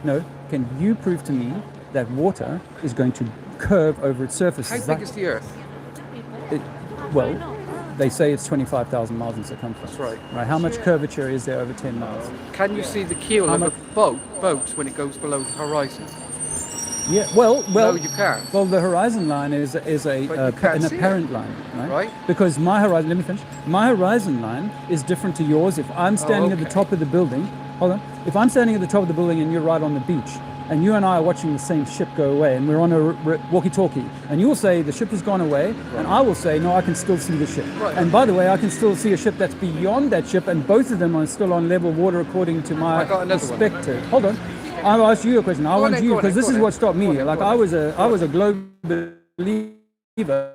No. Can you prove to me that water is going to curve over its surface? How Is big that- is the Earth? Well, they say it's 25,000 miles in circumference. That's right. Right. How much curvature is there over 10 miles? Can you see the keel How of a much- boat when it goes below the horizon? Yeah. Well. No, you can't. Well, the horizon line is But you can't an see it. apparent line, right? Right. Because my horizon. Let me finish. My horizon line is different to yours. If I'm standing at the okay. top of the building, hold on. If I'm standing at the top of the building and you're right on the beach, and you and I are watching the same ship go away, and we're on a walkie-talkie, and you'll say the ship has gone away, and I will say no, I can still see the ship. Right. And by the way, I can still see a ship that's beyond that ship, and both of them are still on level water according to my I got another one. perspective. Hold on. I'll ask you a question. I Go on want then, you go on because then, this go is on what then. stopped me. Go on then, Like go on I was a globe believer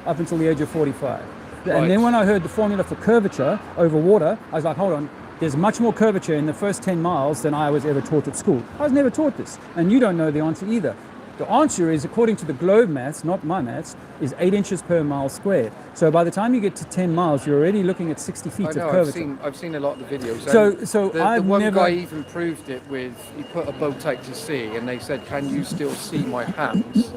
up until the age of 45. Right. And then when I heard the formula for curvature over water, I was like, hold on, there's much more curvature in the first 10 miles than I was ever taught at school. I was never taught this, and you don't know the answer either. The answer is, according to the globe maths, not my maths, is 8 inches per mile squared. So by the time you get to 10 miles, you're already looking at 60 feet I of know, curvature. I've seen a lot of the videos. So- and so the I've one never- guy even proved it with, he put a boat out to sea and they said, can you still see my hands?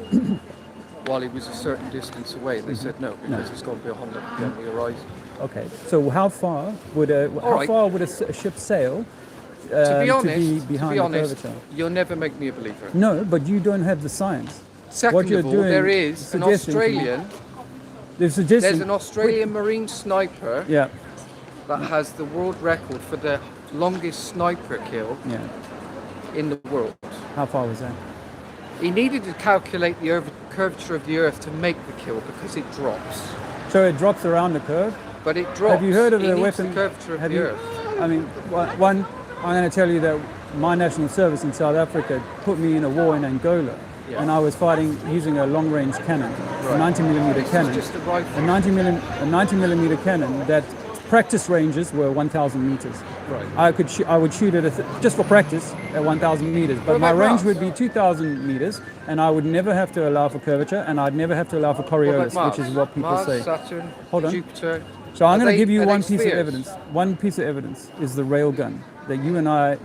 While he was a certain distance away. They said no, because it's got beyond the horizon. Okay. So how far would a ship sail To be honest, behind the curvature? you'll never make me a believer. No, but you don't have the science. Second you're of all, doing there is an suggesting to me- Australian, They're suggesting. there's an Australian marine sniper Yeah. that has the world record for the longest sniper kill Yeah. in the world. How far was that? He needed to calculate the curvature of the Earth to make the kill because it drops. So it drops around the curve. But it drops. Have you heard of He the needs weapon? the curvature of have the you? Earth. I mean, one. I'm going to tell you that my national service in South Africa put me in a war in Angola, Yeah. and I was fighting using a long-range cannon, a 90mm This is cannon, just a rifle. a 90mm cannon that practice ranges were 1,000 meters. Right. I would shoot it just for practice at 1,000 meters, but What my about range Mars? would be 2,000 meters, and I would never have to allow for curvature, and I'd never have to allow for What about Coriolis, Mars? which is what people Mars, say. Saturn, Hold on. Jupiter. So I'm Are going to they- give you are one they piece of spheres? evidence. One piece of evidence is the rail gun that you and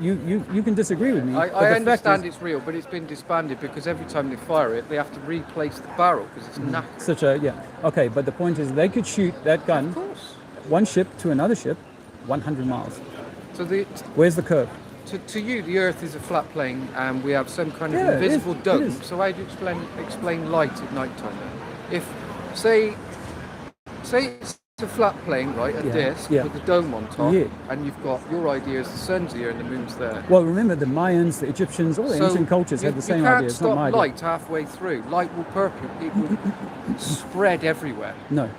you can disagree with me. but I the fact understand is it's real, but it's been disbanded because every time they fire it, they have to replace the barrel because it's knackered. such a Okay, but the point is they could shoot that gun, Of course. one ship to another ship, 100 miles. So Where's the curve? to you, the Earth is a flat plane, and we have some kind of Yeah, it is, invisible it dome. is. So how do you explain light at night time? Then? If say it's a flat plane, right, a Yeah, disc yeah. with a dome on top, Yeah. and you've got your idea is the sun's here and the moon's there. Well, remember the Mayans, the Egyptians, all the ancient cultures had the same you can't idea. It's not stop my idea. light halfway through. Light will it will spread everywhere. No, it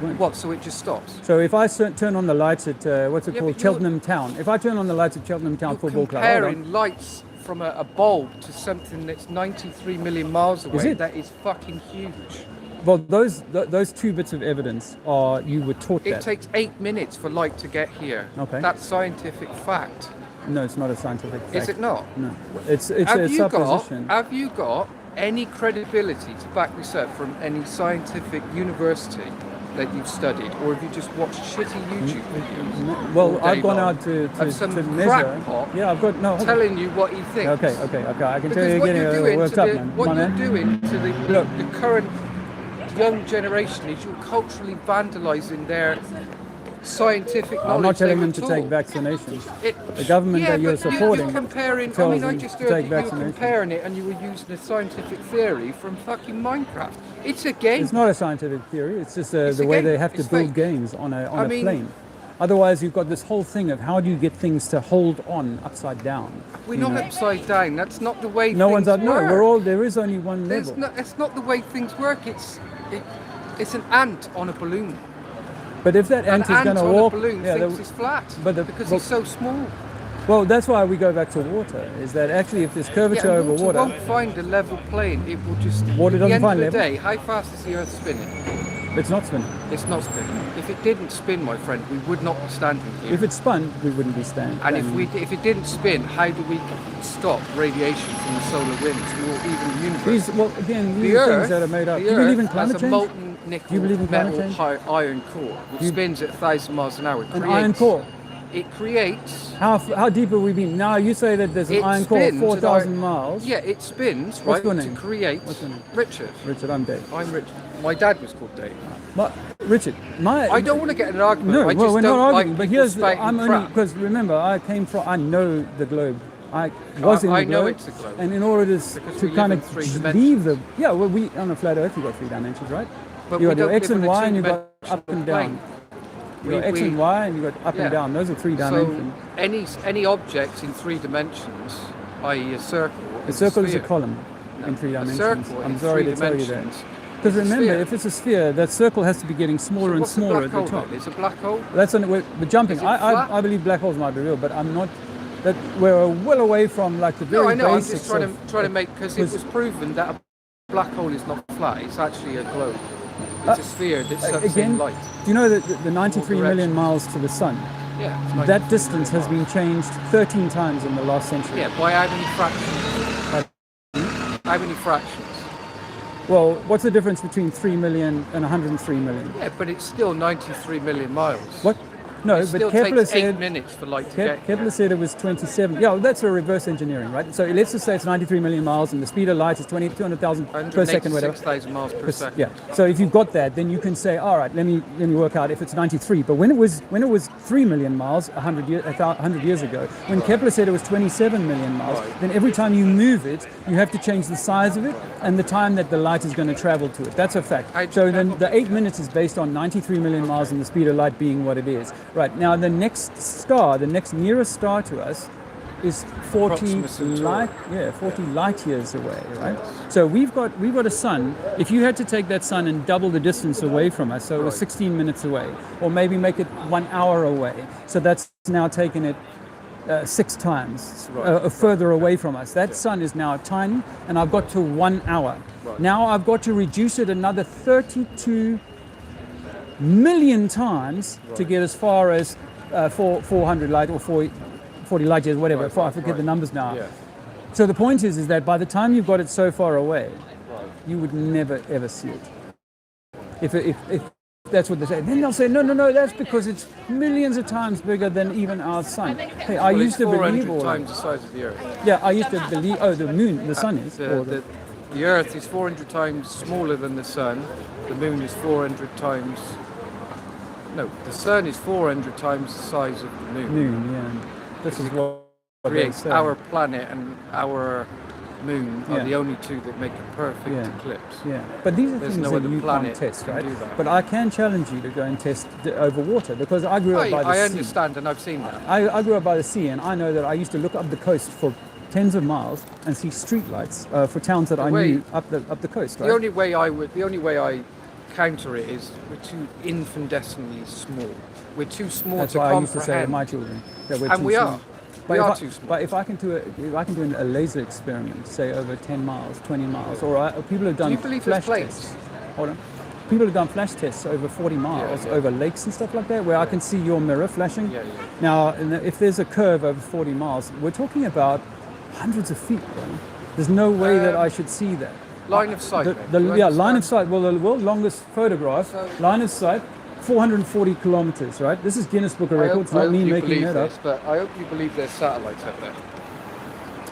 won't. What? So it just stops. So if I turn on the lights at what's it Yeah, called, but you're- Cheltenham Town. If I turn on the lights at Cheltenham Town You're Football Club, hold on. comparing lights from a bulb to something that's 93 million miles away. it? That is fucking huge. Well, those two bits of evidence are you were taught It that. takes 8 minutes for light to get here. Okay. That's scientific fact. No, it's not a scientific fact. Is it not? No, it's a Have supposition. you got any credibility to back this up from any scientific university that you've studied, or have you just watched shitty YouTube videos? Well, all I've day gone long out to of some measure. crackpot Yeah, I've got no. hold on. telling you what he thinks. Okay. I can tell Because you're what getting you're a little doing worked to up, the, man. what Come on, you're man. doing to Look. the current young generation is you're culturally vandalising their scientific knowledge. I'm not telling they them to were take taught. vaccinations. The government yeah, that you're but supporting You're comparing. I tells mean, I them just to heard take that you were vaccinations. comparing it, and you were using a scientific theory from fucking Minecraft. It's a game. It's not a scientific theory. It's just It's the a way game. they have to It's build fake. games on a I mean, plane. Otherwise, you've got this whole thing of how do you get things to hold on upside down? We're you not know? upside down. That's not the way No things one's up. No, work. we're all. There is only one There's level. no, it's not the way things work. It's an ant on a balloon. But if that An ant is going ant to on walk, a balloon yeah, thinks it's flat because it's so small. well, that's why we go back to water. Is that actually if there's curvature Yeah, over water water, won't find a level plane. It will just. Water at doesn't the end find of the level? day, how fast is the Earth spinning? it's not spinning. It's not spinning. If it didn't spin, my friend, we would not be standing here. If it spun, we wouldn't be standing. And if it didn't spin, how do we stop radiation from the solar winds or even the universe? These, well, again, these The are things Earth, that are made up. the Do you believe in Earth climate has change? a molten nickel Do you believe in climate metal change? iron core which spins at 1,000 miles an hour. It An creates- iron core. It creates. How deep have we been? Now you say that there's an It iron core of spins 4,000 at miles. Yeah, it spins What's right your to name? create. What's your name? Richard. Richard, I'm Dave. I'm Richard. My dad was called Dave. Richard, I don't want to get in an argument. No, I just well, we're don't not like arguing. But people here's, spouting I'm only crap. because remember, I know the globe. I was in the I know globe, it's a globe. and in order Because to we kind live of in 3 leave the well, we on a flat Earth you got 3 dimensions, right? But you we got your don't X live and in a Y, and you got up and two-dimensional down. You got X We- and Y, and you got up yeah. and down. Those are 3 dimensions. So any object in 3 dimensions, i.e. a circle, A circle is a sphere. column in 3 A dimensions. circle I'm in sorry 3 to tell you that. dimensions Because is a remember, sphere. if it's a sphere, that circle has to be getting smaller So and what's a smaller black at the hole top. then? It's a black hole. That's we're jumping. Is it I flat? believe black holes might be real, but I'm not. That we're well away from like the very No, I know. I'm basics just trying of- to make because it was proven that a black hole is not flat. It's actually a globe. It's a sphere that sucks again, in light. do you know that the 93 million directions. miles to the sun, Yeah. it's that 93 distance has million been changed 13 times in the last century? miles. Yeah. By how many fractions? How many fractions? Well, what's the difference between 3 million and 103 million? Yeah, but it's still 93 million miles. What? No, It but still Kepler takes 8 said minutes for light to get. Kepler said it was 27. Yeah, well, that's a reverse engineering, right? So let's just say it's 93 million miles and the speed of light is 200,000 per second, whatever. 186,000 miles per second. Yeah. So if you've got that, then you can say, all right, let me work out if it's 93. But when it was 3 million miles 100 years ago, when Kepler said it was 27 million miles, then every time you move it, you have to change the size of it and the time that the light is going to travel to it. That's a fact. So then the 8 minutes is based on 93 million miles and the speed of light being what it is. Right. Now the next star, the next nearest star to us, is 40 Proxima Centauri. 40 light years away, right? So we've got a sun. If you had to take that sun and double the distance away from us, so it was 16 minutes away, or maybe make it 1 hour away, so that's now taken it 6 times further away from us. That sun is now tiny, and I've got to 1 hour. Now I've got to reduce it another 32 million times to get as far as 400 light or 40 light years, whatever. I forget the numbers now. Yeah. So the point is that by the time you've got it so far away, you would never ever see it. If that's what they say, then they'll say no, that's because it's millions of times bigger than even our sun. Hey, I Well, used it's to believe 400 all times that. the size of the Earth. Yeah, I used to believe. Oh, the moon, the sun is. or the- The Earth is 400 times smaller than the Sun. The Moon is 400 times. No, the Sun is 400 times the size of the Moon. moon. Yeah, this is what they Creates say. our planet and our Moon are Yeah. the only two that make a perfect Yeah. eclipse. Yeah, but these are There's things no that other you planet can't test, can right? do that. But I can challenge you to go and test over water because I grew up by the I sea. understand, and I've seen that. I grew up by the sea, and I know that I used to look up the coast for tens of miles and see street lights for towns that I way- knew up the coast. Right? The only way I counter it is we're too infinitesimally small. We're too small That's to why I used to say to comprehend. my children that we're And too we small. are. But We if are I- too small. But if I can do a laser experiment, say over 10 miles, 20 miles, or people have done you believe there's flash planes? tests. Hold on. People have done flash tests over 40 miles, Yeah. over lakes and stuff like that, where I can see your mirror flashing. Yeah. Now, if there's a curve over 40 miles, we're talking about hundreds of feet, bro. There's no way that I should see that. Line of sight. The, then. You line of understand? sight. Well, the world's longest photograph, line of sight, 440 kilometers, right? This is Guinness Book of I Records, hope not me you making believe that up. this, but I hope you believe there's satellites up there.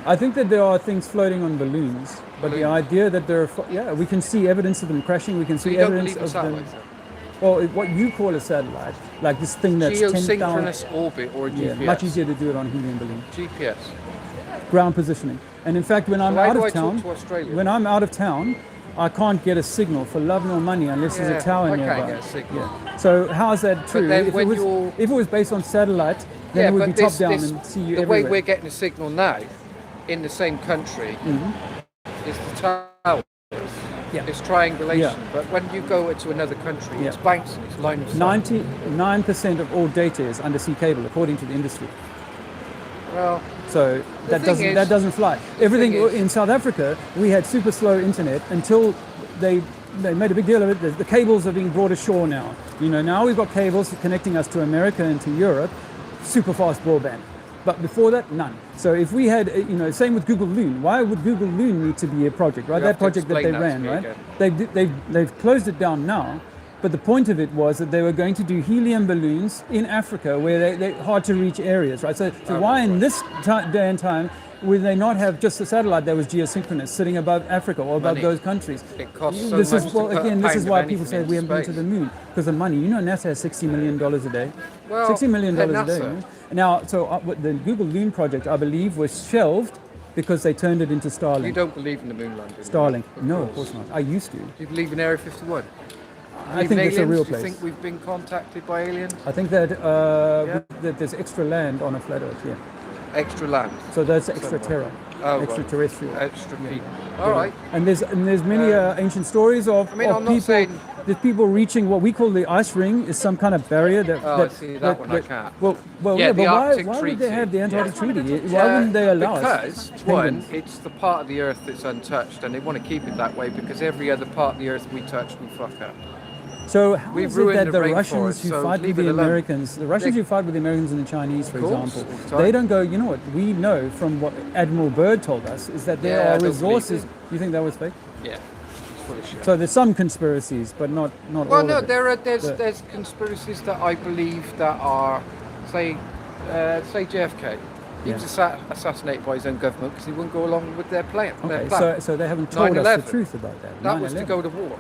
I think that there are things floating on balloons, but the idea that there are, we can see evidence of them crashing, we can So see you don't evidence believe in of them. satellites? Then? Well, what you call a satellite, like this thing that's 10,000. Geosynchronous orbit or a Yeah, GPS? much easier to do it on a helium balloon. GPS. Ground positioning. And in fact, when I'm So how out do of I talk town, to Australia? when I'm out of town, I can't get a signal for love nor money unless there's a tower I nearby. can't get a signal. Yeah. So how is that true? then If when it was based on satellite, then it would be top down and see you the everywhere. way we're getting a signal now, in the same country, is the towers. Yeah. It's triangulation. Yeah. But when you go to another country, it's bouncing. It's line of sight. 99% of all data is undersea cable, according to the industry. Well, So that doesn't fly. Everything in South Africa, we had super slow internet until they made a big deal of it. The cables are being brought ashore now. Now we've got cables connecting us to America and to Europe, super fast broadband. But before that, none. So if we had, same with Google Loon. Why would Google Loon need to be a project, right? That project that they ran, right? They've closed it down now. But the point of it was that they were going to do helium balloons in Africa where they're hard to reach areas, right? So why in this day and time would they not have just a satellite that was geosynchronous sitting above Africa or above those countries? It costs so This much is to put a this is pound why of people say anything we into haven't been to the space. moon, because of money. NASA has $60 million a day. Well, $60 million a NASA. day. Now, the Google Loon project, I believe, was shelved because they turned it into Starlink. You don't believe in the moon landing? Starlink. No, of course not. I used to. Do you believe in Area 51? I think it's a real Do you place. think we've been contacted by aliens? I think that that there's extra land on a flat Earth. Yeah. Extra land. So that's extraterra, Oh, right. extraterrestrial. Extra people. All right. And there's many ancient stories of, I mean, of I'm not people. saying- There's people reaching what we call the ice ring, is some kind of barrier that. Oh, I see that one. I can't. Well, Yeah, but the Arctic why would Treaty. they have the Antarctic Yeah. Treaty? Why wouldn't they allow Because, us? one, Penguins. it's the part of the Earth that's untouched, and they want to keep it that way because every other part of the Earth we touch, we fuck up. So how We've is it ruined that the the rainforest, Russians who so fight with leave the it alone. Americans, who fight with the Americans and the Chinese, for Of course, example, all the time. they don't go, you know what, we know from what Admiral Byrd told us, is that there Yeah, I are don't resources. believe You think that was fake? Yeah. It's full of shit. So there's some conspiracies, but not Well, all no, of it. there's conspiracies that I believe that are, say JFK. He was assassinated by his own government because he wouldn't go along with their plan. Okay, their plan. so they haven't told us 9/11. the truth about that. That was to 9/11. go to war.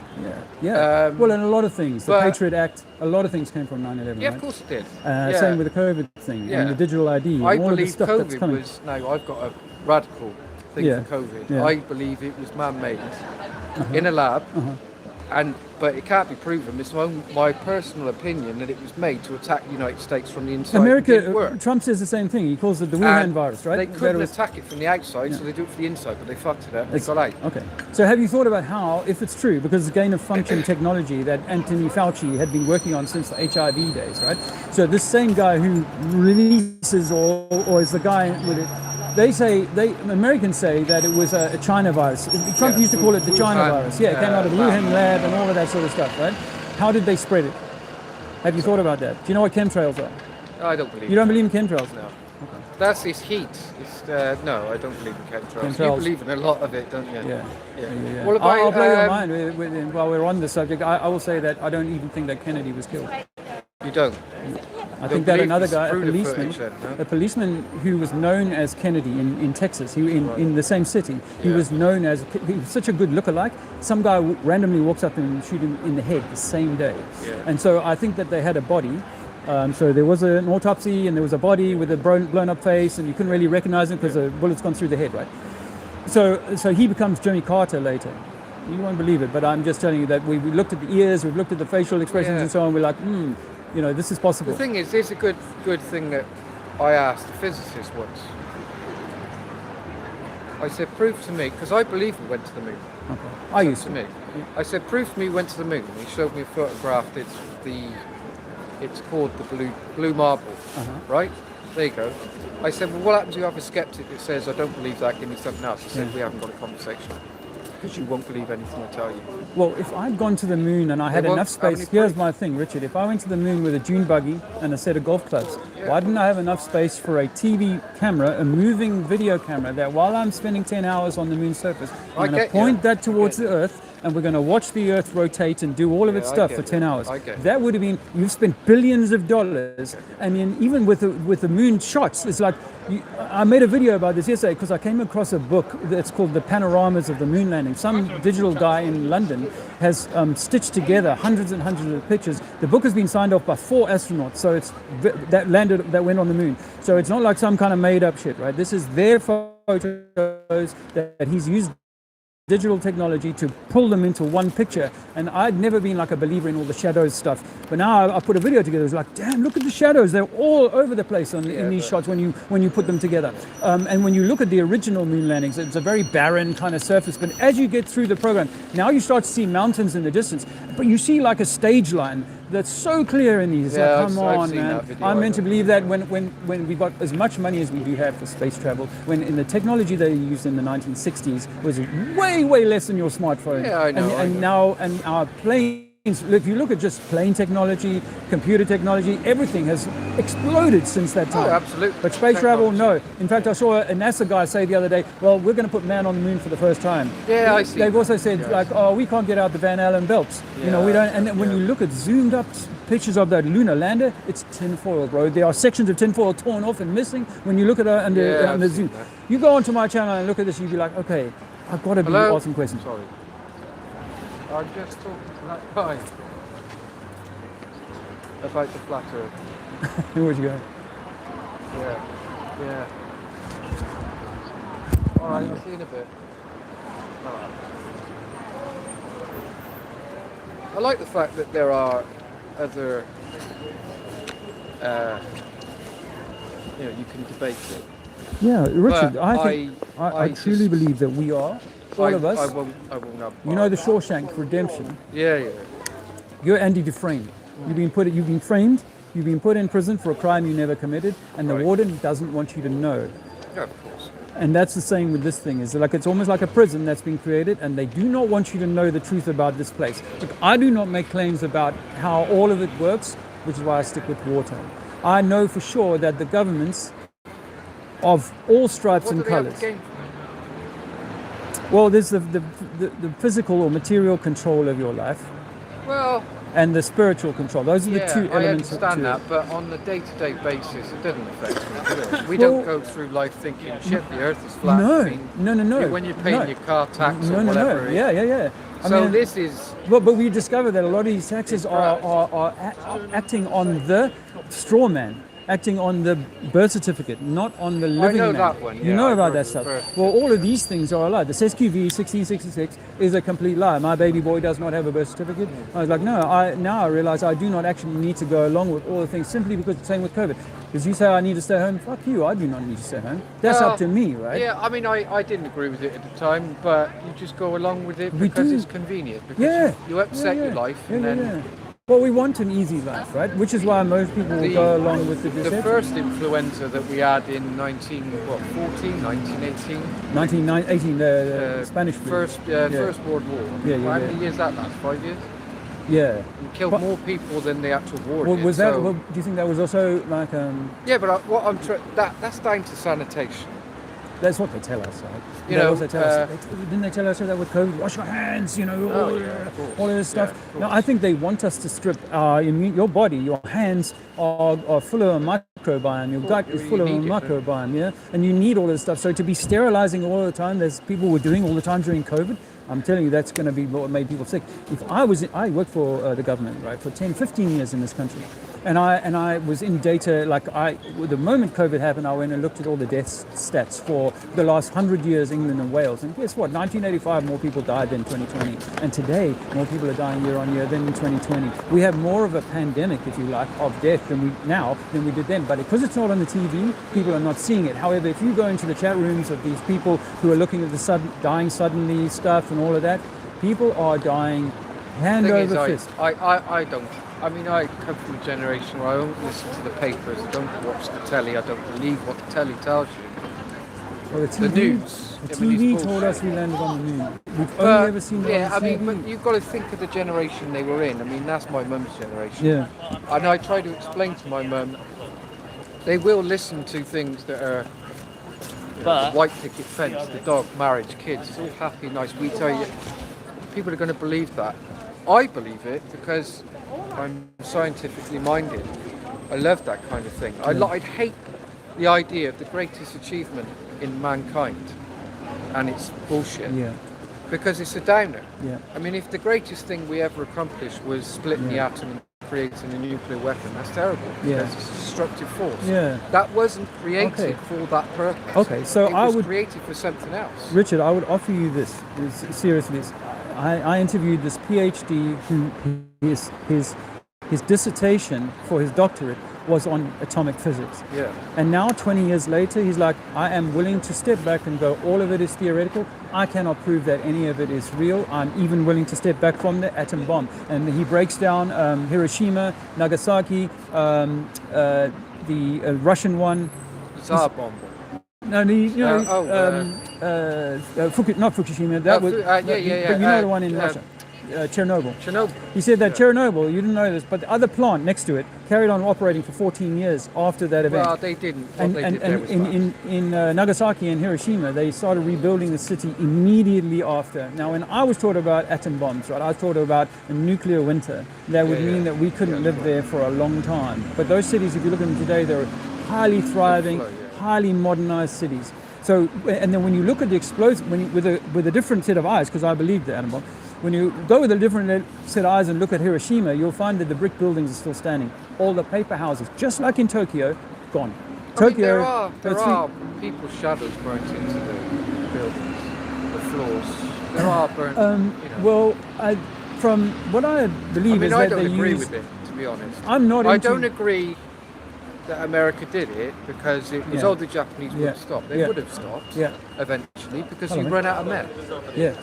Yeah. Well, and a lot of things. The but- Patriot Act, a lot of things came from 9/11. Yeah, right? of course it did. Same with the COVID thing Yeah. and the digital ID and I all of the believe stuff that's COVID coming. was. No, I've got a radical thing Yeah. for COVID. Yeah. I believe it was man-made in a lab, but it can't be proven. It's my personal opinion that it was made to attack the United States from the inside. It didn't America, work. Trump says the same thing. He calls it the Wuhan And virus, right? They That couldn't was- attack it from the outside, so they do it from the inside, but they fucked it up. They got out. Okay. So have you thought about how, if it's true, because it's gain of function technology that Anthony Fauci had been working on since the HIV days, right? So this same guy who releases or is the guy with it, Americans say that it was a China virus. Trump used to call it the China Wuhan, virus. Yeah, it came out of the Wuhan lab and all of that sort of stuff, right? How did they spread it? Have you thought about that? Do you know what chemtrails are? I don't believe. You don't believe in chemtrails? No. That's his heat. No, I don't believe in chemtrails. You Chemtrails. believe in a lot of it, don't you? Yeah. What about, I'll blow your mind while we're on the subject. I will say that I don't even think that Kennedy was killed. You don't? I think that another it's guy, a through the policeman, footage then, no? a policeman who was known as Kennedy in Texas, in the same city, he was known as, he was such a good lookalike, some guy randomly walks up and shoots him in the head the same day. Yeah. And so I think that they had a body. So there was an autopsy and there was a body with a blown up face and you couldn't really recognize him because the bullet's gone through the head, right? So he becomes Jimmy Carter later. You won't believe it, but I'm just telling you that we looked at the ears, we've looked at the facial expressions and so on, we're like, this is possible. The thing is, there's a good thing that I asked a physicist once. I said, prove to me, because I believe we went to the moon. Okay. I used to me. I said, prove to me we went to the moon. He showed me a photograph. It's called the blue marble, right? There you go. I said, well, what happens if you have a skeptic that says, I don't believe that, give me something else? He said, we haven't got a conversation. Because you won't believe anything I tell you. Well, if I'd gone to the moon and I had enough space, here's my thing, Richard. If I went to the moon with a dune buggy and a set of golf clubs, why didn't I have enough space for a TV camera, a moving video camera, that while I'm spending 10 hours on the moon's surface, I'm going to point that towards the Earth and we're going to watch the Earth rotate and do all of its stuff for 10 hours. That would have been, you've spent billions of dollars. I mean, even with the moon shots, it's like, I made a video about this yesterday because I came across a book that's called The Panoramas of the Moon Landing. Some digital guy in London has stitched together hundreds and hundreds of pictures. The book has been signed off by 4 astronauts, so it's that went on the moon. So it's not like some kind of made up shit, right? This is their photos that he's used digital technology to pull them into one picture. And I'd never been like a believer in all the shadows stuff, but now I put a video together. It's like, damn, look at the shadows. They're all over the place in these shots when you put them together. And when you look at the original moon landings, it's a very barren kind of surface. But as you get through the program, now you start to see mountains in the distance, but you see like a stage line that's so clear in these. Yeah, like, come I've on, seen man. that video, I'm meant to believe that when we got as much money as we do have for space travel, when in the technology they used in the 1960s was way less than your smartphone. Yeah, I know. And now our planes. If you look at just plane technology, computer technology, everything has exploded since that time. Oh, absolutely. But space travel, no. In fact, I saw a NASA guy say the other day, well, we're going to put man on the moon for the first time. Yeah, I see. They've also said, like, oh, we can't get out the Van Allen belts. You know, we don't. And then when you look at zoomed up pictures of that lunar lander, it's tinfoil, bro. There are sections of tinfoil torn off and missing. When you look at it under zoom, you go onto my channel and look at this, you'd be like, okay, I've got to be asking questions. Sorry. I'm just talking to that guy about the flat earth. Where'd you go? Yeah. Alright, I'll see you in a bit. Alright. I like the fact that there are other, you can debate it. Yeah, Richard, But I truly believe that we are, all of us. I will not. You know the Shawshank Redemption? Yeah. You're Andy Dufresne. You've been framed, you've been put in prison for a crime you never committed, and the warden doesn't want you to know. Yeah, of course. And that's the same with this thing. It's almost like a prison that's been created, and they do not want you to know the truth about this place. Look, I do not make claims about how all of it works, which is why I stick with water. I know for sure that the governments of all stripes and colours. Well, there's the physical or material control of your life. Well, and the spiritual control. Those are the two elements. I understand that, but on a day-to-day basis, it doesn't affect me, does it? We don't go through life thinking, shit, the earth is flat. No, I mean, no. When you're paying your car tax or whatever. Yeah. This is... But we discovered that a lot of these taxes are acting on the straw man. Acting on the birth certificate, not on the living man. that one. You know about that stuff. Well, all of these things are a lie. The SQV 1666 is a complete lie. My baby boy does not have a birth certificate. I was like, no. Now I realize I do not actually need to go along with all the things simply because it's same with COVID. Because you say I need to stay home, fuck you. I do not need to stay home. That's up to me, right? Yeah, I mean, I didn't agree with it at the time, but you just go along with it because it's convenient. Because you upset your life and then... Well, we want an easy life, right? Which is why most people will go along with the The first influenza that we had in 1918, 1918, the Spanish flu. First World War. How many years that last? 5 years? Yeah. And killed more people than the actual war did. Was that? Do you think that was also like? Yeah, but that's down to sanitation. That's what they tell us, right? Didn't they tell us that with COVID, wash your hands, all of this stuff? No, I think they want us to strip your body, your hands are full of a microbiome, your gut is full of a microbiome, and you need all this stuff. So to be sterilizing all the time, there's people were doing all the time during COVID, I'm telling you, that's going to be what made people sick. I worked for the government, right, for 10, 15 years in this country. And I was in data, the moment COVID happened, I went and looked at all the death stats for the last 100 years, England and Wales. And guess what? 1985, more people died than 2020. And today, more people are dying year on year than in 2020. We have more of a pandemic, if you like, of death than we did then. But because it's not on the TV, people are not seeing it. However, if you go into the chat rooms of these people who are looking at the dying suddenly stuff and all of that, people are dying hand over fist. I don't. I mean, I come from a generation where I don't listen to the papers, I don't watch the telly, I don't believe what the telly tells you. Well, the news. The TV told us we landed on the moon. We've only ever seen it on TV. But you've got to think of the generation they were in. I mean, that's my mum's generation. Yeah. And I try to explain to my mum, they will listen to things that are the white picket fence, the dog, marriage, kids, it's all happy, nice. We tell you, people are going to believe that. I believe it because I'm scientifically minded. I love that kind of thing. I'd hate the idea of the greatest achievement in mankind, and it's bullshit. Yeah. Because it's a downer. Yeah. I mean, if the greatest thing we ever accomplished was splitting the atom creating a nuclear weapon. That's terrible. Yeah. Because it's a destructive force. Yeah. That wasn't created Okay. for that purpose. Okay, so it I was would- created for something else. Richard, I would offer you this. Seriously, I interviewed this PhD who his dissertation for his doctorate was on atomic physics. Yeah. And now 20 years later, he's like, I am willing to step back and go, all of it is theoretical. I cannot prove that any of it is real. I'm even willing to step back from the atom bomb. And he breaks down Hiroshima, Nagasaki, the Russian one. Tsar bomb. No, not Fukushima. That was, yeah. but you know the one in Russia, Chernobyl. He said that Chernobyl, you didn't know this, but the other plant next to it carried on operating for 14 years after that event. Well, they didn't. What And, they and, did there was and in Nagasaki and Hiroshima, they started rebuilding the city immediately after. Now, when I was taught about atom bombs, right, I was taught about a nuclear winter. That would mean that we couldn't live there for a long time. But those cities, if you look at them today, they're highly thriving, highly modernized cities. So, and then when you look at the explosion, with a different set of eyes, because I believe the atom bomb, when you go with a different set of eyes and look at Hiroshima, you'll find that the brick buildings are still standing. All the paper houses, just like in Tokyo, gone. There are people's shadows burnt into the buildings, the floors. There are burnt. Well, from what I believe is I that don't they agree use. with it, to be honest. I'm not. I into- don't agree that America did it because it was all the Japanese would have stopped. They would have stopped eventually because you run out of men. Yeah.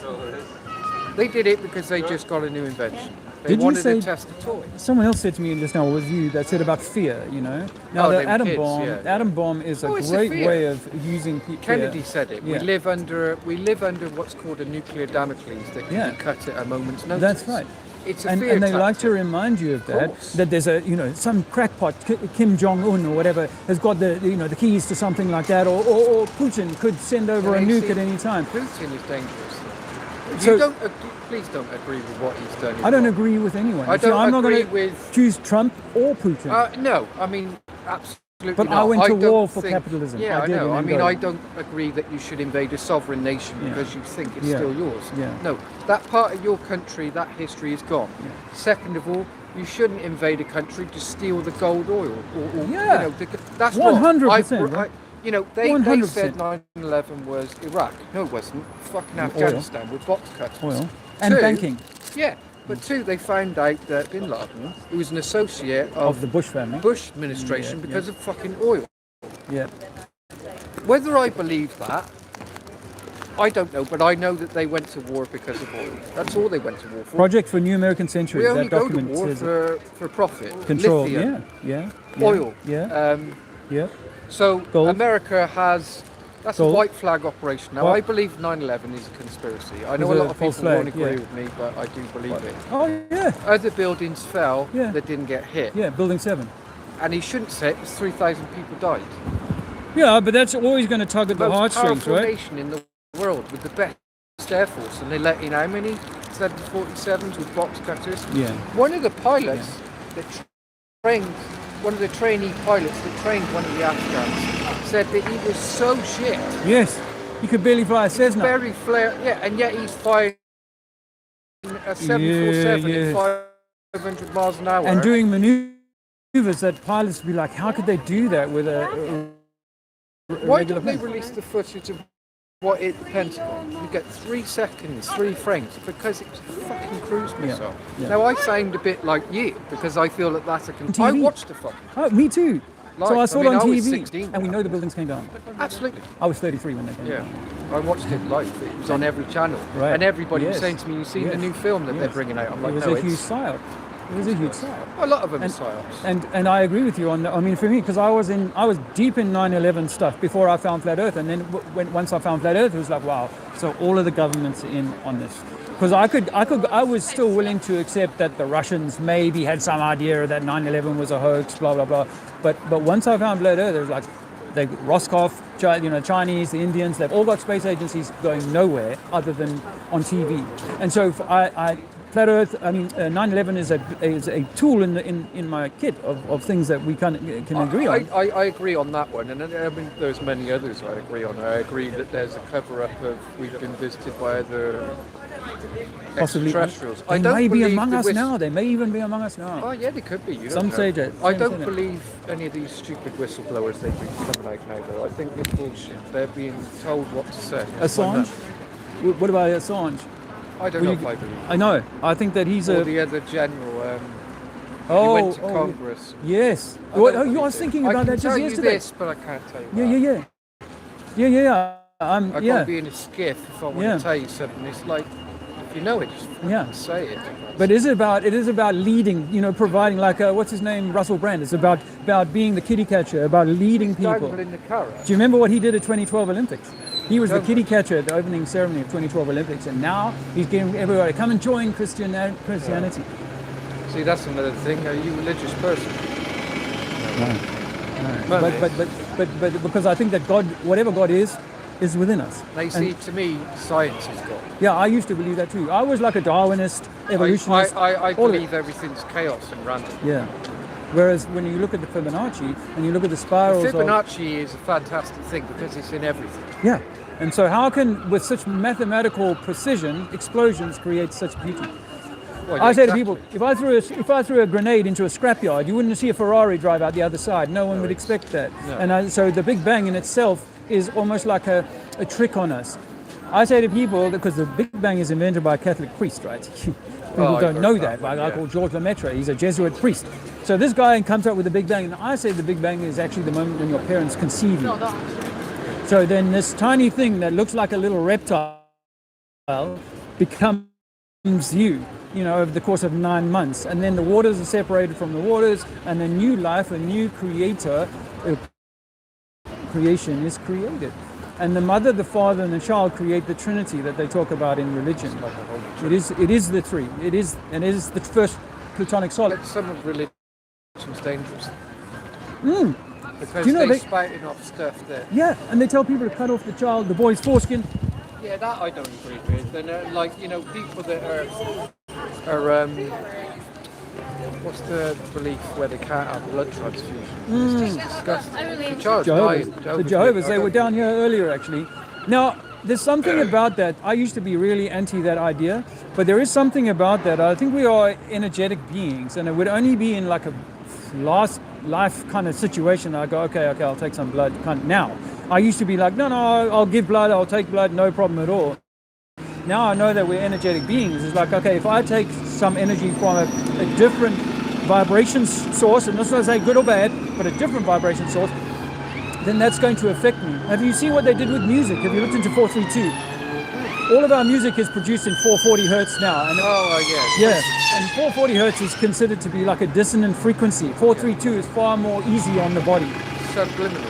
They did it because they just got a new invention. They Did you wanted say- to test the toy. Someone else said to me just now, was you, that said about fear, you know? Now, the them atom kids, bomb, yeah. atom bomb is a Oh, it's a great fear. way of using people. Kennedy said it. Yeah. We live under what's called a nuclear Damocles that can be cut at a moment's notice. That's right. It's a and, fear and they like to tactic. remind you of that. course. That there's some crackpot, Kim Jong Un or whatever, has got the keys to something like that, or Putin could send over a Yeah, you nuke see, at any time. Putin is dangerous. So- Please don't agree with what he's done. I don't agree with anyone. I You see, don't I'm not agree going to with- choose Trump or Putin. No, I mean absolutely But not. I went to don't war for think- capitalism. Yeah, I I did know. in I mean, Angola. I don't agree that you should invade a sovereign nation because you think it's Yeah. still yours. Yeah. No, that part of your country, that history is gone. Second of all, you shouldn't invade a country to steal the gold oil. Or Yeah. That's 100%, what right? they 100%. said 9/11 was Iraq. No, it wasn't. Fucking Afghanistan with box cutters. Oil. And Two, banking. Yeah, but two, they found out that Bin Laden, who was an associate Of the Bush family. Bush administration Yeah, because of fucking oil. Yeah. Whether I believe that, I don't know, but I know that they went to war because of oil. That's all they went to war for. Project for New American Century. we only that go to document war says it. for profit. Control. Lithium, Yeah. oil. Yeah. Yeah. Yeah. So Gold. America has. That's Gold. a white flag operation. Now, What? I believe 9/11 is a conspiracy. I know It's a a lot of false people won't flag, agree yeah. with me, but I do believe it. Oh yeah. Other buildings fell Yeah. that didn't get hit. Yeah. Building 7. And he shouldn't say it because 3,000 people died. Yeah, but that's always going to tug at the Most heartstrings, powerful right? nation in the world with the best air force, and they let in how many 747s with box cutters? Yeah. One of the pilots that trained, one of the trainee pilots that trained one of the Afghans, said that he was so shit, Yes. You could barely fly a Cessna. very flare, and yet he's firing a 747 yeah. at 500 miles an hour. And doing maneuvers that pilots would be like, how could they do that with a Why regular don't they plane? release the footage of what hit the Pentagon? You get 3 seconds, 3 frames, because it was a fucking cruise missile. yeah. Now I sound a bit like you because I feel that that's a. I TV. watched the fucking. Oh, me too. So I Live. saw I mean, it on I was TV, 16 and we then. know the buildings came down. Absolutely. I was 33 when they came Yeah. down. I watched it live. It was on every channel, Right. and everybody was Yes. saying to me, "You seen the Yes. new film that they're Yes. bringing out?" I'm It like, was "No, a huge it's psyop. It was a huge psyop. a lot of them are And- psyops." And I agree with you on that. I mean, for me, because I was deep in 9/11 stuff before I found flat Earth, and then once I found flat Earth, it was like, wow. So all of the governments are in on this. Because I was still willing to accept that the Russians maybe had some idea that 9/11 was a hoax, blah blah blah. But once I found flat Earth, it was like, the Roscoff, Chinese, the Indians, they've all got space agencies going nowhere other than on TV. And so flat Earth. I mean, 9/11 is a tool in my kit of things that we can agree on. I agree on that one, and I mean, there's many others I agree on. I agree that there's a cover-up of we've been visited by other Possibly, extraterrestrials. they I don't may be believe among the us whist- now. They may even be among us now. Oh yeah, they could be. You Some don't say know. that. I some don't say that. believe any of these stupid whistleblowers they've been coming out now. Though I think it's bullshit. They're being told what to say. Assange. What about Assange? I don't Will know you- if I believe. I know. I think that he's Or a. the other general. He Oh, went to oh, Congress. yes. I Well, don't oh, you believe was it. thinking I about can that just tell yesterday. You this, but I can't tell you. Yeah. I Yeah. can't be in a skiff if I want Yeah. to tell you something. It's like, if you know it, just Yeah. say it. But it is about leading, providing, like, what's his name, Russell Brand. It's about being the kitty catcher, about leading people. Dangle in the carrot. Do you remember what he did at 2012 Olympics? He was the No. kitty catcher at the opening ceremony of 2012 Olympics, and now he's getting everybody, come and join Christianity. See, that's another thing. Are you a religious person? No. But because I think that God, whatever God is within us. Now, you And- see, to me, science is God. Yeah, I used to believe that too. I was like a Darwinist, evolutionist. I all of it. believe everything's chaos and random. Yeah. Whereas when you look at the Fibonacci and you look at the spirals of... Fibonacci is a fantastic thing because it's in everything. Yeah. And so how can, with such mathematical precision, explosions create such beauty? Well, I say to exactly. people, if I threw a grenade into a scrapyard, you wouldn't see a Ferrari drive out the other side. No one would expect that. No. And so the Big Bang in itself is almost like a trick on us. I say to people, because the Big Bang is invented by a Catholic priest, right? People I don't heard know that that. By a one, guy yeah. called George Lemaitre. He's a Jesuit priest. So this guy comes up with the Big Bang, and I say the Big Bang is actually the moment when your parents conceive you. So then this tiny thing that looks like a little reptile becomes you, over the course of 9 months. And then the waters are separated from the waters, and a new life, a new creation is created. And the mother, the father, and the child create the Trinity that they talk about in religion. It is the three. It is the first Platonic solid. But some of religion's dangerous. Because Do you know they're they- spouting off stuff that... Yeah, and they tell people to cut off the boy's foreskin. Yeah, that I don't agree with. Then, people that are what's the belief where they can't have blood transfusion? It's just disgusting. The child Jehovah's. died. The Jehovah's, they were down here earlier actually. Now, there's something about that. I used to be really anti that idea, but there is something about that. I think we are energetic beings, and it would only be in like a last life kind of situation. I go, okay, I'll take some blood. Now, I used to be like, no, I'll give blood, I'll take blood, no problem at all. Now I know that we're energetic beings. It's like, okay, if I take some energy from a different vibration source, and that's not to say good or bad, but a different vibration source, then that's going to affect me. Have you seen what they did with music? Have you looked into 432? All of our music is produced in 440 hertz now. And yes. Yeah, and 440 hertz is considered to be like a dissonant frequency. 432 is far more easy on the body. Subliminal.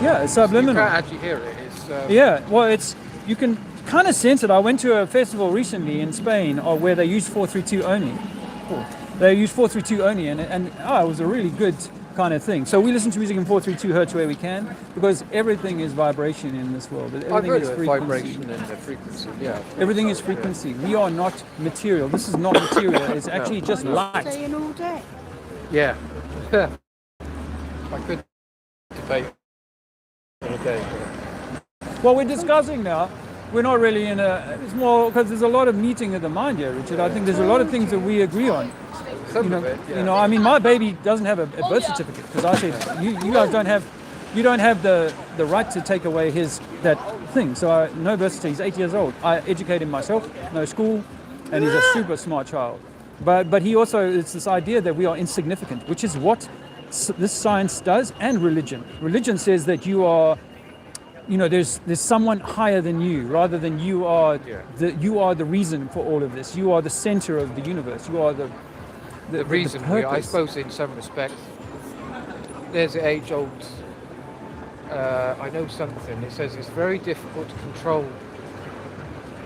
Yeah, it's subliminal. You can't actually hear it. It's Yeah, well, you can kind of sense it. I went to a festival recently in Spain where they used 432 only. They used 432 only, and it was a really good kind of thing. So we listen to music in 432 hertz where we can, because everything is vibration in this world. Everything I've heard is of frequency. vibration and the frequency. Yeah. Everything is frequency. We are not material. This is not material. It's actually just light. Staying all day. Yeah. I could debate in a day. Well, we're discussing now. We're not really in it's more because there's a lot of meeting of the mind here, Richard. I think there's a lot of things that we agree on. Some of it, yeah. I mean, my baby doesn't have a birth certificate because I said, you guys don't have the right to take away that thing. So no birth certificate. He's 8 years old. I educated him myself, no school, and he's a super smart child. But he also, it's this idea that we are insignificant, which is what this science does, and religion. Religion says that you are, there's someone higher than you, rather than you are the reason for all of this. You are the center of the universe. You are the reason. I suppose in some respects, there's an age-old. I know something. It says it's very difficult to control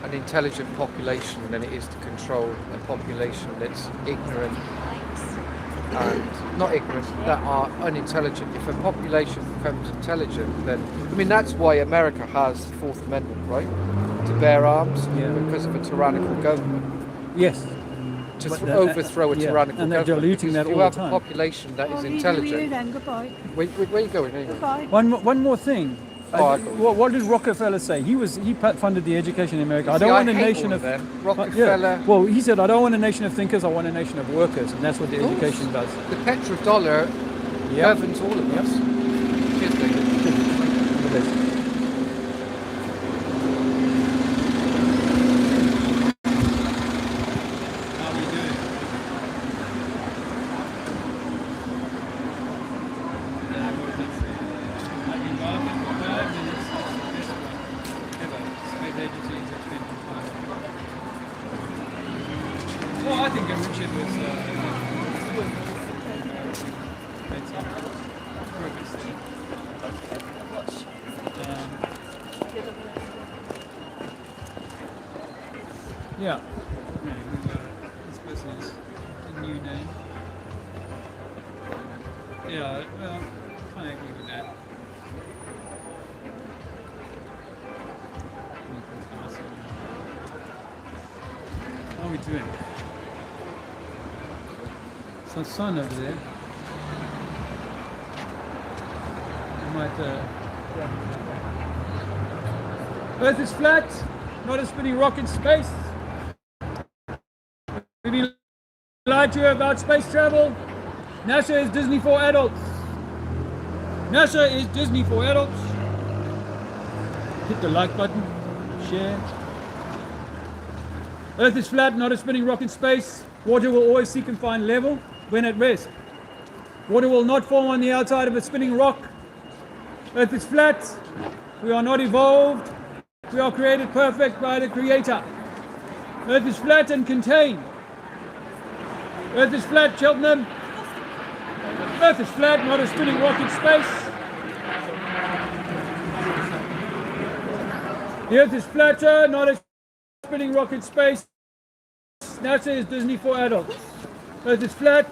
an intelligent population than it is to control a population that's ignorant and not ignorant, that are unintelligent. If a population becomes intelligent, then that's why America has the Fourth Amendment, right? To bear arms because of a tyrannical government. Yes. to But overthrow a yeah, tyrannical and they're government. diluting Because that if all you have the a time. population that is I'll intelligent. leave you then. Goodbye. Where are you going anyway? Goodbye. One more thing. Oh, I got What did Rockefeller say? He funded the education in America. I See, don't want a hate nation all of them. Yeah. Rockefeller. Well, he said, I don't want a nation of thinkers. I want a nation of workers, and that's what the Of course. education does. The petrodollar Yep. governs all of us. Cheers, David. How are you doing? Well, I think Richard was made some progress there. Yeah. This person is a new name. Yeah, well, kind of agree with that. How are we doing? Some sun over there. I might. Earth is flat, not a spinning rock in space. We've been lied to you about space travel. NASA is Disney for adults. NASA is Disney for adults. Hit the like button, share. Earth is flat, not a spinning rock in space. Water will always seek and find level when at rest. Water will not form on the outside of a spinning rock. Earth is flat. We are not evolved. We are created perfect by the Creator. Earth is flat and contained. Earth is flat, Cheltenham. Earth is flat, not a spinning rock in space. The Earth is flatter, not a spinning rock in space. NASA is Disney for adults. Earth is flat,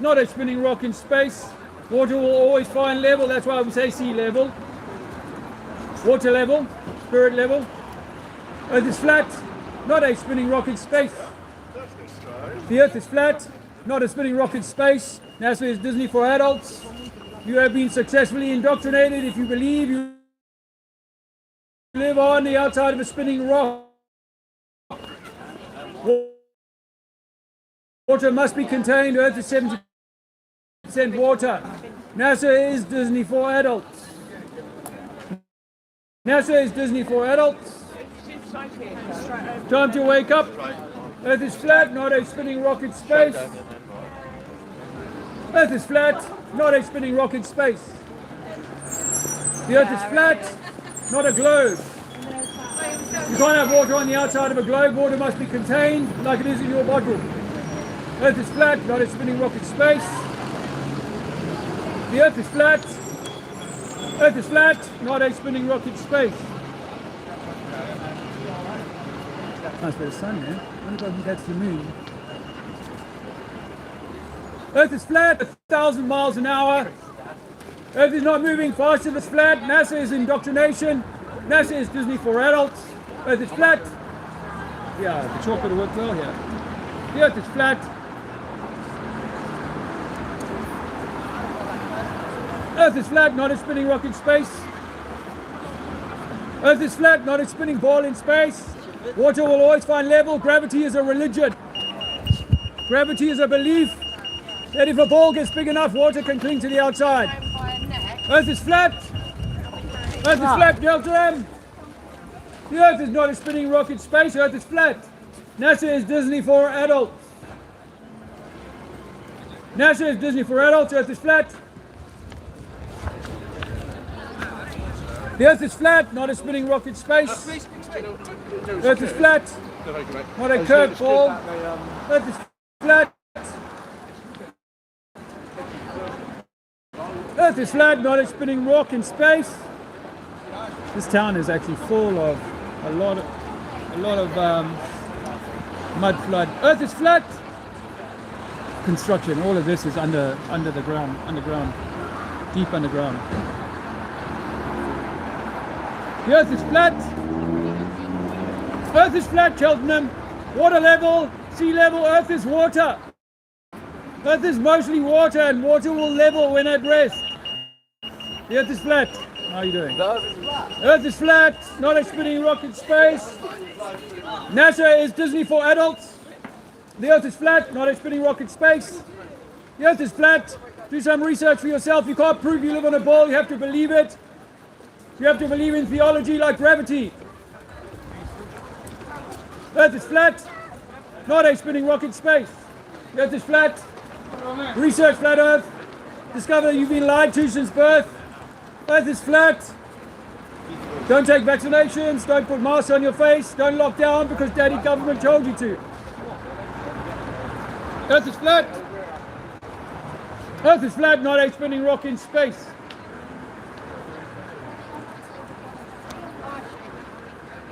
not a spinning rock in space. Water will always find level, that's why we say sea level. Water level, spirit level. Earth is flat, not a spinning rock in space. The Earth is flat, not a spinning rock in space. NASA is Disney for adults. You have been successfully indoctrinated if you believe you live on the outside of a spinning rock. Water must be contained. Earth is 70% water. NASA is Disney for adults. NASA is Disney for adults. Time to wake up. Earth is flat, not a spinning rock in space. Earth is flat, not a spinning rock in space. The Earth is flat, not a globe. You can't have water on the outside of a globe. Water must be contained like it is in your bottle. Earth is flat, not a spinning rock in space. The Earth is flat. Earth is flat, not a spinning rock in space. Nice bit of sun there. I wonder if I can catch the moon. Earth is flat, 1,000 miles an hour. Earth is not moving faster than it's flat. NASA is indoctrination. NASA is Disney for adults. Earth is flat. Yeah, the chalk would have worked well here. The Earth is flat. Earth is flat, not a spinning rock in space. Earth is flat, not a spinning ball in space. Water will always find level. Gravity is a religion. Gravity is a belief that if a ball gets big enough, water can cling to the outside. Earth is flat. Earth is flat, Cheltenham. The Earth is not a spinning rock in space. Earth is flat. NASA is Disney for adults. NASA is Disney for adults. Earth is flat. The Earth is flat, not a spinning rock in space. Earth is flat, not a curved ball. Earth is flat. Earth is flat, not a spinning rock in space. This town is actually full of a lot of mud flood. Earth is flat. Construction. All of this is under the ground, underground, deep underground. The Earth is flat. Earth is flat, Cheltenham. Water level Sea level, Earth is water. Earth is mostly water, and water will level when at rest. The Earth is flat. How are you doing? Earth is flat, not a spinning rock in space. NASA is Disney for adults. The Earth is flat, not a spinning rock in space. The Earth is flat. Do some research for yourself. You can't prove you live on a ball. You have to believe it. You have to believe in theology like gravity. Earth is flat, not a spinning rock in space. The Earth is flat. Research flat Earth. Discover you've been lied to since birth. Earth is flat. Don't take vaccinations. Don't put masks on your face. Don't lock down because daddy government told you to. Earth is flat. Earth is flat, not a spinning rock in space.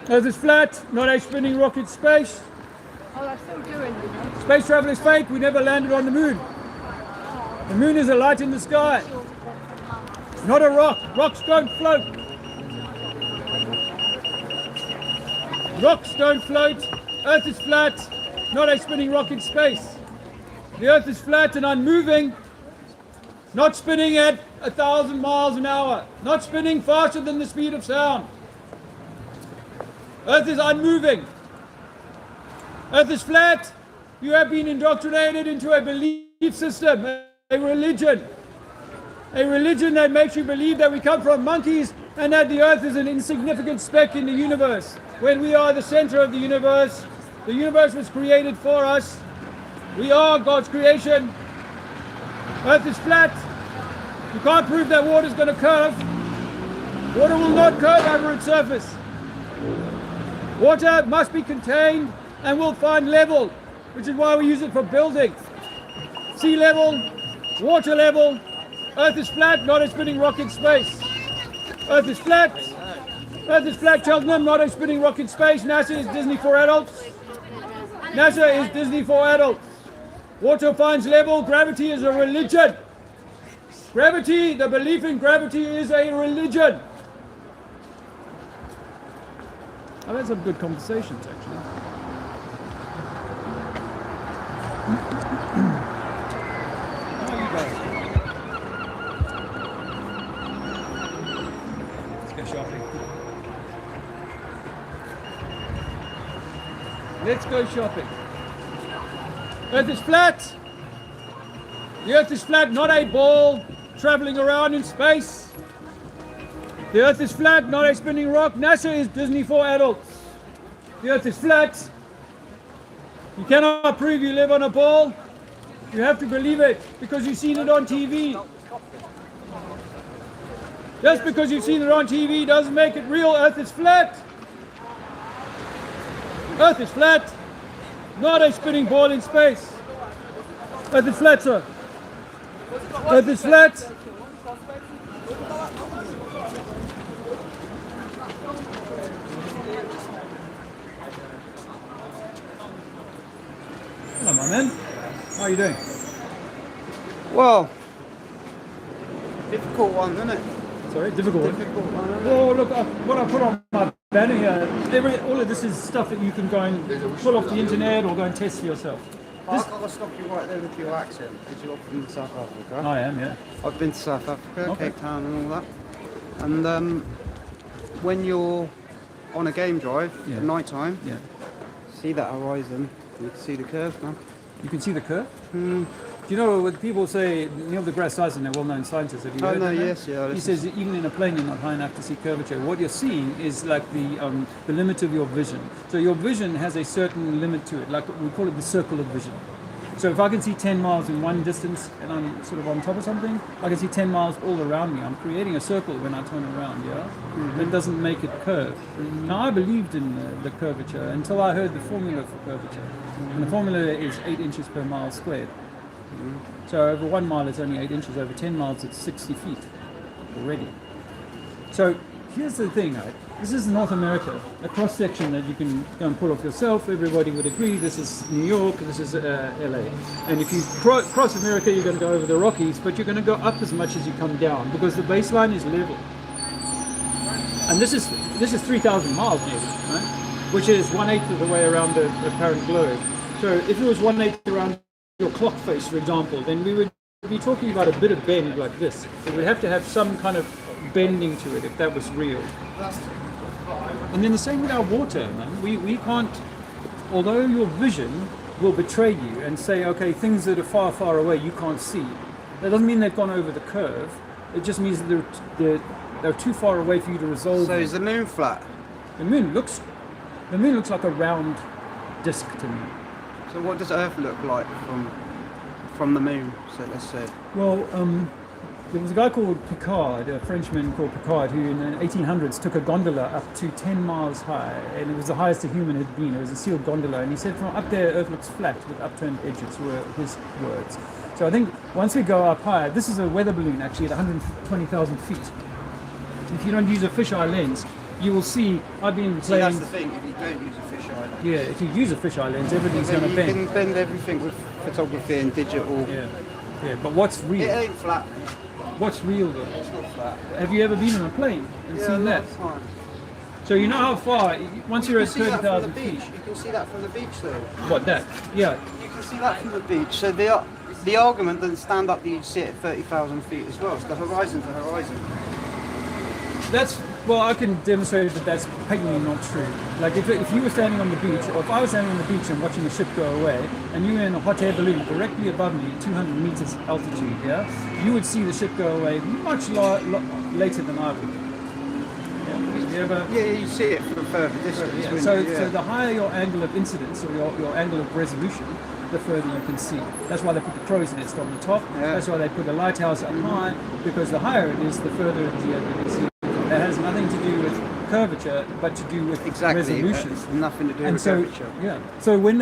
Earth is flat, not a spinning rock in space. Oh, they're still doing it. Space travel is fake. We never landed on the moon. The moon is a light in the sky, not a rock. Rocks don't float. Rocks don't float. Earth is flat, not a spinning rock in space. The Earth is flat and unmoving, not spinning at 1,000 miles an hour, not spinning faster than the speed of sound. Earth is unmoving. Earth is flat. You have been indoctrinated into a belief system, a religion that makes you believe that we come from monkeys and that the Earth is an insignificant speck in the universe, when we are the center of the universe. The universe was created for us. We are God's creation. Earth is flat. You can't prove that water is going to curve. Water will not curve over its surface. Water must be contained and will find level, which is why we use it for building. Sea level, water level. Earth is flat, not a spinning rock in space. Earth is flat. Earth is flat, Cheltenham, not a spinning rock in space. NASA is Disney for adults. NASA is Disney for adults. Water finds level. Gravity is a religion. Gravity, the belief in gravity is a religion. I've had some good conversations, actually. How are you guys? Let's go shopping. Let's go shopping. Earth is flat. The Earth is flat, not a ball traveling around in space. The Earth is flat, not a spinning rock. NASA is Disney for adults. The Earth is flat. You cannot prove you live on a ball. You have to believe it because you've seen it on TV. Just because you've seen it on TV doesn't make it real. Earth is flat. Earth is flat, not a spinning ball in space. Earth is flat, sir. Earth is flat. Hello, my man. How are you doing? Well, difficult one, isn't it? Sorry, difficult. Difficult one, isn't it? Oh, look, what I put on my banner here, all of this is stuff that you can go and pull off the internet or go and test for yourself. I've got to stop you right there with your accent, because you're from South Africa. I am, yeah. I've been to South Africa, Okay. Cape Town and all that. And when you're on a game drive Yeah. at night time, Yeah. see that horizon, you can see the curve now. You can see the curve? Do you know what people say, Neil deGrasse Tyson, a well-known scientist, have you Oh, heard no, that name? yes, yeah, I He listen. says even in a plane you're not high enough to see curvature. What you're seeing is like the limit of your vision. So your vision has a certain limit to it, like we call it the circle of vision. So if I can see 10 miles in one distance and I'm sort of on top of something, I can see 10 miles all around me. I'm creating a circle when I turn around, yeah? That doesn't make it curve. Now I believed in the curvature until I heard the formula for curvature. And the formula is 8 inches per mile squared. So over 1 mile it's only 8 inches, over 10 miles it's 60 feet already. So here's the thing, right? This is North America, a cross-section that you can go and pull off yourself. Everybody would agree this is New York, this is LA. And if you cross America, you're going to go over the Rockies, but you're going to go up as much as you come down because the baseline is level. And this is 3,000 miles nearly, right? Which is 1/8 of the way around the apparent globe. So if it was 1/8 around your clock face, for example, then we would be talking about a bit of bend like this. It would have to have some kind of bending to it if that was real. And then the same with our water, man. We can't, although your vision will betray you and say, okay, things that are far, far away you can't see. That doesn't mean they've gone over the curve. It just means that they're too far away for you to resolve. So is the moon flat? The moon looks like a round disc to me. So what does Earth look like from the moon? So let's say. Well, there was a guy called Picard, a Frenchman called Picard, who in the 1800s took a gondola up to 10 miles high, and it was the highest a human had been. It was a sealed gondola, and he said from up there, Earth looks flat with upturned edges, were his words. So I think once we go up higher, this is a weather balloon actually at 120,000 feet. If you don't use a fisheye lens, you will see, I've been See, that's playing, the thing, if you don't use a fisheye lens. yeah, if you use a fisheye lens, everything's going to You bend. can bend everything with photography and digital. Yeah, but what's It real? ain't flat. What's real though? It's not flat. Have you ever been on a plane and Yeah, seen a lot that? of times. So you know how far, once you're You at can see that from the 30,000 feet. beach. You can see that from the beach though. What, that? Yeah. You can see that from the beach. So the argument doesn't stand up that you see it at 30,000 feet as well. It's the horizon to horizon. That's, well, I can demonstrate that that's patently not true. Like if you were standing on the beach, or if I was standing on the beach and watching a ship go away, and you were in a hot air balloon directly above me at 200 meters altitude, yeah, you would see the ship go away much later than I would. Yeah, you see it from a further distance. Yeah. wouldn't So, you? so the higher your angle of incidence or your angle of resolution, the further you can see. That's why they put the crow's nest on the top. Yeah. That's why they put the lighthouse up high, because the higher it is, the further you can see. That has nothing to do with curvature, but to do with resolution. It's nothing to do And with so, curvature. yeah. So when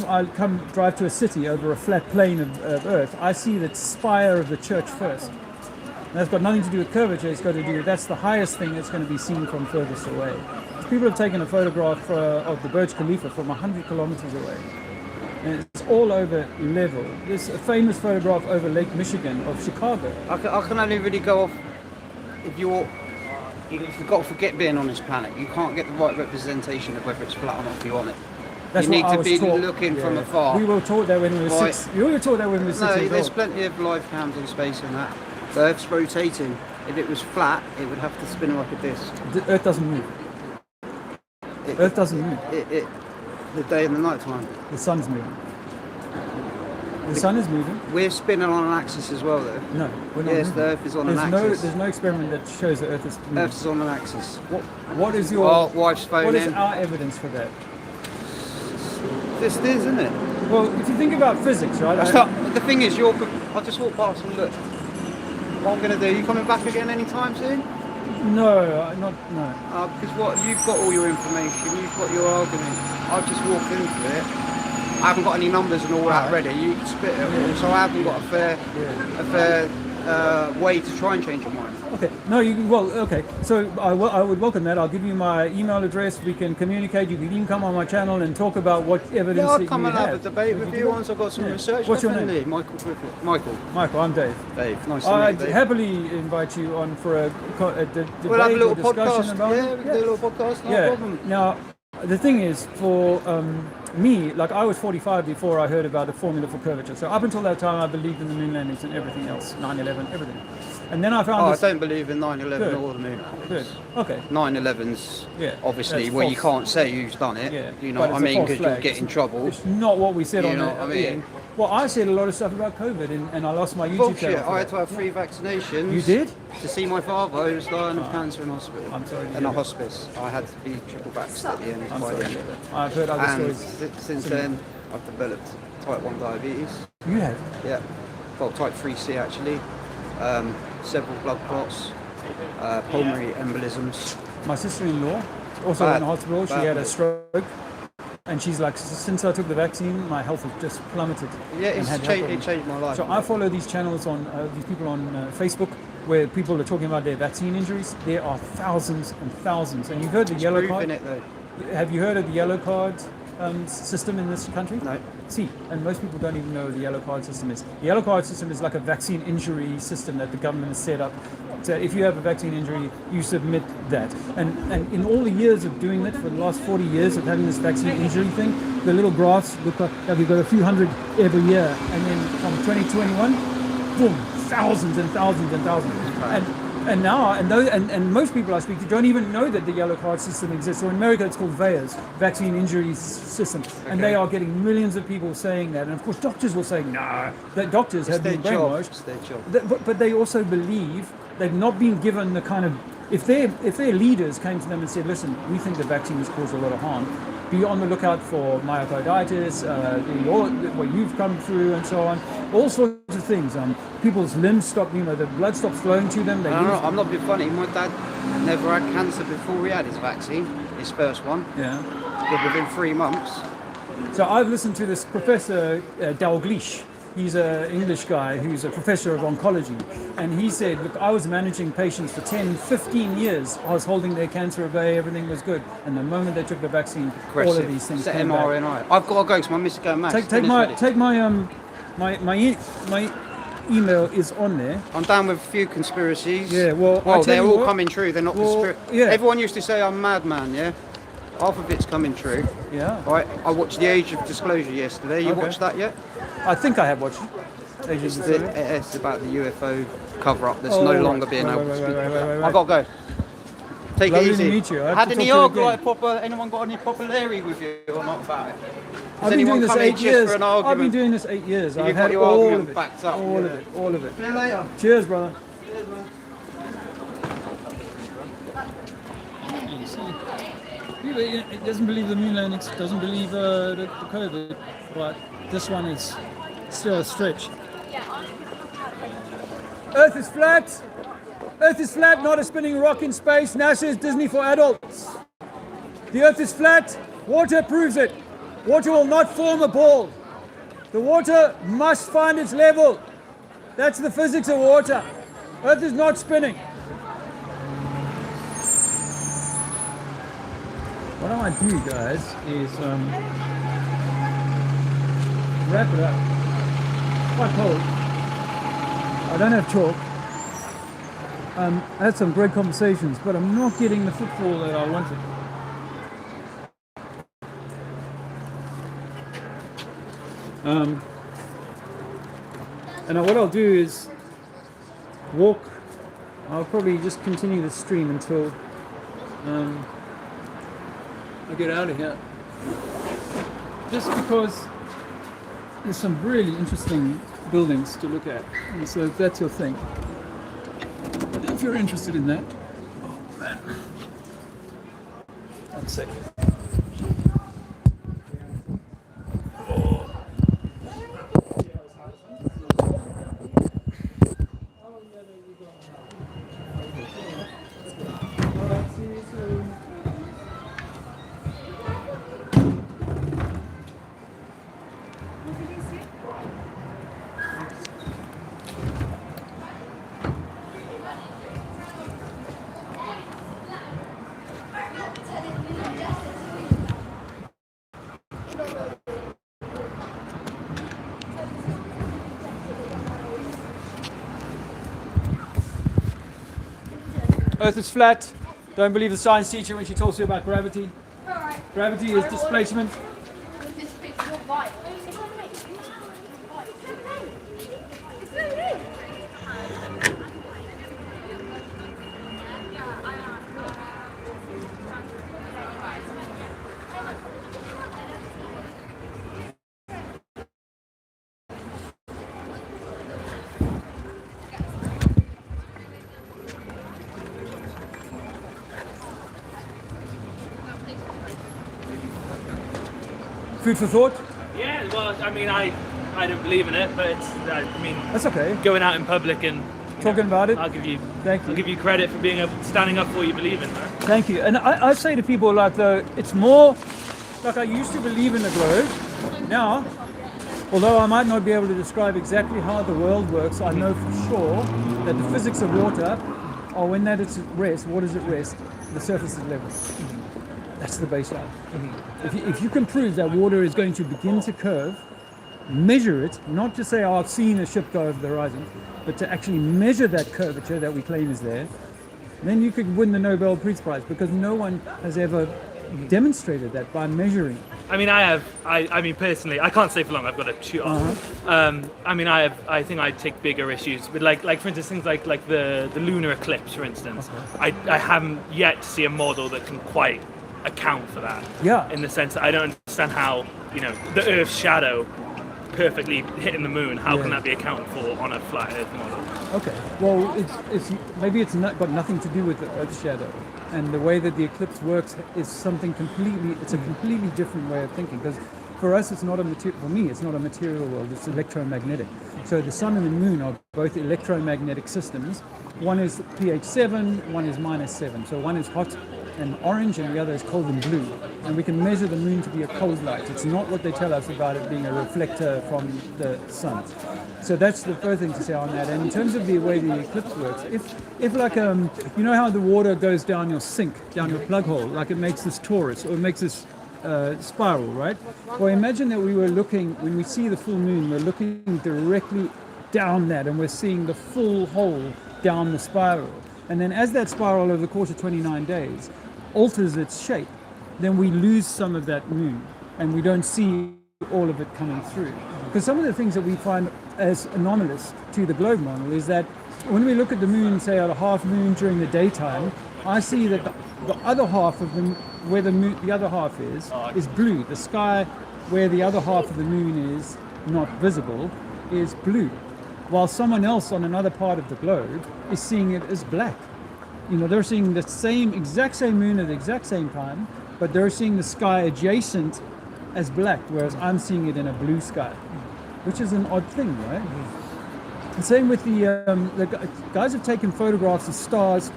I come drive to a city over a flat plane of Earth, I see the spire of the church first. And that's got nothing to do with curvature. It's got to do with that's the highest thing that's going to be seen from furthest away. People have taken a photograph of the Burj Khalifa from 100 kilometers away, and it's all over level. There's a famous photograph over Lake Michigan of Chicago. I can only really go off if you've got to forget being on this planet. You can't get the right representation of whether it's flat or not if you want it. That's you need what I to was be taught. looking Yeah. from afar. We were taught that when we were Right. 6. We were taught that when we were 6 No, years there's old. plenty of live cams on space and that. The Earth's rotating. If it was flat, it would have to spin like a disc. The Earth doesn't move. Earth doesn't move. The day and the night time. The sun's moving. The sun is moving. We're spinning on an axis as well, though. No, we're not. Yes, moving. the Earth is on an There's axis. There's no experiment that shows the Earth is moving. Earth is on an axis. What is your? Our wife's phone What is in. our evidence for that? This is, isn't it? Well, if you think about physics, right? The thing is, I'll just walk past and look. What I'm going to do, you coming back again anytime soon? No. Because you've got all your information, you've got your argument. I've just walked into it. I haven't got any numbers and all that ready. You can spit it all, so I haven't got a fair way to try and change your mind. Okay. No, you can. Well, okay. So I would welcome that. I'll give you my email address. We can communicate. You can even come on my channel and talk about what evidence Yeah, that I'll come you and have a debate with you that? once I've got some Yeah. research. What's your definitely. name? Michael Griffith. Michael. Michael, I'm Dave. Dave, nice to meet I'd you, Dave. happily invite you on for a debate We'll have a little or discussion podcast. about Yeah, we can do a little podcast, no problem. Now, the thing is, for me, like I was 45 before I heard about the formula for curvature. So up until that time, I believed in the moon landings and everything else, 9/11, everything. And then I found I this. don't believe in 9/11 Good. or the moon. Good. Okay. 9/11's obviously that's where you false. can't say who's done it. Yeah, You know but what I it's a mean? false Because you'll flag. get in trouble. It's not what we said You on know the what I mean? Well, I said a lot of stuff about COVID, and I lost my YouTube Bullshit. channel. for I had that. to have 3 vaccinations. You did? To see my father who was dying of cancer in hospital. I'm sorry to In hear a that. hospice. I had to be triple vaxxed at the end. I'm by sorry the to end. hear that. I've heard other And stories. since then, I've developed type 1 diabetes. You have? Yeah. Well, type 3C actually. Several blood clots. Pulmonary embolisms. My sister-in-law also Bad. in the hospital. She Bad. had a stroke, and she's like, since I took the vaccine, my health has just plummeted. Yeah, and it's had health changed, it problems. changed my life. So I follow these channels on these people on Facebook where people are talking about their vaccine injuries. There are thousands and thousands, and you've heard the yellow Proof card. in it though. Have you heard of the yellow card system in this country? No. See, and most people don't even know what the yellow card system is. The yellow card system is like a vaccine injury system that the government has set up. So if you have a vaccine injury, you submit that. And in all the years of doing it, for the last 40 years of having this vaccine injury thing, the little graphs look like we've got a few hundred every year. And then from 2021, boom, thousands and thousands and thousands. And now, and most people I speak to don't even know that the yellow card system exists. So in America, it's called VAERS, Vaccine Injury System, and they are getting millions of people saying that. And of course, doctors will say, "Nah," that doctors have been brainwashed. It's their job. But they also believe they've not been given the kind of if their leaders came to them and said, "Listen, we think the vaccine has caused a lot of harm. Be on the lookout for myocarditis, what you've come through, and so on. All sorts of things. People's limbs stop, the blood stops flowing to them. I'm not being funny. My dad never had cancer before he had his vaccine, his first one. Yeah. But within 3 months. So I've listened to this Professor Dalgleish. He's an English guy who's a professor of oncology. And he said, look, I was managing patients for 10, 15 years. I was holding their cancer at bay, everything was good. And the moment they took the vaccine, all of these things came back. mRNA. I've got to go because my missus going mad. Take my email is on there. I'm down with a few conspiracies. Yeah, well, they're all coming true. They're not Well, yeah. Everyone used to say I'm madman, yeah? Half of it's coming true. Yeah. Right, I watched The Age of Disclosure yesterday. You Okay. watched that yet? I think I have watched it. It's about the UFO cover-up that's no longer being able to speak about. I've got to go. Take Lovely it easy. to meet you. I have Had to any talk to you anyone got any popularity with you or not about it? I've been doing this 8 years. For an I've been argument? doing this 8 years. You've I've got had your all argument of it. backed up, All yeah. of it. All of it. See you later. Cheers, brother. Cheers, man. It doesn't believe the moon landings, doesn't believe the COVID, but this one is still a stretch. Earth is flat. Earth is flat, not a spinning rock in space. NASA is Disney for adults. The Earth is flat. Water proves it. Water will not form a ball. The water must find its level. That's the physics of water. Earth is not spinning. What I might do, guys, is wrap it up. Quite cold. I don't have chalk. I had some great conversations, but I'm not getting the footfall that I wanted. And what I'll do is walk. I'll probably just continue the stream until I get out of here. Just because there's some really interesting buildings to look at. And so if that's your thing, if you're interested in that, oh man, one second. Earth is flat. Don't believe the science teacher when she talks to you about gravity. Gravity is displacement. Food for thought? Yeah, well, I mean, I don't believe in it, but it's, I mean, that's okay. Going out in public and talking about it. I'll give you, thank you. I'll give you credit for being standing up for what you believe in. Right? Thank you. And I say to people, like, though, it's more like I used to believe in the globe. Now, although I might not be able to describe exactly how the world works, I know for sure that the physics of water are when that is at rest, water's at rest, the surface is level. That's the baseline. If you can prove that water is going to begin to curve, measure it, not to say, oh, I've seen a ship go over the horizon, but to actually measure that curvature that we claim is there, then you could win the Nobel Peace Prize, because no one has ever demonstrated that by measuring. I mean, I mean, personally, I can't stay for long. I've got to shoot off. I mean, I think I take bigger issues with, like for instance, things like the lunar eclipse, for instance. I haven't yet to see a model that can quite account for that. Yeah. In the sense that I don't understand how, you know, the Earth's shadow perfectly hitting the moon, how can that be accounted for on a flat Earth model? Okay, well, it's not got nothing to do with the Earth's shadow, and the way that the eclipse works is something completely. It's a completely different way of thinking, because for us, it's not a for me, it's not a material world. It's electromagnetic. So the sun and the moon are both electromagnetic systems. One is pH 7, one is -7. So one is hot and orange, and the other is cold and blue. And we can measure the moon to be a cold light. It's not what they tell us about it being a reflector from the sun. So that's the first thing to say on that. And in terms of the way the eclipse works, if like you know how the water goes down your sink, down your plug hole, like it makes this torus, or it makes this spiral, right? Well, imagine that we were looking, when we see the full moon, we're looking directly down that, and we're seeing the full hole down the spiral. And then as that spiral over the course of 29 days alters its shape, then we lose some of that moon, and we don't see all of it coming through. Because some of the things that we find as anomalous to the globe model is that when we look at the moon, say at a half moon during the daytime, I see that the other half of the where the other half is blue. The sky where the other half of the moon is not visible is blue, while someone else on another part of the globe is seeing it as black. You know, they're seeing the exact same moon at the exact same time, but they're seeing the sky adjacent as black, whereas I'm seeing it in a blue sky, which is an odd thing, right? The same with the guys have taken photographs of stars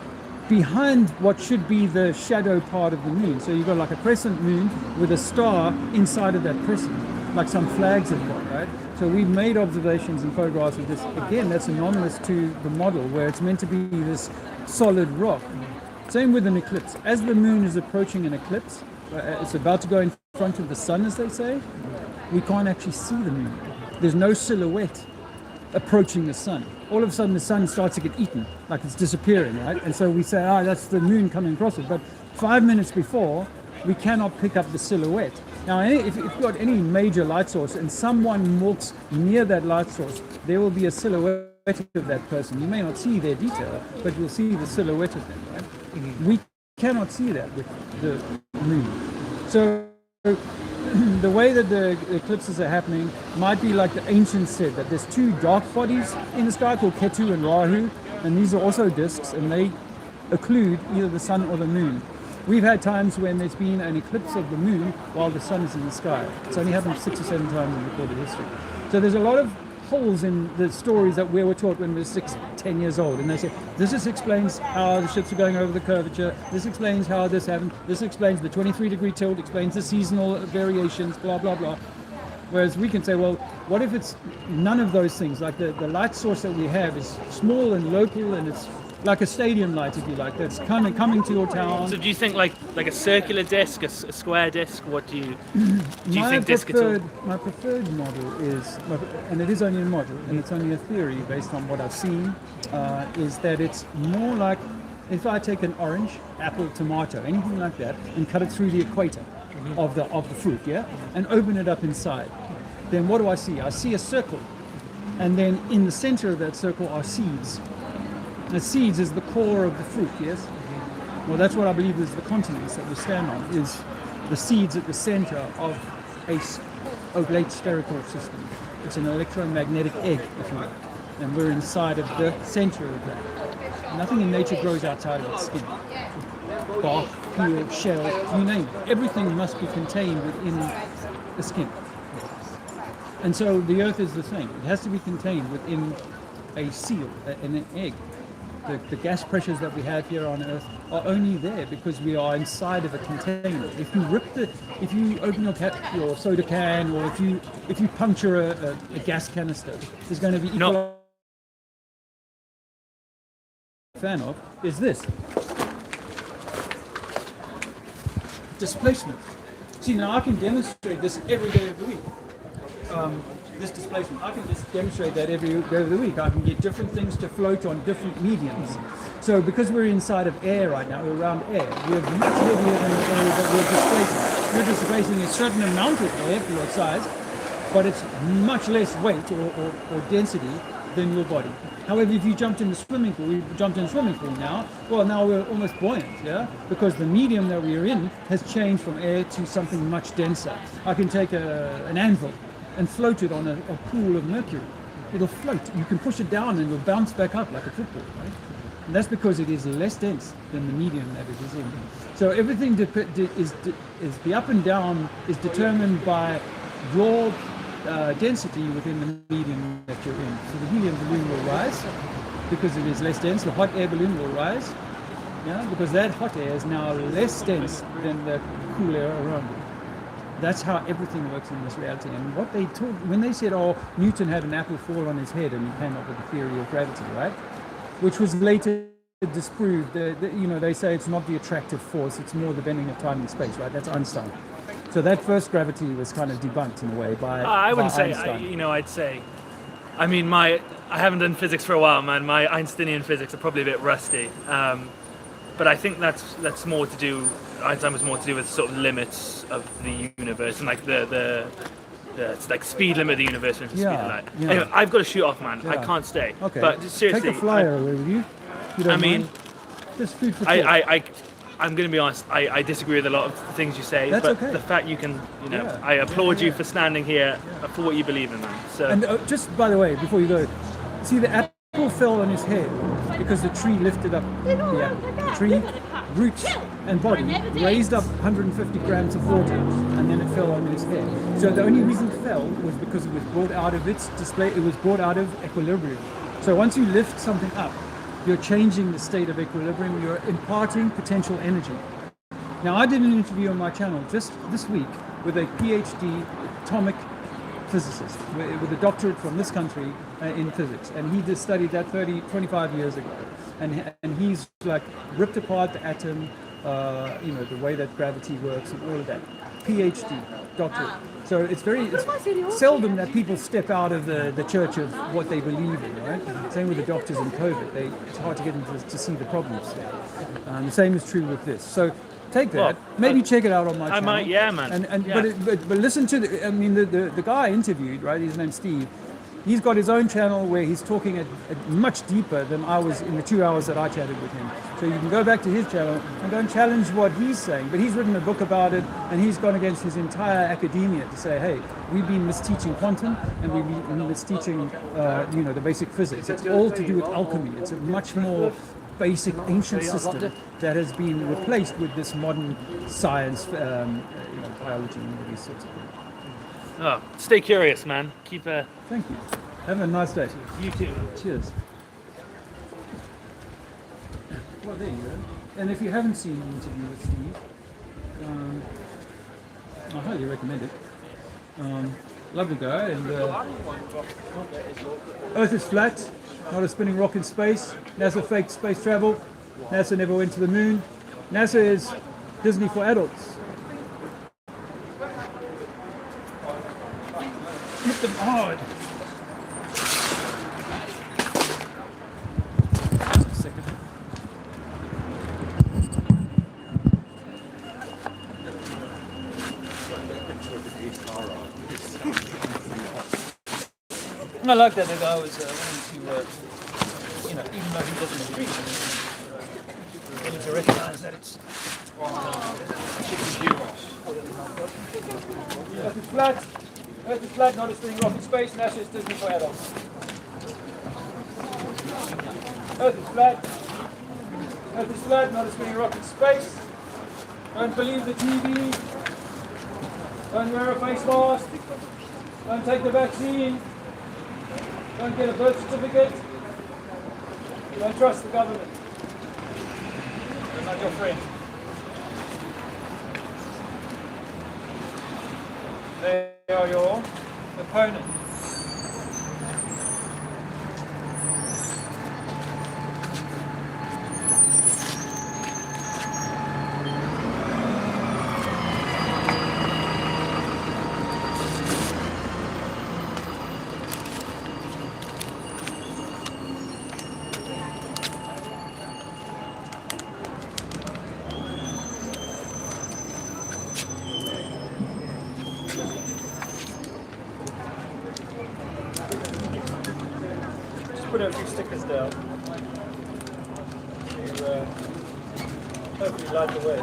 behind what should be the shadow part of the moon. So you've got like a crescent moon with a star inside of that crescent, like some flags have got, right? So we've made observations and photographs of this. Again, that's anomalous to the model, where it's meant to be this solid rock. Same with an eclipse. As the moon is approaching an eclipse, it's about to go in front of the sun, as they say, we can't actually see the moon. There's no silhouette approaching the sun. All of a sudden the sun starts to get eaten, like it's disappearing, right? And so we say, that's the moon coming across it. But 5 minutes before, we cannot pick up the silhouette. Now, if you've got any major light source and someone walks near that light source, there will be a silhouette of that person. You may not see their detail, but you'll see the silhouette of them, right? Mm-hmm. We cannot see that with the moon. So the way that the eclipses are happening might be like the ancients said, that there's two dark bodies in the sky called Ketu and Rahu, and these are also disks, and they occlude either the sun or the moon. We've had times when there's been an eclipse of the moon while the sun is in the sky. It's only happened 6 or 7 times in recorded history. So there's a lot of holes in the stories that we were taught when we were 6, 10 years old. And they say, this just explains how the ships are going over the curvature. This explains how this happened. This explains the 23-degree tilt, explains the seasonal variations, blah, blah, blah. Whereas we can say, well, what if it's none of those things? Like the light source that we have is small and local, and it's like a stadium light, if you like, that's coming to your town. So do you think like a circular disc, a square disc? What do you think disc at all? My preferred model is, and it is only a model, and it's only a theory based on what I've seen, is that it's more like if I take an orange, apple, tomato, anything like that, and cut it through the equator of the fruit, yeah, and open it up inside, then what do I see? I see a circle, and then in the center of that circle are seeds. The seeds is the core of the fruit, yes? Well, that's what I believe is the continents that we stand on, is the seeds at the center of a oblate spherical system. It's an electromagnetic egg, if you will, and we're inside of the center of that. Nothing in nature grows outside of its skin. Bark, peel, shell, you name it. Everything must be contained within the skin. And so the earth is the same. It has to be contained within a seal, an egg. The gas pressures that we have here on Earth are only there because we are inside of a container. If you open your soda can, or if you puncture a gas canister, there's going to be equal. Fan of is this. displacement. See, now I can demonstrate this every day of the week. This displacement, I can just demonstrate that every day of the week. I can get different things to float on different mediums. So because we're inside of air right now, we're around air, we're much heavier than the air that we're displacing. You're displacing a certain amount of air for your size, but it's much less weight or density than your body. However, if you jumped in the swimming pool, we jumped in the swimming pool now, well, now we're almost buoyant, yeah? Because the medium that we're in has changed from air to something much denser. I can take an anvil and float it on a pool of mercury. It'll float. You can push it down and it'll bounce back up like a football, right? And that's because it is less dense than the medium that it is in. So everything is the up and down is determined by your density within the medium that you're in. So the helium balloon will rise because it is less dense. The hot air balloon will rise, yeah, because that hot air is now less dense than the cool air around it. That's how everything works in this reality. And what they told, when they said, oh, Newton had an apple fall on his head and he came up with the theory of gravity, right? Which was later disproved. They say it's not the attractive force, it's more the bending of time and space, right? That's Einstein. So that first gravity was kind of debunked in a way by I wouldn't say, Einstein. I'd say, I mean, I haven't done physics for a while, man. My Einsteinian physics are probably a bit rusty. But I think that's more to do, Einstein was more to do with sort of limits of the universe and like the it's like speed limit of the universe and speed of light. Yeah. Anyway, I've got to shoot off, man. Yeah. I can't stay. Okay. But seriously, take a flyer away with you. You don't mind? Just food for thought. I'm going to be honest. I disagree with a lot of things you say. That's but okay. the fact you can, I applaud you for standing here for what you believe in, man. So. And just by the way, before you go, see the apple fell on his head because the tree lifted up the apple. The tree, roots and body raised up 150 grams of water, and then it fell on his head. So the only reason it fell was because it was brought out of its display. It was brought out of equilibrium. So once you lift something up, you're changing the state of equilibrium. You're imparting potential energy. Now, I did an interview on my channel just this week with a PhD atomic physicist with a doctorate from this country in physics, and he just studied that 25 years ago, and he's like ripped apart the atom, the way that gravity works and all of that. PhD doctorate. So it's seldom that people step out of the church of what they believe in, right? Same with the doctors in COVID. It's hard to get them to see the problems there. The same is true with this. So take that. Maybe check it out on my channel. I might, yeah, man. But listen to the guy I interviewed, right? His name's Steve. He's got his own channel where he's talking at much deeper than I was in the 2 hours that I chatted with him. So you can go back to his channel and go and challenge what he's saying. But he's written a book about it, and he's gone against his entire academia to say, hey, we've been misteaching quantum and we've been misteaching, the basic physics. It's all to do with alchemy. It's a much more basic ancient system that has been replaced with this modern science, biology and all these sorts of things. Oh, stay curious, man. Keep Thank you. Have a nice day. You too. Cheers. Well, there you go. And if you haven't seen the interview with Steve, I highly recommend it. Lovely guy. And Earth is flat, not a spinning rock in space. NASA faked space travel. NASA never went to the moon. NASA is Disney for adults. Hit them hard. Just a second. I like that the guy was willing to, even though he doesn't agree, we need to recognize that it's Earth is flat. Earth is flat, not a spinning rock in space. NASA is Disney for adults. Earth is flat. Earth is flat, not a spinning rock in space. Don't believe the TV. Don't wear a face mask. Don't take the vaccine. Don't get a birth certificate. Don't trust the government. They're not your friend. They are your opponent. a few stickers down to hopefully light the way.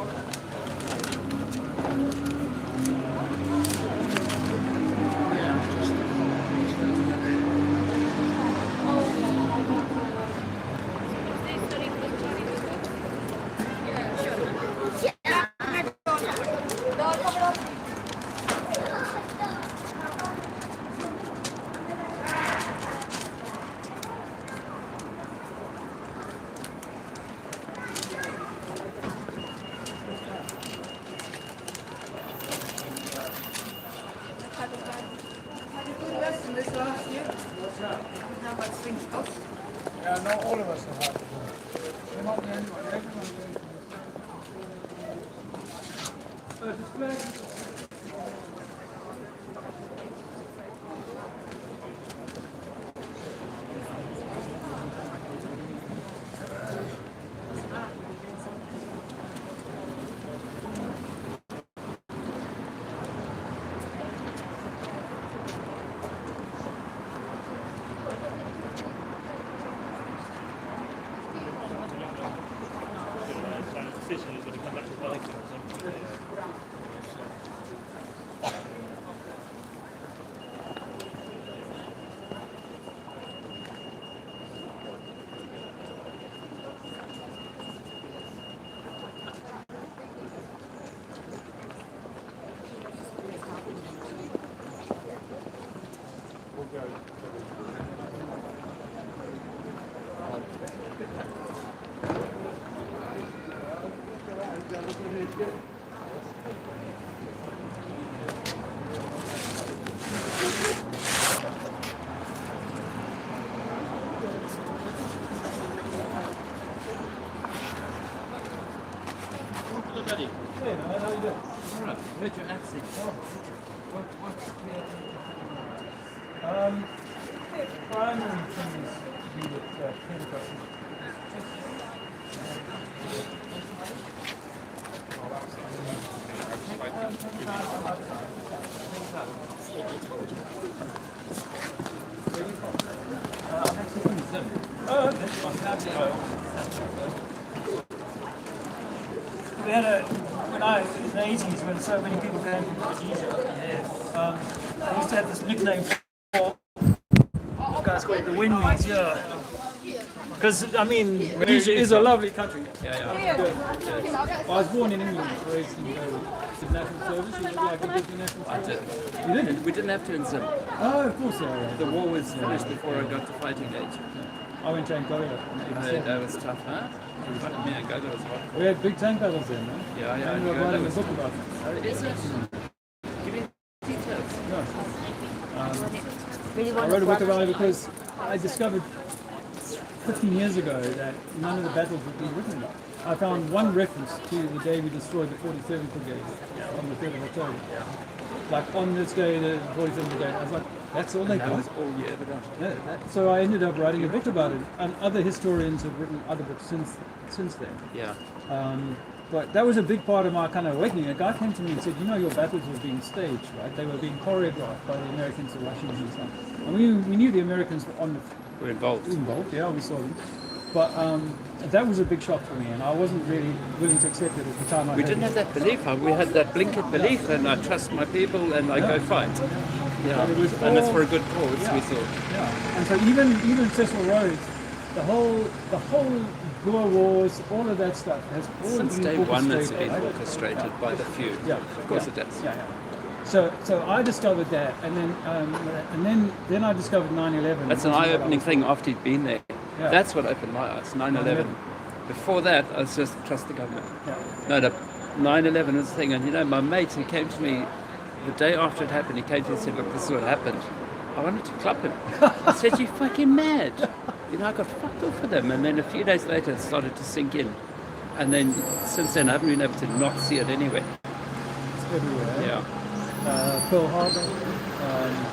Yeah, not all of us have had it. You're not the only one. Everyone's doing it. Primary things to do with chemicals. We had when I in the 80s when so many people came from Rhodesia, I used to have this nickname for guys called the Windweeds, yeah. Because I mean, Rhodesia is a lovely country. I was born in England, raised in the national service. You did the national service? You didn't? We didn't have to in Zim. Oh, of course, yeah. The war was finished before I got to fighting age. I went to Angola. That was tough, huh? Yeah, Angola was hot. We had big tank battles then, no? Yeah. I remember writing a book about it. Oh, is it? Give me details. I wrote a book about it because I discovered 15 years ago that none of the battles had been written about. I found one reference to the day we destroyed the 47th Brigade on the 3rd of October. Like on this day, the 47th Brigade. I was like, that's all they got. That was all you ever done. So I ended up writing a book about it, and other historians have written other books since then. Yeah. But that was a big part of my kind of awakening. A guy came to me and said, you know, your battles were being staged, right? They were being choreographed by the Americans, the Russians and stuff. And we knew the Americans were were involved. Yeah, we saw them. But that was a big shock for me, and I wasn't really willing to accept it at the time. We didn't have that belief. We had that blinkered belief, and I trust my people, and I go fight. Yeah, and it's for a good cause, we thought. Yeah, and so even Cecil Rhodes, the whole Boer Wars, all of that stuff has all Since been day one, it's been right? orchestrated by the few. Yeah, of course it does. Yeah. So I discovered that, and then I discovered 9/11. That's an eye-opening thing after you'd been there. Yeah. That's what opened my eyes. 9/11. Before that, I was just trust the government. Yeah. No, the 9/11 was the thing, and you know, my mate who came to me the day after it happened, he came to me and said, "Look, this is what happened." I wanted to club him. I said, "You fucking mad!" You know, I got fucked off with him, and then a few days later, it started to sink in, and then since then, I haven't been able to not see it anywhere. It's everywhere. Yeah. Pearl Harbor,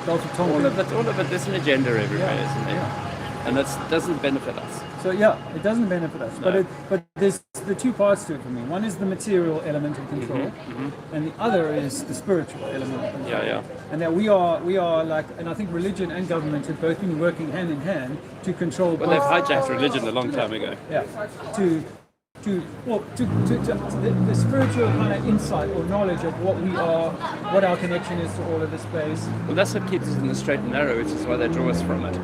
Gulf of Tonkin. All of it. There's an agenda everywhere, isn't there? Yeah. and that doesn't benefit us. So yeah, it doesn't benefit us. No. But there's the two parts to it for me. One is the material element of control, and the other is the spiritual element of control. Yeah. And that we are like, and I think religion and government have both been working hand in hand to control. Well, they've hijacked religion a long time ago. Yeah, to the spiritual kind of insight or knowledge of what we are, what our connection is to all of this space. Well, that's what keeps us in the straight and narrow, which is why they draw us from it.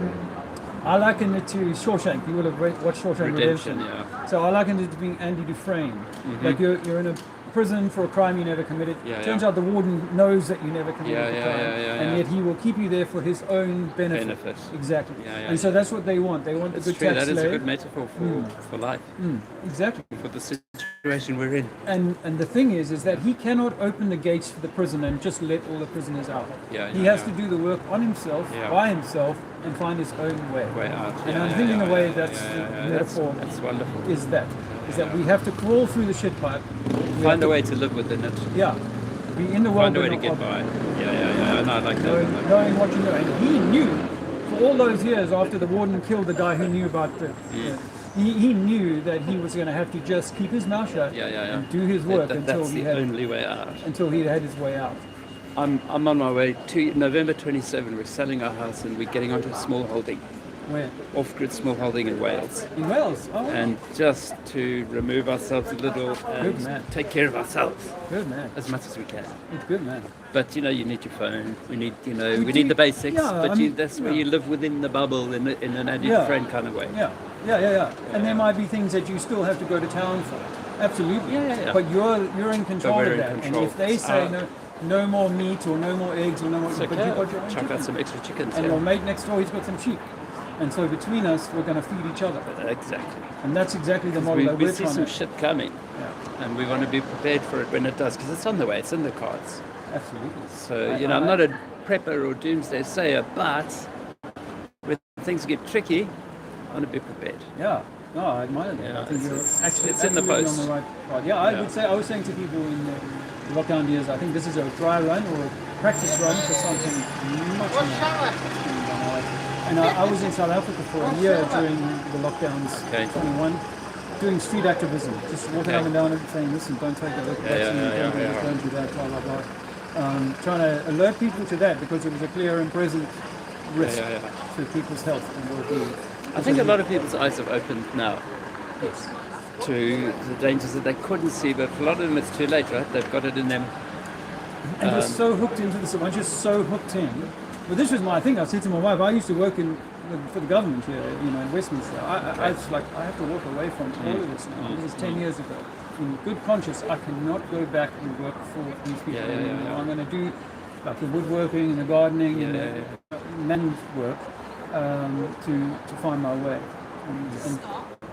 I liken it to Shawshank. You will have watched Shawshank Redemption. Yeah. So I liken it to being Andy Dufresne. Like you're in a prison for a crime you never committed. Turns out the warden knows that you never committed the crime, and yet he will keep you there for his own benefit. Exactly. And so that's what they want. They want the good tax slave. That is a good metaphor for life. Exactly. For the situation we're in. And the thing is that he cannot open the gates for the prison and just let all the prisoners out. He has to do the work on himself, by himself, and find his own way out. And I'm thinking a way that's the metaphor. That's wonderful. Is that we have to crawl through the shit pipe. Find a way to live within it. Yeah. Be in the world. Find a way to get by. Yeah. No, I like that. Knowing what you know. And he knew, for all those years after the warden killed the guy who knew about the... He knew that he was going to have to just keep his mouth shut and do his work until he had... That's the only way out. Until he had his way out. I'm on my way to November 27. We're selling our house and we're getting onto a small holding. Where? Off-grid small holding in Wales. In Wales? Oh. And just to remove ourselves a little and take care of ourselves. Good man. As much as we can. It's good man. But you need your phone. We need need the basics. Yeah, but that's where you live within the bubble in an Andy Dufresne kind of way. Yeah. And there might be things that you still have to go to town for. Absolutely. Yeah. But you're in control of that. And if they say no more meat or no more eggs or no more, but you've got your own chuck chicken. out some extra chickens. And your mate next door, he's got some sheep. And so between us, we're going to feed each other. Exactly. And that's exactly the model that we we're see trying some to... shit coming. And we want to be prepared for it when it does, because it's on the way, it's in the cards. Absolutely. So, I'm not a prepper or doomsday sayer, but when things get tricky, I want to be prepared. Yeah. No, I admire that. I think you're actually it's in the post. on the right path. Yeah, I was saying to people in the lockdown years, I think this is a dry run or a practice run for something much more. And I was in South Africa for a year during the lockdowns, 21, doing street activism, just walking up and down and saying, listen, don't take that vaccine, don't do that, blah, blah, blah. Trying to alert people to that because it was a clear and present risk to people's health and well-being. I think a lot of people's eyes have opened now to the dangers that they couldn't see, but for a lot of them it's too late, right? They've got it in them. And you're so hooked into this, once you're so hooked in. But this was my thing. I said to my wife, I used to work for the government here, in Westminster. I was like, I have to walk away from all of this now. This is 10 years ago. In good conscience, I cannot go back and work for these people anymore. I'm going to do like the woodworking and the gardening and the man work to find my way. And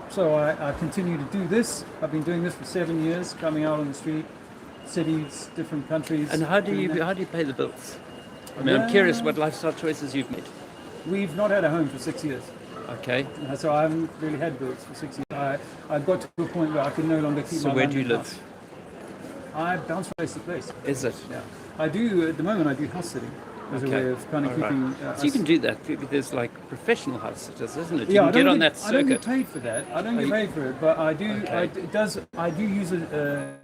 so I continue to do this. I've been doing this for 7 years, coming out on the street, cities, different countries. And how do you pay the bills? I mean, I'm curious what lifestyle choices you've made. We've not had a home for 6 years. Okay. So I haven't really had bills for 6 years. I got to a point where I could no longer keep my So where do you live? I bounce place to place. Is it? Yeah. I do, at the moment, I do house sitting as a way of kind of keeping... so you can do that. There's like professional house sitters, isn't it? You Yeah, can get on that circuit. I don't get paid for that. I don't get paid for it, but I do. I do use a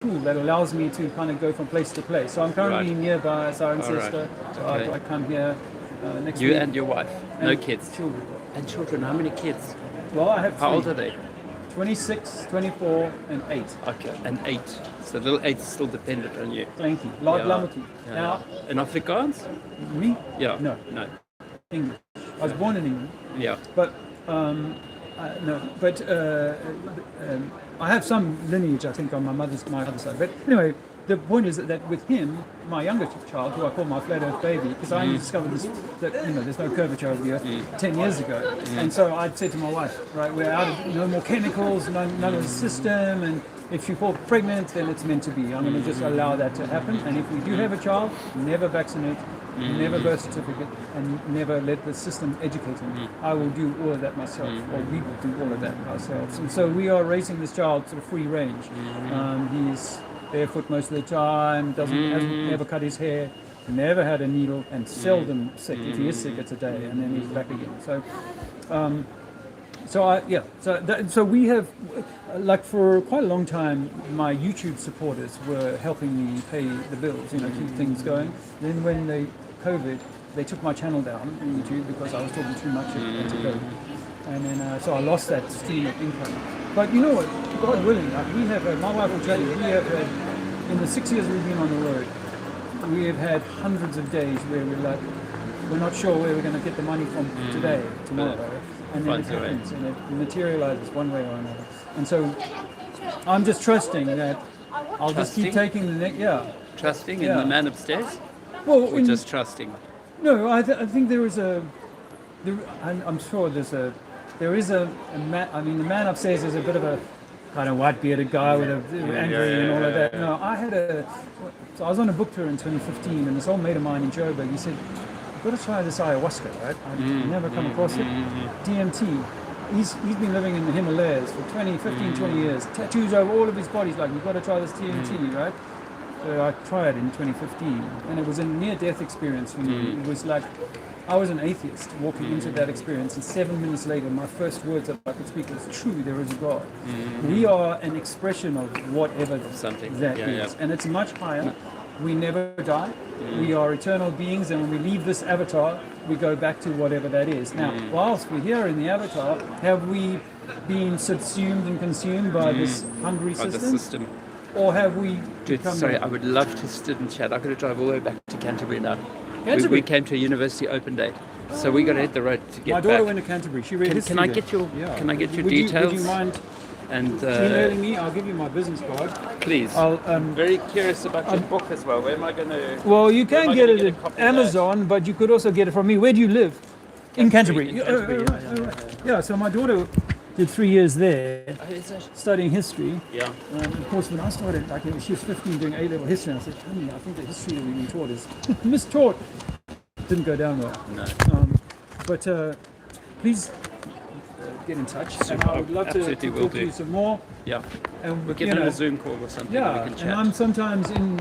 tool that allows me to kind of go from place to place. So I'm currently nearby Cirencester. So I come here next week. You and your wife? No kids? Children. And children, how many kids? Well, I have 3. How old are they? 26, 24 and 8. Okay, and 8. So little 8 is still dependent on you. Thank you. Lammetjie. Now, in Afrikaans? Me? Yeah. No. English. I was born in England. Yeah. But I have some lineage, I think, on my other side. But anyway, the point is that with him, my younger child, who I call my flat earth baby, because I discovered that there's no curvature of the earth 10 years ago. And so I said to my wife, right, we're out of no more chemicals, none of the system, and if you fall pregnant, then it's meant to be. I'm going to just allow that to happen. And if we do have a child, never vaccinate, never birth certificate, and never let the system educate him. I will do all of that myself, or we will do all of that ourselves. And so we are raising this child sort of free range. He's barefoot most of the time, hasn't never cut his hair, never had a needle, and seldom sick. If he is sick, it's a day, and then he's back again. So we have, like for quite a long time, my YouTube supporters were helping me pay the bills, keep things going. Then when COVID, they took my channel down on YouTube because I was talking too much at COVID. And then, so I lost that stream of income. But you know what, God willing, we have, my wife will tell you, we have had, in the 6 years we've been on the road, we have had hundreds of days where we're not sure where we're going to get the money from today, tomorrow. And then it happens, and it materializes one way or another. And so I'm just trusting that I'll just keep taking the next, Trusting in the man upstairs? Well, or just trusting? No, I think there is I'm sure there is a man, I mean, the man upstairs is a bit of a kind of white-bearded guy with angry and all of that. No, so I was on a book tour in 2015, and this old mate of mine in Joburg, he said, "You've got to try this ayahuasca, right? I've never come across it. DMT. He's been living in the Himalayas for 20 years. Tattoos over all of his body. He's like, you've got to try this DMT, right? So I tried in 2015, and it was a near-death experience for me. It was like, I was an atheist walking into that experience, and 7 minutes later, my first words that I could speak was, "True, there is a God." We are an expression of whatever that is, and it's much higher. We never die. We are eternal beings, and when we leave this avatar, we go back to whatever that is. Now, whilst we're here in the avatar, have we been subsumed and consumed by this hungry system? Or have we become... Sorry, I would love to sit and chat. I've got to drive all the way back to Canterbury now. Canterbury? We came to a university open day, so we got to hit the road to get back. My daughter went to Canterbury. She read history. Can I get your details? Would you mind and emailing me? I'll give you my business card. Please. I'm very curious about your book as well. Where am I going to... Well, you can get it at Amazon, but you could also get it from me. Where do you live? In Canterbury. Yeah, so my daughter did 3 years there, studying history. Yeah. And of course, when I started, she was 15 doing A-level history, and I said, honey, I think the history that we've been taught is mistaught. Didn't go down well. No. But please get in touch. Super. And I would love to talk to you some more. Yeah. And we'll get on a Zoom call or something. Yeah, We can chat. and I'm sometimes in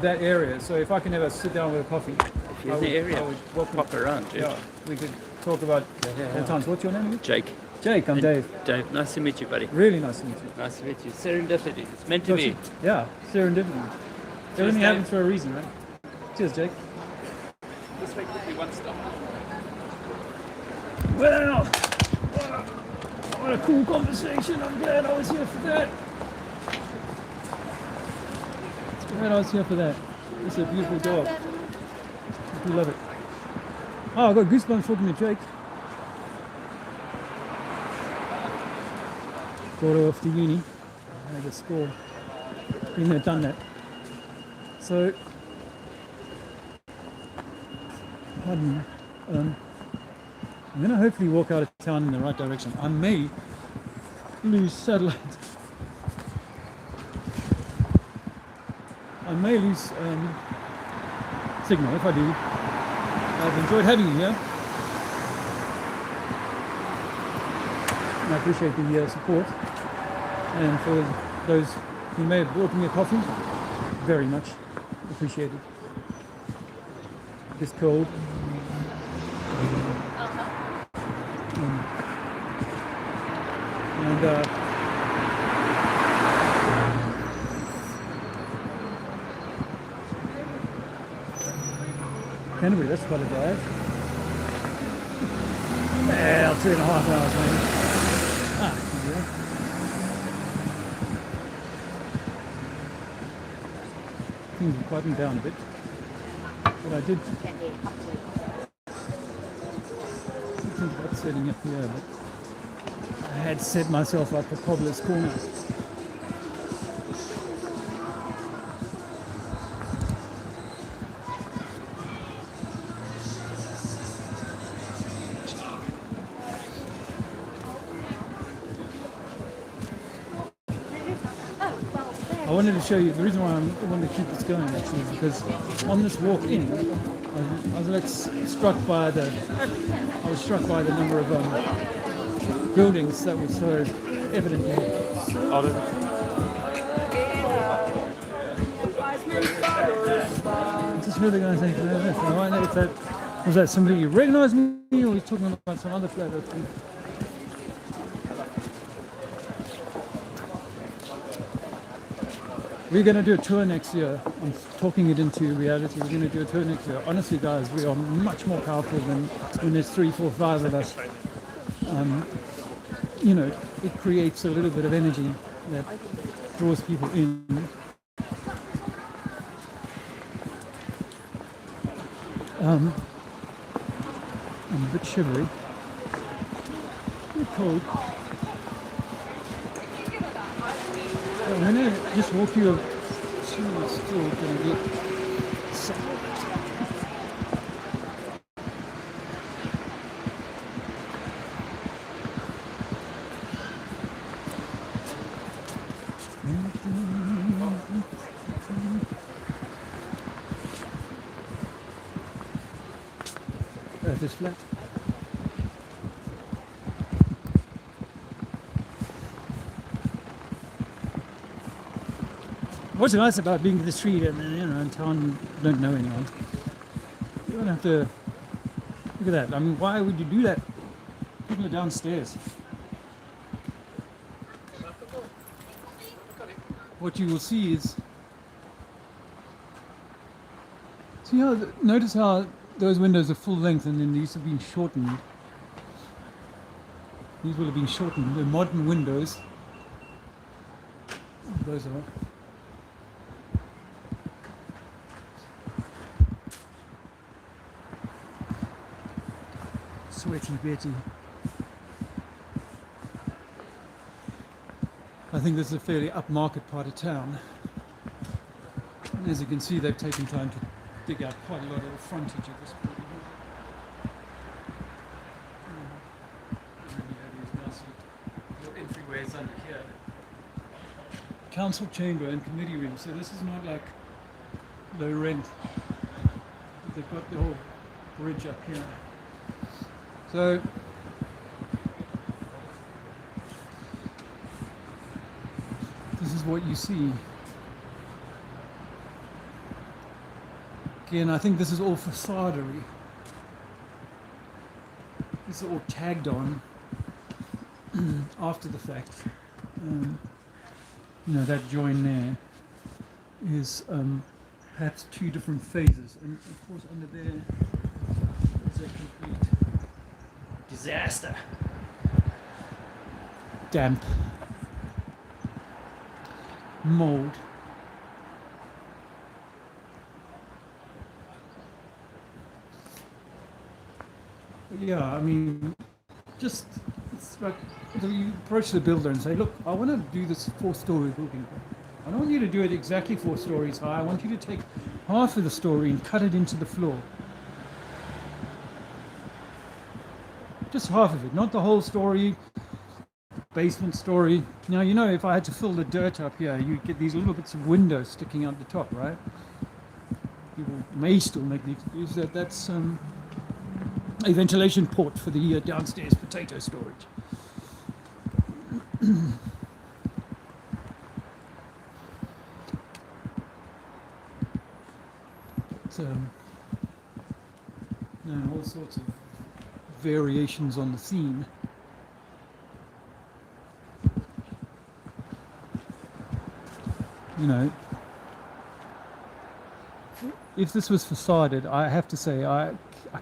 that area, so if I can ever sit down with a coffee, if you're in the area, pop around. Yeah, we could talk about all times. What's your name? Jake. Jake, I'm Dave. Dave, nice to meet you, buddy. Really nice to meet you. Nice to meet you. Serendipity. It's meant to be. Yeah, serendipity. Everything happens for a reason, right? Cheers, Jake. This way quickly, one stop. Well, what a cool conversation. I'm glad I was here for that. Glad I was here for that. It's a beautiful dog. I do love it. Oh, I got goosebumps talking to Jake. Got her off to uni. I had a score. Been there, done that. So, pardon me. I'm going to hopefully walk out of town in the right direction. I may lose satellite. I may lose signal. If I do, I've enjoyed having you here. And I appreciate the support. And for those who may have brought me a coffee, very much appreciated. It's cold. Canterbury, that's quite a drive. Well, 2.5 hours maybe. Yeah. Things have quietened down a bit. But I did think about setting up here, but I had set myself up for Cobbler's Corner. I wanted to show you, the reason why I wanted to keep this going actually is because on this walk in, I was struck by the number of buildings that were so evident here. Just hear the guy saying, this. I wonder if that was that somebody who recognised me, or he's talking about some other flat earth thing. We're going to do a tour next year. I'm talking it into reality. We're going to do a tour next year. Honestly, guys, we are much more powerful than when there's 3, 4, 5 of us. You know, it creates a little bit of energy that draws people in. I'm a bit shivery. A bit cold. I'm going to just walk you still going to get Earth is flat. What's nice about being in the street and in town, you don't know anyone. You don't have to. Look at that. I mean, why would you do that? People are downstairs. What you will see is. See how? Notice how those windows are full length and then these have been shortened. These will have been shortened. They're modern windows. Those are. Sweaty Betty. I think this is a fairly upmarket part of town. And as you can see, they've taken time to dig out quite a lot of the frontage of this building. Your entryways under here. Council chamber and committee room. So this is not like low rent. They've got the whole bridge up here. So this is what you see. Again, I think this is all façadery. This is all tagged on after the fact. That join there is perhaps 2 different phases, and of course under there is a complete disaster. Damp, mold. Yeah, I mean, just it's like you approach the builder and say, look, I want to do this 4-story building. I don't want you to do it exactly 4 stories high. I want you to take half of the story and cut it into the floor. Just half of it, not the whole story, basement story. Now, if I had to fill the dirt up here, you'd get these little bits of windows sticking out the top, right? People may still make the excuse that that's a ventilation port for the downstairs potato storage. So, all sorts of variations on the theme. If this was facaded, I have to say I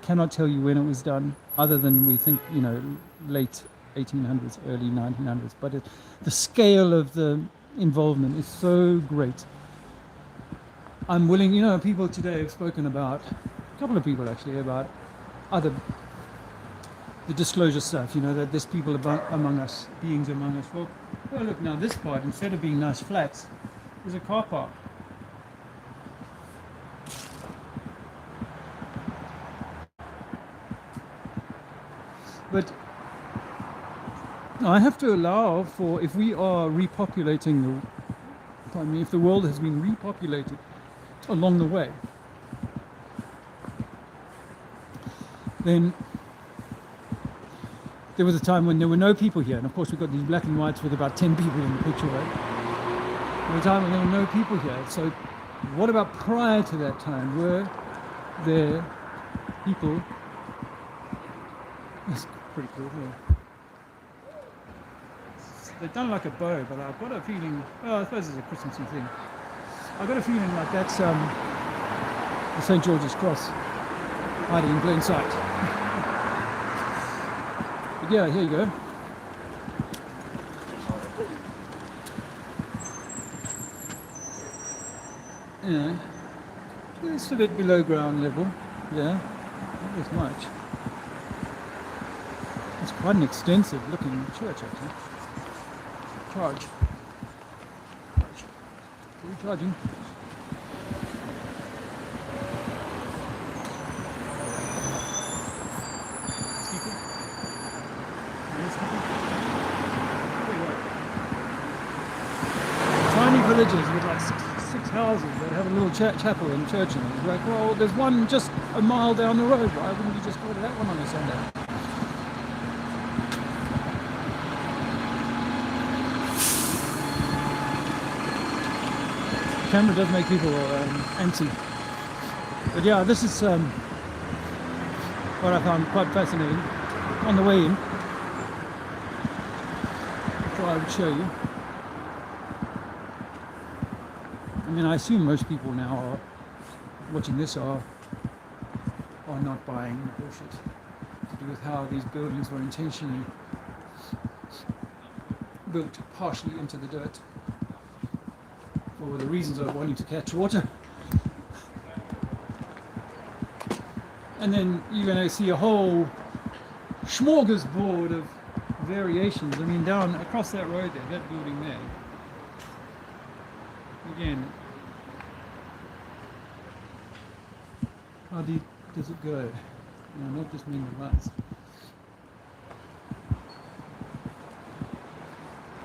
cannot tell you when it was done, other than we think late 1800s, early 1900s. But the scale of the involvement is so great. I'm willing, people today have spoken about, a couple of people actually, about the disclosure stuff, that there's people among us, beings among us. Well, look, now this part, instead of being nice flats, is a car park. But I have to allow for, if we are repopulating, if the world has been repopulated along the way, then there was a time when there were no people here. And of course we've got these black and whites with about 10 people in the picture, right? There was a time when there were no people here. So what about prior to that time? Were their people. It's pretty cool. Yeah. They've done like a bow, but I've got a feeling. Well, I suppose it's a Christmassy thing. I've got a feeling like that's the St. George's Cross hiding in plain sight. But yeah, here you go. Yeah, it's a bit below ground level. Yeah, not as much. It's quite an extensive looking church, actually. Charge. Recharging. Tiny villages with like six houses that have a little chapel and church in it. It's like, well, there's one just a mile down the road. Why wouldn't you just go to that one on a Sunday? The camera does make people antsy. But yeah, this is what I found quite fascinating on the way in. So I would show you. I mean, I assume most people now are watching this are not buying the bullshit to do with how these buildings were intentionally built partially into the dirt for the reasons of wanting to catch water. And then you're going to see a whole smorgasbord of variations. I mean, down across that road there, that building there. Again, how deep does it go? You know, not just many months.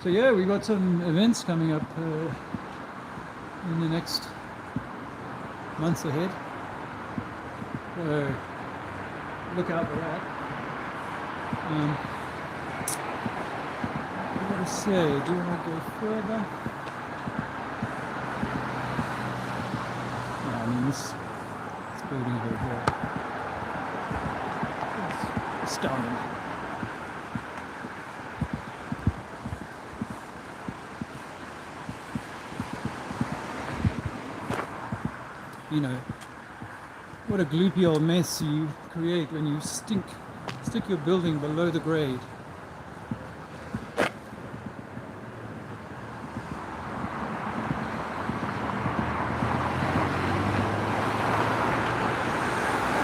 So yeah, we got some events coming up in the next months ahead. So look out for that. What do I say? Do you want to go further? I mean, this building over here is astounding. You know, what a gloopy old mess you create when you stick your building below the grade.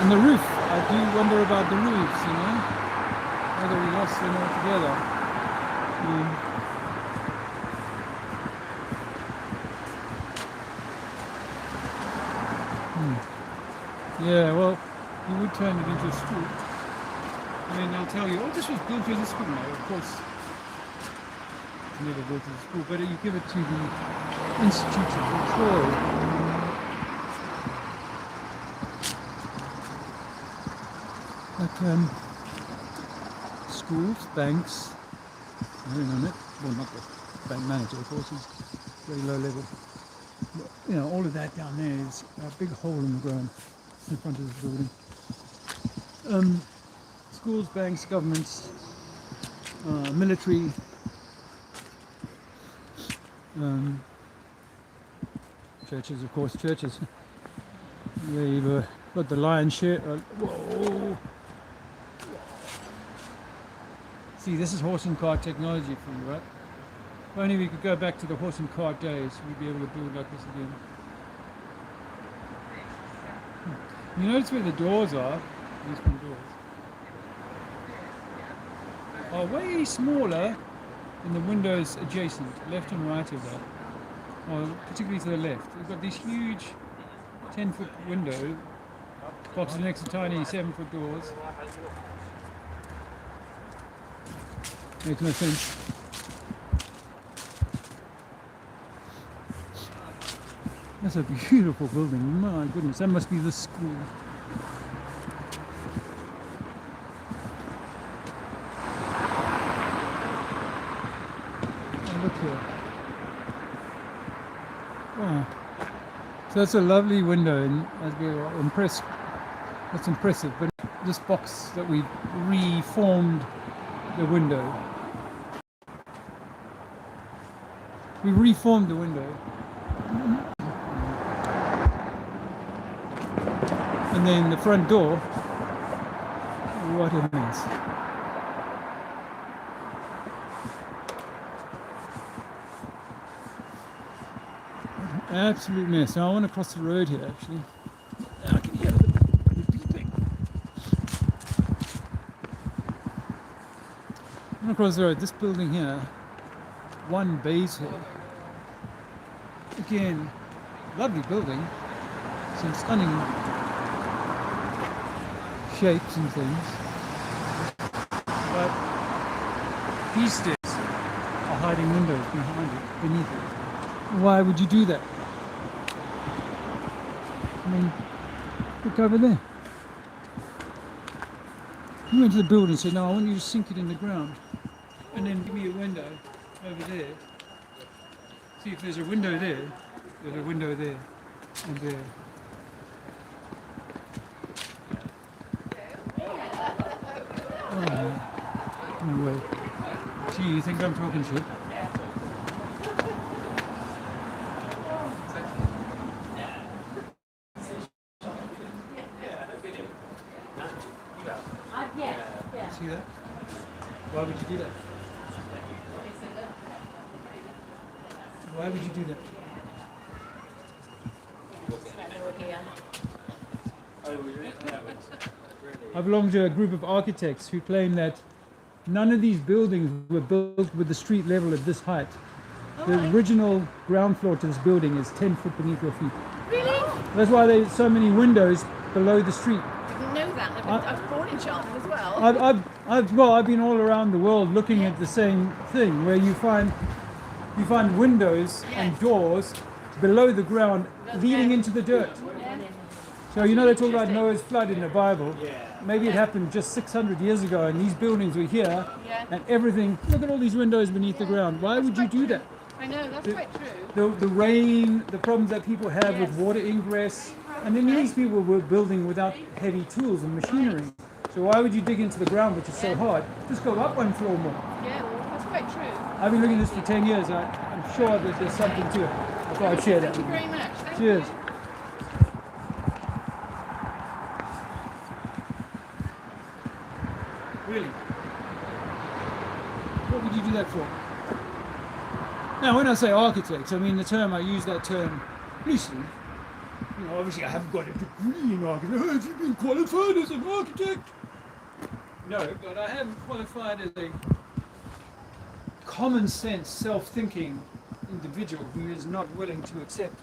And the roof, I do wonder about the roofs, you know, whether we lost them altogether. Yeah, well, you would turn it into a school. I mean, they'll tell you, oh, this was built as a school. No, of course, it's never built as a school, but you give it to the Institute of Control. Like schools, banks, everything on it. Well, not the bank manager, of course, he's very low level. But, you know, all of that down there is a big hole in the ground in front of the building. Schools, banks, governments, military, churches, of course, churches. They've got the lion's share. Whoa! See, this is horse and cart technology for you, right? If only we could go back to the horse and cart days, we'd be able to build like this again. You notice where the doors are, these front doors, are way smaller than the windows adjacent, left and right of that, or particularly to the left. We've got these huge 10-foot window boxes next to tiny 7-foot doors. Makes no sense. That's a beautiful building, my goodness, that must be the school. Oh, look here. Wow. So that's a lovely window, and as we were impressed That's impressive. But this box that we've reformed the window. We reformed the window. And then the front door. What a mess. Absolute mess. Now I want to cross the road here actually. I can hear the beeping. I want to cross the road. This building here, one base here. Again, lovely building. Some stunning shapes and things. But these stairs are hiding windows behind it, beneath it. Why would you do that? I mean, look over there. You went to the building and said, no, I want you to sink it in the ground. And then give me a window over there. See if there's a window there. There's a window there and there. Oh, no way. Gee, you think I'm talking shit? See that? Why would you do that? Why would you do that? I belong to a group of architects who claim that none of these buildings were built with the street level at this height. The original ground floor to this building is 10 foot beneath your feet. Really? That's why there's so many windows below the street. I didn't know that. I was born in Cheltenham as well. I've been all around the world looking at the same thing, where you find windows and doors below the ground leading into the dirt. So you know they talk about Noah's flood in the Bible. Maybe it happened just 600 years ago, and these buildings were here, and everything. Look at all these windows beneath the ground. Why would you do that? I know, that's quite true. The rain, the problems that people have with water ingress, and then these people were building without heavy tools and machinery. So why would you dig into the ground, which is so hard? Just go up one floor more. Yeah, well, that's quite true. I've been looking at this for 10 years. I'm sure that there's something to it. I thought I'd share that Thank you with you. very much. Thank Cheers. you. Really? What would you do that for? Now, when I say architects, I mean the term, I use that term loosely. You know, obviously I haven't got a degree in architecture. Have you been qualified as an architect? No, but I have qualified as a common sense, self-thinking individual who is not willing to accept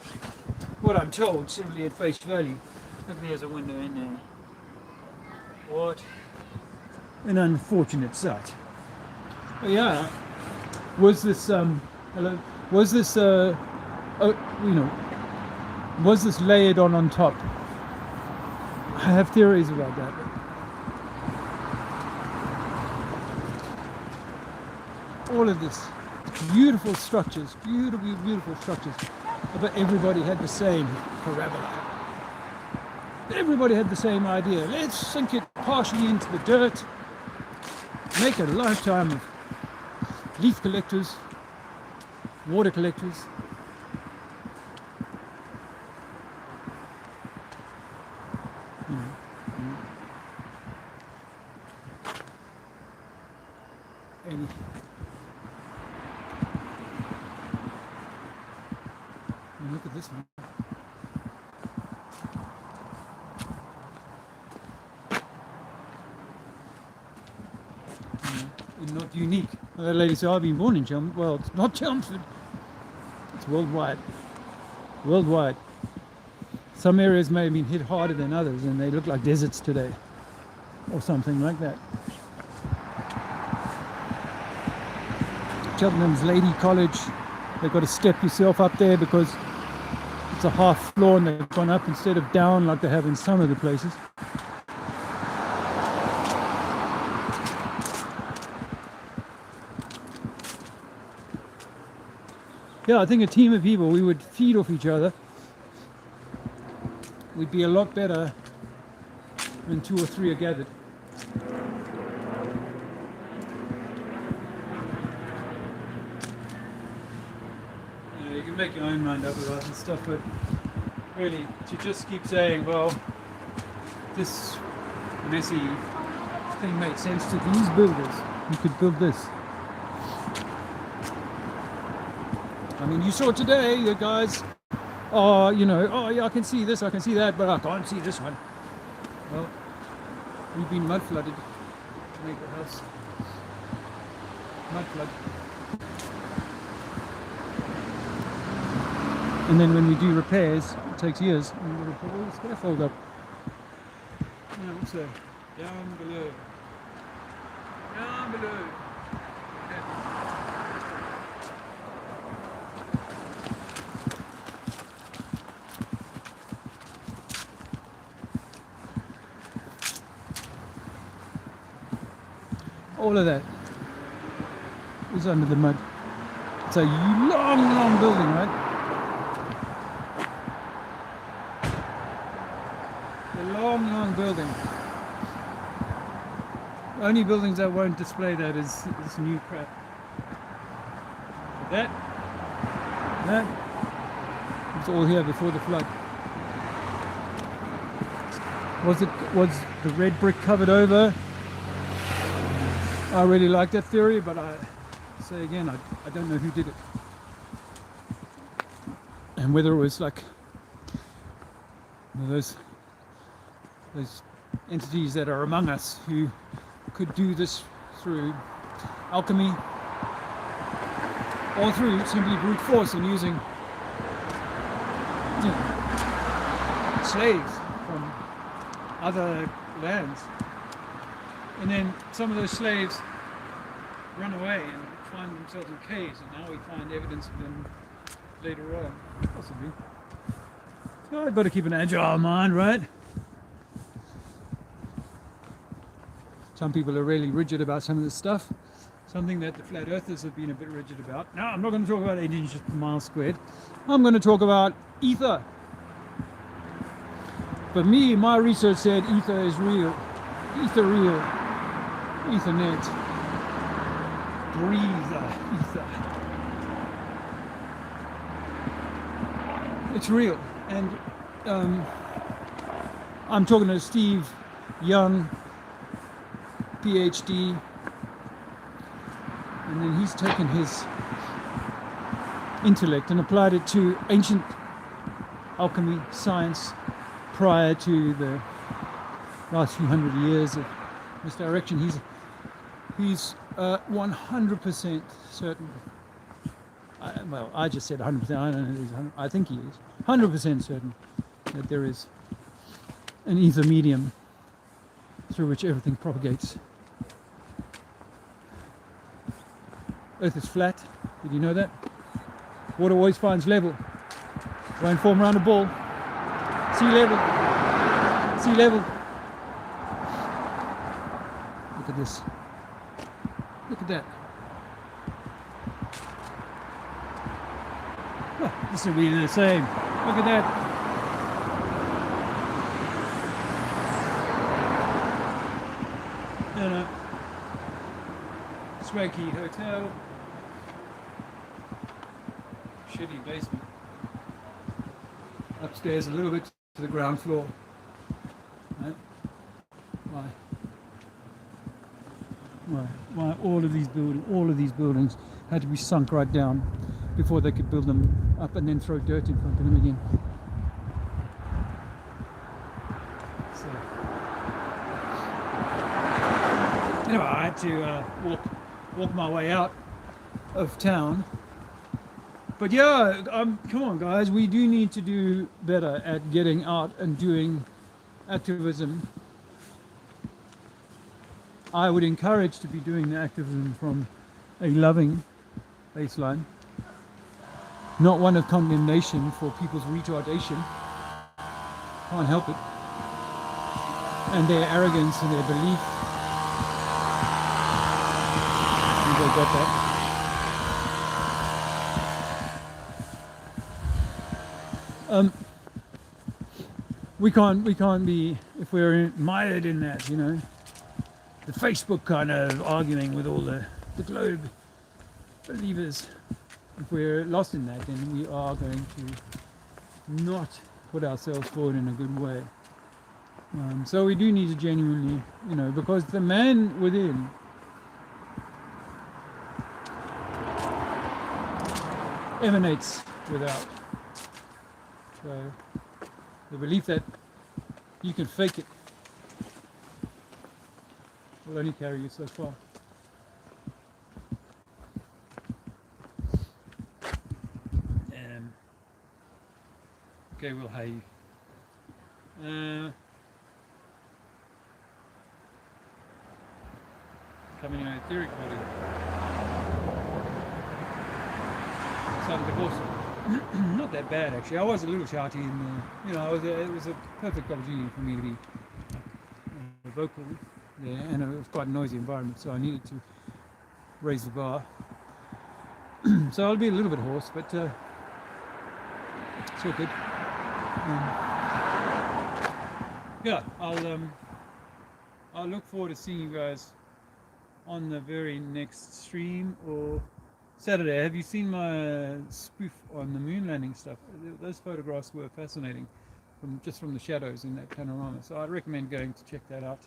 what I'm told simply at face value. Look, there's a window in there. What an unfortunate sight. But yeah, was this hello? Was this was this layered on top? I have theories about that. All of this, beautiful structures, beautiful structures, but everybody had the same parabola. Everybody had the same idea. Let's sink it partially into the dirt, make a lifetime of leaf collectors, water collectors. And look at this one. Not unique. The lady said, I've been born in Chelmsford. Well, it's not Chelmsford. It's worldwide. Worldwide. Some areas may have been hit harder than others, and they look like deserts today. Or something like that. Cheltenham's Lady College. They've got to step yourself up there because it's a half floor and they've gone up instead of down like they have in some of the places. Yeah, I think a team of people, we would feed off each other. We'd be a lot better when 2 or 3 are gathered. You know, you can make your own mind up about this stuff, but really, to just keep saying, well, this messy thing made sense to these builders. You could build this. I mean, you saw today, you guys, oh yeah, I can see this, I can see that, but I can't see this one. Well, we've been mud flooded to make the house. Mud flood. And then when we do repairs, it takes years. And we've got to put all the scaffold up. Yeah, also down below. Down below. All of that is under the mud. It's a long building, right? A long building. The only buildings that won't display that is this new crap. That was all here before the flood. Was the red brick covered over? I really like that theory, but I say again, I don't know who did it. And whether it was like those entities that are among us who could do this through alchemy or through simply brute force and using slaves from other lands. And then some of those slaves run away and find themselves in caves, and now we find evidence of them later on, possibly. So I've got to keep an agile mind, right? Some people are really rigid about some of this stuff, something that the flat earthers have been a bit rigid about. Now, I'm not going to talk about 8 inches per mile squared. I'm going to talk about ether. For me, my research said ether is real. Ether real. Ethernet. Breather. Ether. It's real. And I'm talking to Steve Young, PhD, and then he's taken his intellect and applied it to ancient alchemy science prior to the last few hundred years of misdirection. He's 100% certain. I just said 100%. I don't know. He's 100, I think he is 100% certain that there is an ether medium through which everything propagates. Earth is flat. Did you know that? Water always finds level. Won't form around a ball. Sea level. Sea level. Look at this. Look at that. Oh, this will be the same. Look at that. You know, swanky hotel. Shitty basement. Upstairs a little bit to the ground floor. Right? Why all of these buildings had to be sunk right down before they could build them up and then throw dirt in front of them again. So anyway, I had to walk my way out of town. But yeah, come on guys, we do need to do better at getting out and doing activism. I would encourage to be doing the activism from a loving baseline, not one of condemnation for people's retardation. Can't help it. And their arrogance and their belief. And they got that. We can't be, if we're mired in that, you know, the Facebook kind of arguing with all the globe believers, if we're lost in that, then we are going to not put ourselves forward in a good way. So we do need to genuinely, you know, because the man within emanates without. So the belief that you can fake it will only carry you so far. Okay, well, hey. Coming in an etheric body. Something divorce. Not that bad, actually. I was a little shouty, and you know, it was a perfect opportunity for me to be vocal there, and it was quite a noisy environment, so I needed to raise the bar. So I'll be a little bit hoarse, but it's all good. Yeah, I'll look forward to seeing you guys on the very next stream or Saturday. Have you seen my spoof on the moon landing stuff? Those photographs were fascinating, from the shadows in that panorama. So I'd recommend going to check that out.